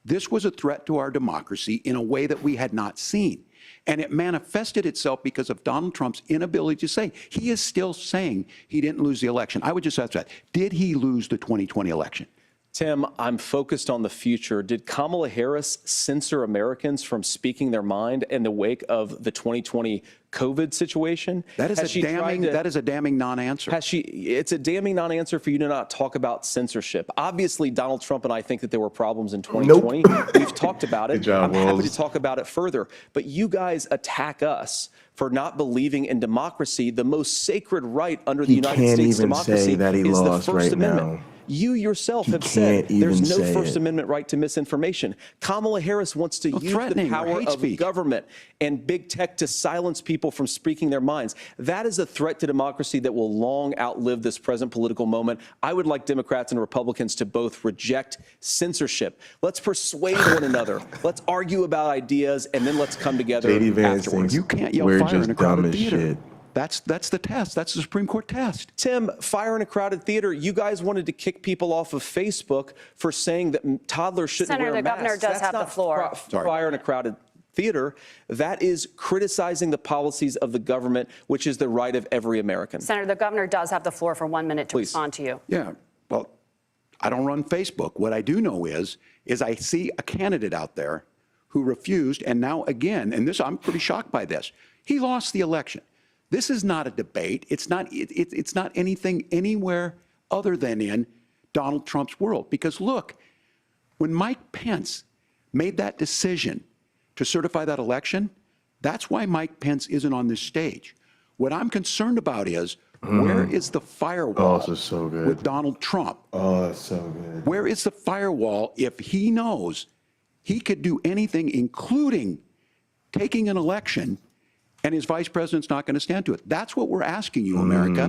S6: This was a threat to our democracy in a way that we had not seen. And it manifested itself because of Donald Trump's inability to say. He is still saying he didn't lose the election. I would just ask that. Did he lose the 2020 election?
S7: Tim, I'm focused on the future. Did Kamala Harris censor Americans from speaking their mind in the wake of the 2020 COVID situation?
S6: That is a damning non-answer.
S7: It's a damning non-answer for you to not talk about censorship. Obviously, Donald Trump and I think that there were problems in 2020. We've talked about it.
S1: Good job,
S7: I'm happy
S1: Walz.
S7: to talk about it further. But you guys attack us for not believing in democracy. The most sacred right under the United States democracy is the First Amendment. You yourself have said there's no First Amendment right to misinformation. Kamala Harris wants to use the power of government and big tech to silence people from speaking their minds. That is a threat to democracy that will long outlive this present political moment. I would like Democrats and Republicans to both reject censorship. Let's persuade one another. Let's argue about ideas, and then let's come together
S1: JD Vance
S7: afterwards.
S6: You can't yell fire in a crowded theater. That's the test. That's the Supreme Court test.
S7: Tim, fire in a crowded theater. You guys wanted to kick people off of Facebook for saying that toddlers shouldn't wear masks.
S3: Senator, the governor does have the floor.
S7: Fire in a crowded theater. That is criticizing the policies of the government, which is the right of every American.
S3: Senator, the governor does have the floor for 1 minute to respond to you.
S6: Yeah, well, I don't run Facebook. What I do know is I see a candidate out there who refused, and now again, and this, I'm pretty shocked by this. He lost the election. This is not a debate. It's not anything anywhere other than in Donald Trump's world. Because look, when Mike Pence made that decision to certify that election, that's why Mike Pence isn't on this stage. What I'm concerned about is Where is the firewall
S1: this is so good.
S6: with Donald Trump?
S1: Oh, that's so good.
S6: Where is the firewall if he knows he could do anything, including taking an election, and his vice president's not going to stand to it? That's what we're asking you, America.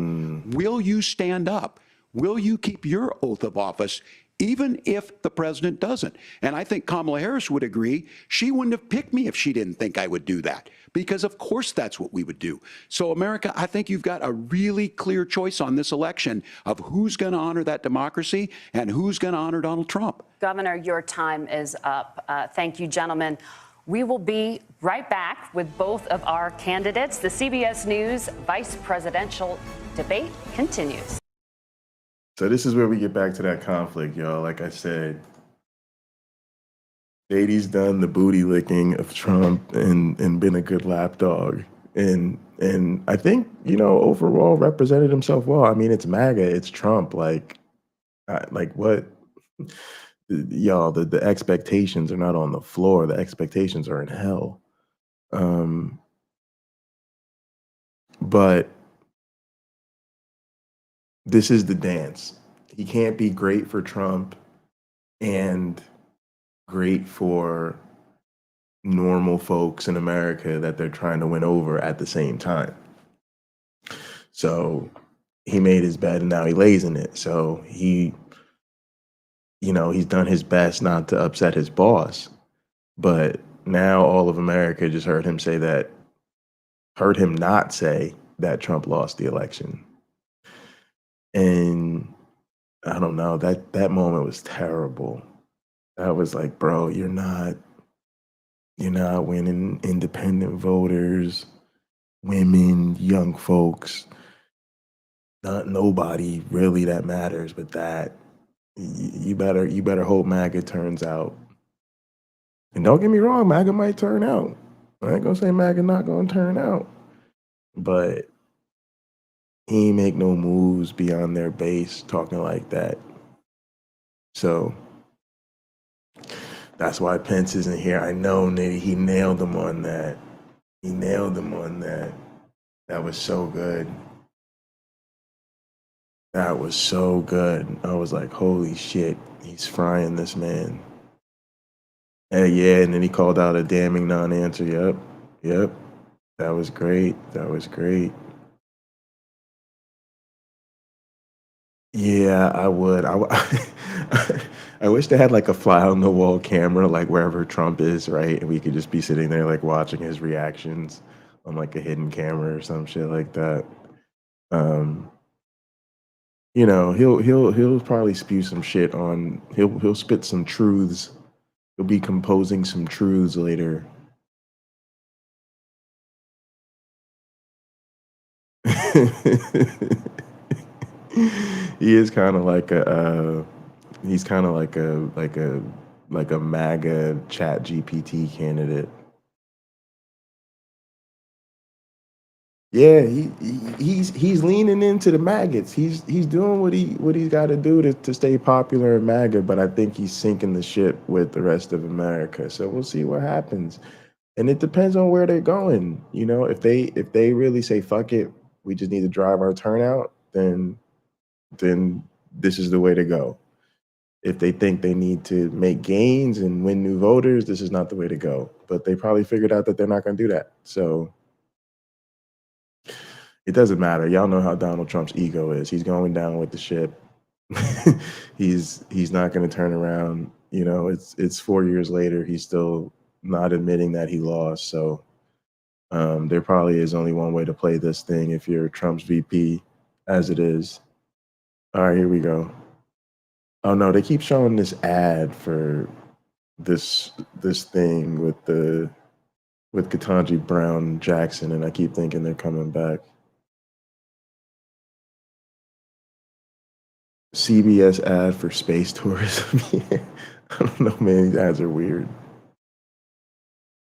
S6: Will you stand up? Will you keep your oath of office, even if the president doesn't? And I think Kamala Harris would agree. She wouldn't have picked me if she didn't think I would do that, because of course that's what we would do. So America, I think you've got a really clear choice on this election of who's going to honor that democracy and who's going to honor Donald Trump.
S3: Governor, your time is up. Thank you, gentlemen. We will be right back with both of our candidates. The CBS News vice presidential debate continues.
S1: So this is where we get back to that conflict, y'all. Like I said, JD's done the booty licking of Trump and been a good lapdog. And I think, overall represented himself well. I mean, it's MAGA, it's Trump. Like what? Y'all, the expectations are not on the floor. The expectations are in hell. But this is the dance. He can't be great for Trump and great for normal folks in America that they're trying to win over at the same time. So he made his bed and now he lays in it. So he's done his best not to upset his boss. But now all of America just heard him not say that Trump lost the election. And I don't know, that moment was terrible. I was like, bro, you're not winning independent voters, women, young folks, not nobody really that matters, but that you better hope MAGA turns out. And don't get me wrong, MAGA might turn out. I ain't gonna say MAGA not gonna turn out, but he ain't make no moves beyond their base talking like that. So that's why Pence isn't here. I know he nailed him on that. That was so good. That was so good. I was like, holy shit, he's frying this man. And yeah, and then he called out a damning non-answer. Yep. That was great. Yeah, I would. I wish they had like a fly on the wall camera, like wherever Trump is, right? And we could just be sitting there like watching his reactions on like a hidden camera or some shit like that. He'll probably spew some shit on. He'll spit some truths. He'll be composing some truths later. He is kind of like he's kind of like a MAGA chat GPT candidate. Yeah, he's leaning into the maggots. He's doing what he's got to do to stay popular in MAGA, but I think he's sinking the ship with the rest of America. So we'll see what happens. And it depends on where they're going. If they really say fuck it, we just need to drive our turnout, then this is the way to go. If they think they need to make gains and win new voters, this is not the way to go. But they probably figured out that they're not going to do that. So it doesn't matter. Y'all know how Donald Trump's ego is. He's going down with the ship. He's not going to turn around. It's 4 years later. He's still not admitting that he lost. So there probably is only one way to play this thing if you're Trump's VP, as it is. All right, here we go. Oh no, they keep showing this ad for this thing with Ketanji Brown Jackson, and I keep thinking they're coming back. CBS ad for space tourism. I don't know, man. These ads are weird.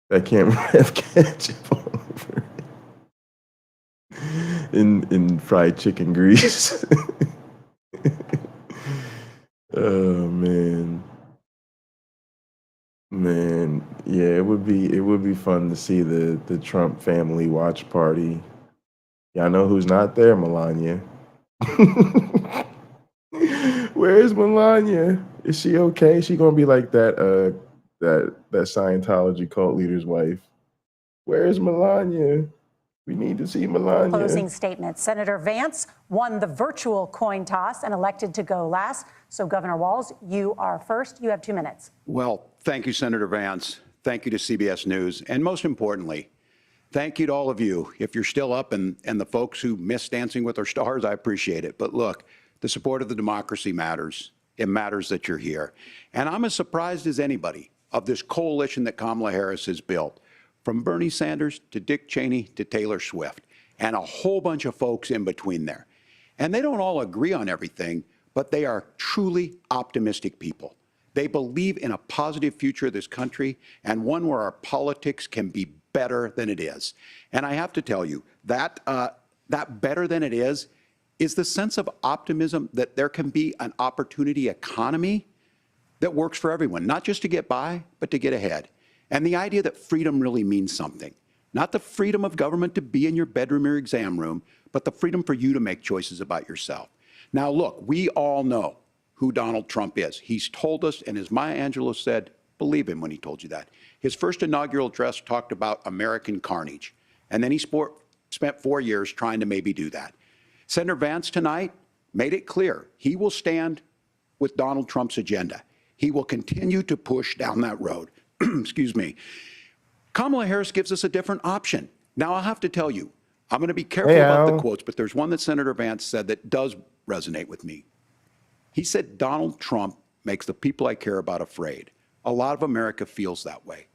S1: That camera have ketchup all over it. In fried chicken grease. Oh man. Yeah, it would be fun to see the Trump family watch party Y'all know who's not there? Melania. Where is Melania? Is she okay? She gonna be like that that Scientology cult leader's wife. Where is Melania? We need to see Melania.
S2: Closing statement. Senator Vance won the virtual coin toss and elected to go last. So, Governor Walz, you are first. You have 2 minutes.
S6: Well, thank you, Senator Vance. Thank you to CBS News. And most importantly, thank you to all of you. If you're still up and the folks who miss Dancing with Our Stars, I appreciate it. But look, the support of the democracy matters. It matters that you're here. And I'm as surprised as anybody of this coalition that Kamala Harris has built, from Bernie Sanders to Dick Cheney to Taylor Swift, and a whole bunch of folks in between there. And they don't all agree on everything, but they are truly optimistic people. They believe in a positive future of this country and one where our politics can be better than it is. And I have to tell you, that better than it is the sense of optimism that there can be an opportunity economy that works for everyone, not just to get by, but to get ahead. And the idea that freedom really means something. Not the freedom of government to be in your bedroom or exam room, but the freedom for you to make choices about yourself. Now, look, we all know who Donald Trump is. He's told us, and as Maya Angelou said, believe him when he told you that. His first inaugural address talked about American carnage, and then he spent 4 years trying to maybe do that. Senator Vance tonight made it clear he will stand with Donald Trump's agenda. He will continue to push down that road. Excuse me. Kamala Harris gives us a different option. Now, I'll have to tell you, I'm going to be careful about the quotes, but there's one that Senator Vance said that does resonate with me. He said, Donald Trump makes the people I care about afraid. A lot of America feels that way.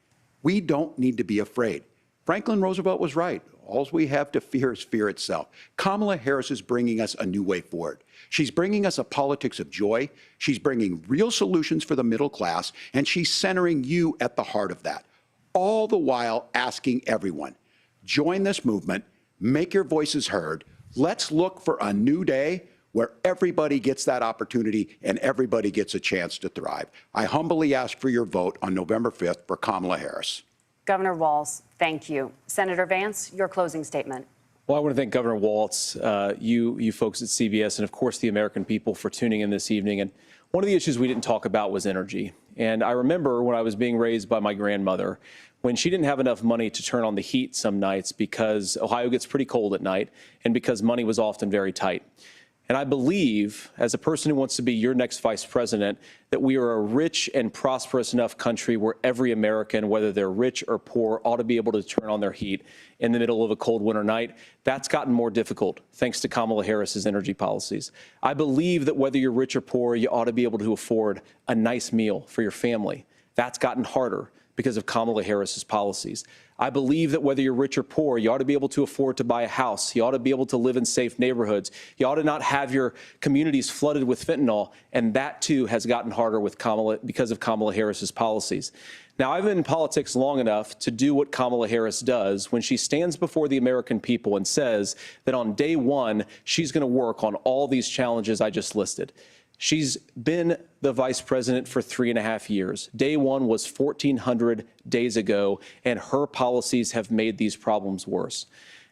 S6: We don't need to be afraid. Franklin Roosevelt was right. All we have to fear is fear itself. Kamala Harris is bringing us a new way forward. She's bringing us a politics of joy. She's bringing real solutions for the middle class, and she's centering you at the heart of that. All the while asking everyone, join this movement, make your voices heard. Let's look for a new day where everybody gets that opportunity and everybody gets a chance to thrive. I humbly ask for your vote on November 5th for Kamala Harris.
S3: Governor Walz, thank you. Senator Vance, your closing statement.
S7: Well, I want to thank Governor Walz, you folks at CBS, and of course the American people for tuning in this evening. And one of the issues we didn't talk about was energy. And I remember when I was being raised by my grandmother, when she didn't have enough money to turn on the heat some nights because Ohio gets pretty cold at night and because money was often very tight. And I believe, as a person who wants to be your next vice president, that we are a rich and prosperous enough country where every American, whether they're rich or poor, ought to be able to turn on their heat in the middle of a cold winter night. That's gotten more difficult thanks to Kamala Harris's energy policies. I believe that whether you're rich or poor, you ought to be able to afford a nice meal for your family. That's gotten harder because of Kamala Harris's policies. I believe that whether you're rich or poor, you ought to be able to afford to buy a house. You ought to be able to live in safe neighborhoods. You ought to not have your communities flooded with fentanyl. And that, too, has gotten harder with because of Kamala Harris's policies. Now, I've been in politics long enough to do what Kamala Harris does when she stands before the American people and says that on day one, she's going to work on all these challenges I just listed. She's been the vice president for 3.5 years. Day one was 1,400 days ago, and her policies have made these problems worse.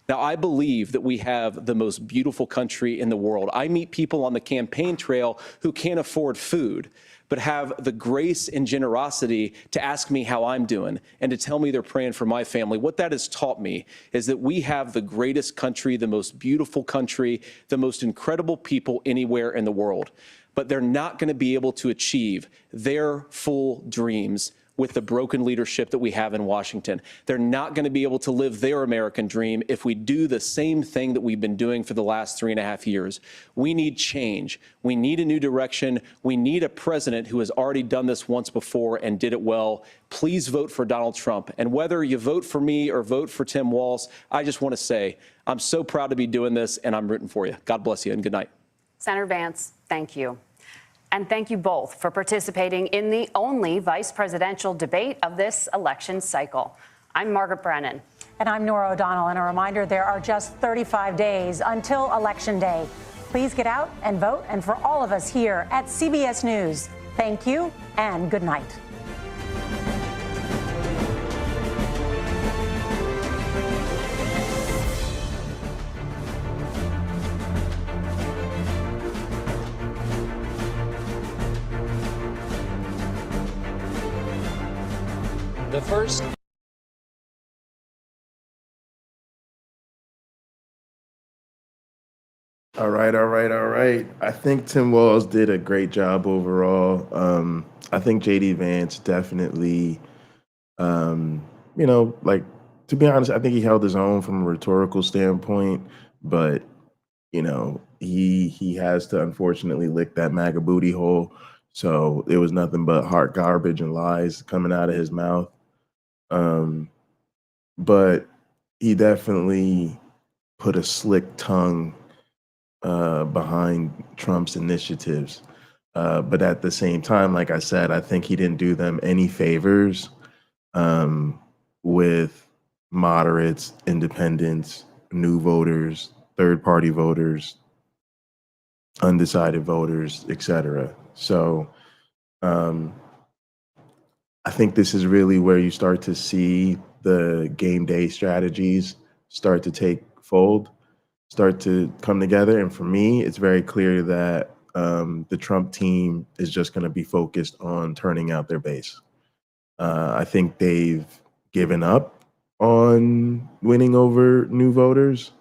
S7: Now, I believe that we have the most beautiful country in the world. I meet people on the campaign trail who can't afford food, but have the grace and generosity to ask me how I'm doing and to tell me they're praying for my family. What that has taught me is that we have the greatest country, the most beautiful country, the most incredible people anywhere in the world. But they're not going to be able to achieve their full dreams with the broken leadership that we have in Washington. They're not going to be able to live their American dream if we do the same thing that we've been doing for the last 3.5 years. We need change. We need a new direction. We need a president who has already done this once before and did it well. Please vote for Donald Trump. And whether you vote for me or vote for Tim Walz, I just want to say I'm so proud to be doing this, and I'm rooting for you. God bless you, and good night.
S3: Senator Vance, thank you. And thank you both for participating in the only vice presidential debate of this election cycle. I'm Margaret Brennan.
S2: And I'm Nora O'Donnell. And a reminder, there are just 35 days until Election Day. Please get out and vote. And for all of us here at CBS News, thank you and good night.
S8: The first.
S1: All right. I think Tim Walz did a great job overall. I think JD Vance definitely, like, to be honest, I think he held his own from a rhetorical standpoint, but he has to unfortunately lick that MAGA booty hole. So it was nothing but hard garbage and lies coming out of his mouth. But he definitely put a slick tongue behind Trump's initiatives. But at the same time, like I said, I think he didn't do them any favors with moderates, independents, new voters, third-party voters, undecided voters, etc. So I think this is really where you start to see the game day strategies start to take fold, start to come together. And for me, it's very clear that the Trump team is just going to be focused on turning out their base. I think they've given up on winning over new voters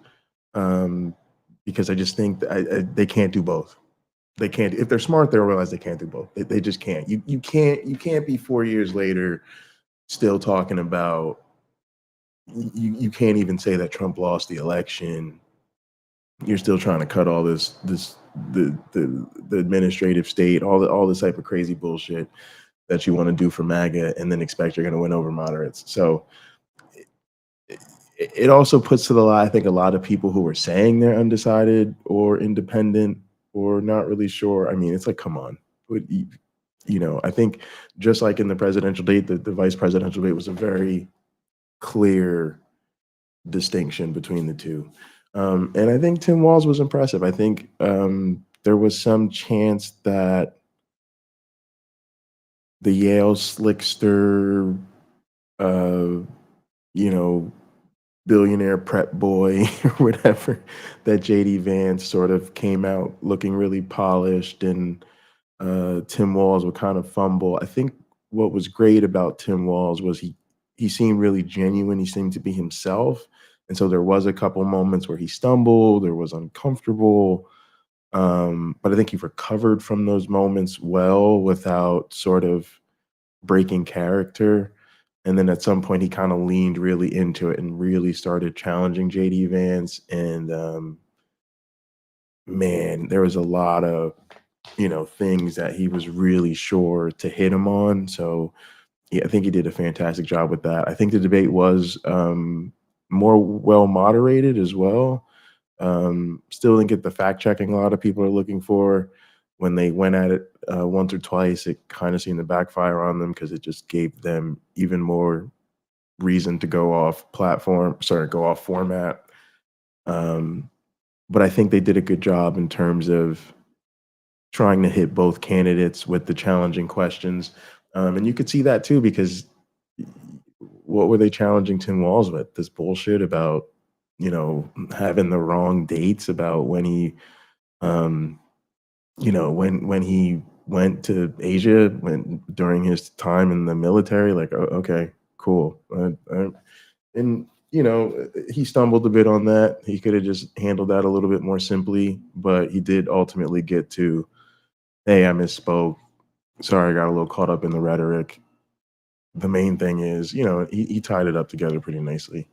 S1: because I just think they can't do both. They can't. If they're smart, they'll realize they can't do both. They just can't. You can't be 4 years later still talking about. You can't even say that Trump lost the election. You're still trying to cut all the administrative state, all this type of crazy bullshit that you want to do for MAGA, and then expect you're going to win over moderates. So it also puts to the lie, I think, a lot of people who are saying they're undecided or independent or not really sure. I mean, it's like, come on. I think just like in the presidential debate, the vice presidential debate was a very clear distinction between the two. And I think Tim Walz was impressive. I think there was some chance that the Yale slickster, billionaire prep boy or whatever, that JD Vance sort of came out looking really polished, and Tim Walz would kind of fumble. I think what was great about Tim Walz was he seemed really genuine. He seemed to be himself. And so there was a couple moments where he stumbled, there was uncomfortable. But I think he recovered from those moments well without sort of breaking character. And then at some point he kind of leaned really into it and really started challenging JD Vance. And man, there was a lot of, things that he was really sure to hit him on. So yeah, I think he did a fantastic job with that. I think the debate was more well moderated as well. Still didn't get the fact checking a lot of people are looking for. When they went at it once or twice, it kind of seemed to backfire on them because it just gave them even more reason to go off format. But I think they did a good job in terms of trying to hit both candidates with the challenging questions. And you could see that too, because what were they challenging Tim Walz with? This bullshit about, having the wrong dates about when he, when he went to Asia during his time in the military. Like, okay, cool. And he stumbled a bit on that. He could have just handled that a little bit more simply, but he did ultimately get to, hey, I misspoke. Sorry, I got a little caught up in the rhetoric. The main thing is, he tied it up together pretty nicely.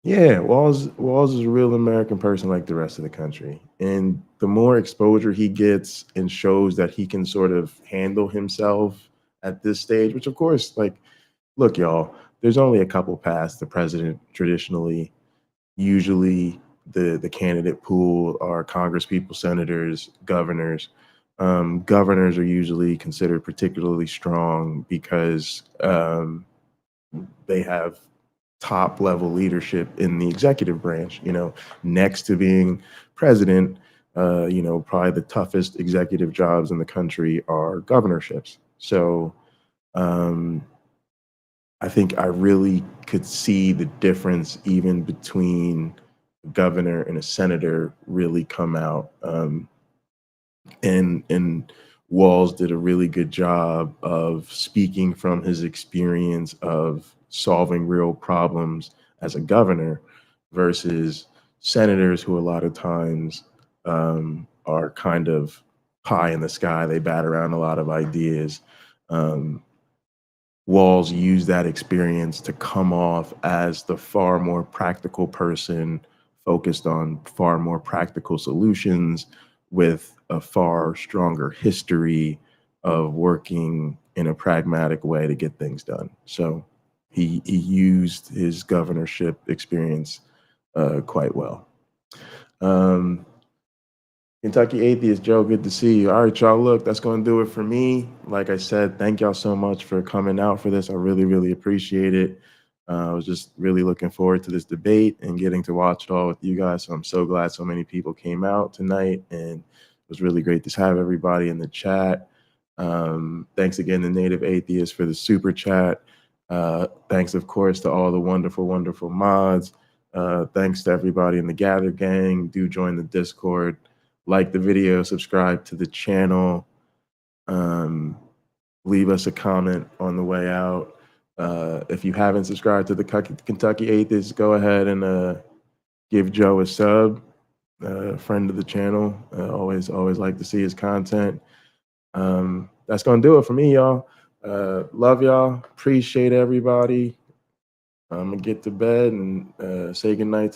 S1: Yeah, Walz is a real American person like the rest of the country. And the more exposure he gets and shows that he can sort of handle himself at this stage, which of course, like, look, y'all, there's only a couple past the president traditionally. Usually the candidate pool are congresspeople, senators, governors. Governors are usually considered particularly strong because they have top level leadership in the executive branch, next to being president. Probably the toughest executive jobs in the country are governorships. So I think I really could see the difference even between a governor and a senator really come out. And Walz did a really good job of speaking from his experience of solving real problems as a governor versus senators who a lot of times are kind of pie in the sky. They bat around a lot of ideas. Walz used that experience to come off as the far more practical person, focused on far more practical solutions with a far stronger history of working in a pragmatic way to get things done. So he used his governorship experience quite well. Kentucky Atheist, Joe, good to see you. All right, y'all, look, that's going to do it for me. Like I said, thank y'all so much for coming out for this. I really, really appreciate it. I was just really looking forward to this debate and getting to watch it all with you guys. So I'm so glad so many people came out tonight, and it was really great to have everybody in the chat. Thanks again to Native Atheist for the super chat. Thanks, of course, to all the wonderful, wonderful mods. Thanks to everybody in the Gather Gang. Do join the Discord. Like the video, subscribe to the channel. Leave us a comment on the way out. If you haven't subscribed to the Kentucky Atheists, go ahead and give Joe a sub, friend of the channel. Always like to see his content. That's going to do it for me, y'all. Love y'all. Appreciate everybody. I'm going to get to bed and say goodnight to